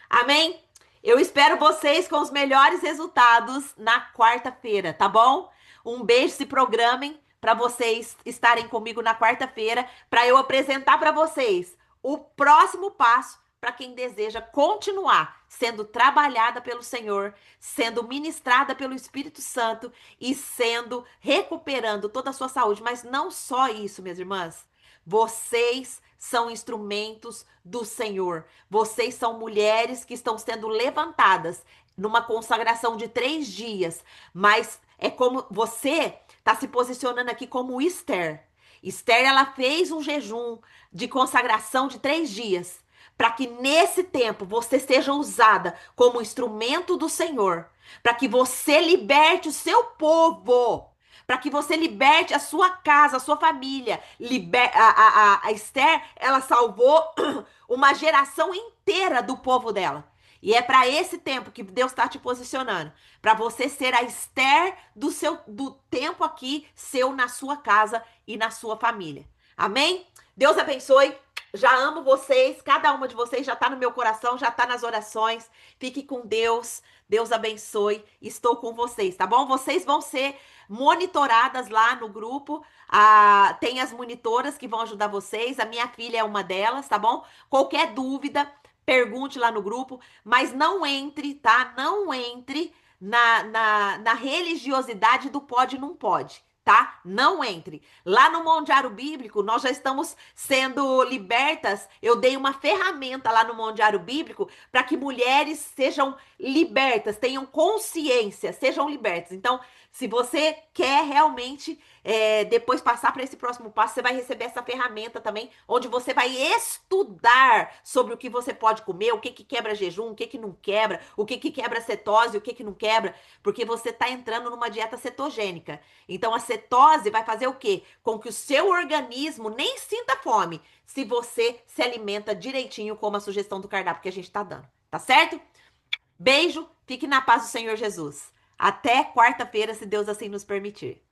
Amém? Eu espero vocês com os melhores resultados na quarta-feira, tá bom? Um beijo, se programem para vocês estarem comigo na quarta-feira, para eu apresentar para vocês o próximo passo para quem deseja continuar sendo trabalhada pelo Senhor, sendo ministrada pelo Espírito Santo e sendo recuperando toda a sua saúde. Mas não só isso, minhas irmãs. Vocês são instrumentos do Senhor. Vocês são mulheres que estão sendo levantadas numa consagração de 3 dias. Mas é como você está se posicionando aqui como Esther. Esther, ela fez um jejum de consagração de 3 dias. Para que nesse tempo você seja usada como instrumento do Senhor. Para que você liberte o seu povo, para que você liberte a sua casa, a sua família. A Esther, ela salvou uma geração inteira do povo dela. E é para esse tempo que Deus está te posicionando, para você ser a Esther do tempo aqui seu na sua casa e na sua família. Amém? Deus abençoe. Já amo vocês, cada uma de vocês já está no meu coração, já está nas orações. Fique com Deus. Deus abençoe. Estou com vocês, tá bom? Vocês vão ser monitoradas lá no grupo. Tem as monitoras que vão ajudar vocês. A minha filha é uma delas, tá bom? Qualquer dúvida, pergunte lá no grupo. Mas não entre, tá? Não entre na religiosidade do pode e não pode. Tá? Não entre. Lá no Mondiário Bíblico, nós já estamos sendo libertas. Eu dei uma ferramenta lá no Mondiário Bíblico para que mulheres sejam libertas, tenham consciência, sejam libertas. Então, se você quer realmente depois passar para esse próximo passo, você vai receber essa ferramenta também, onde você vai estudar sobre o que você pode comer, o que que quebra jejum, o que que não quebra, o que que quebra cetose, o que que não quebra, porque você está entrando numa dieta cetogênica. Então, a cetose vai fazer o quê? Com que o seu organismo nem sinta fome, se você se alimenta direitinho, como a sugestão do cardápio que a gente está dando. Tá certo? Beijo, fique na paz do Senhor Jesus. Até quarta-feira, se Deus assim nos permitir.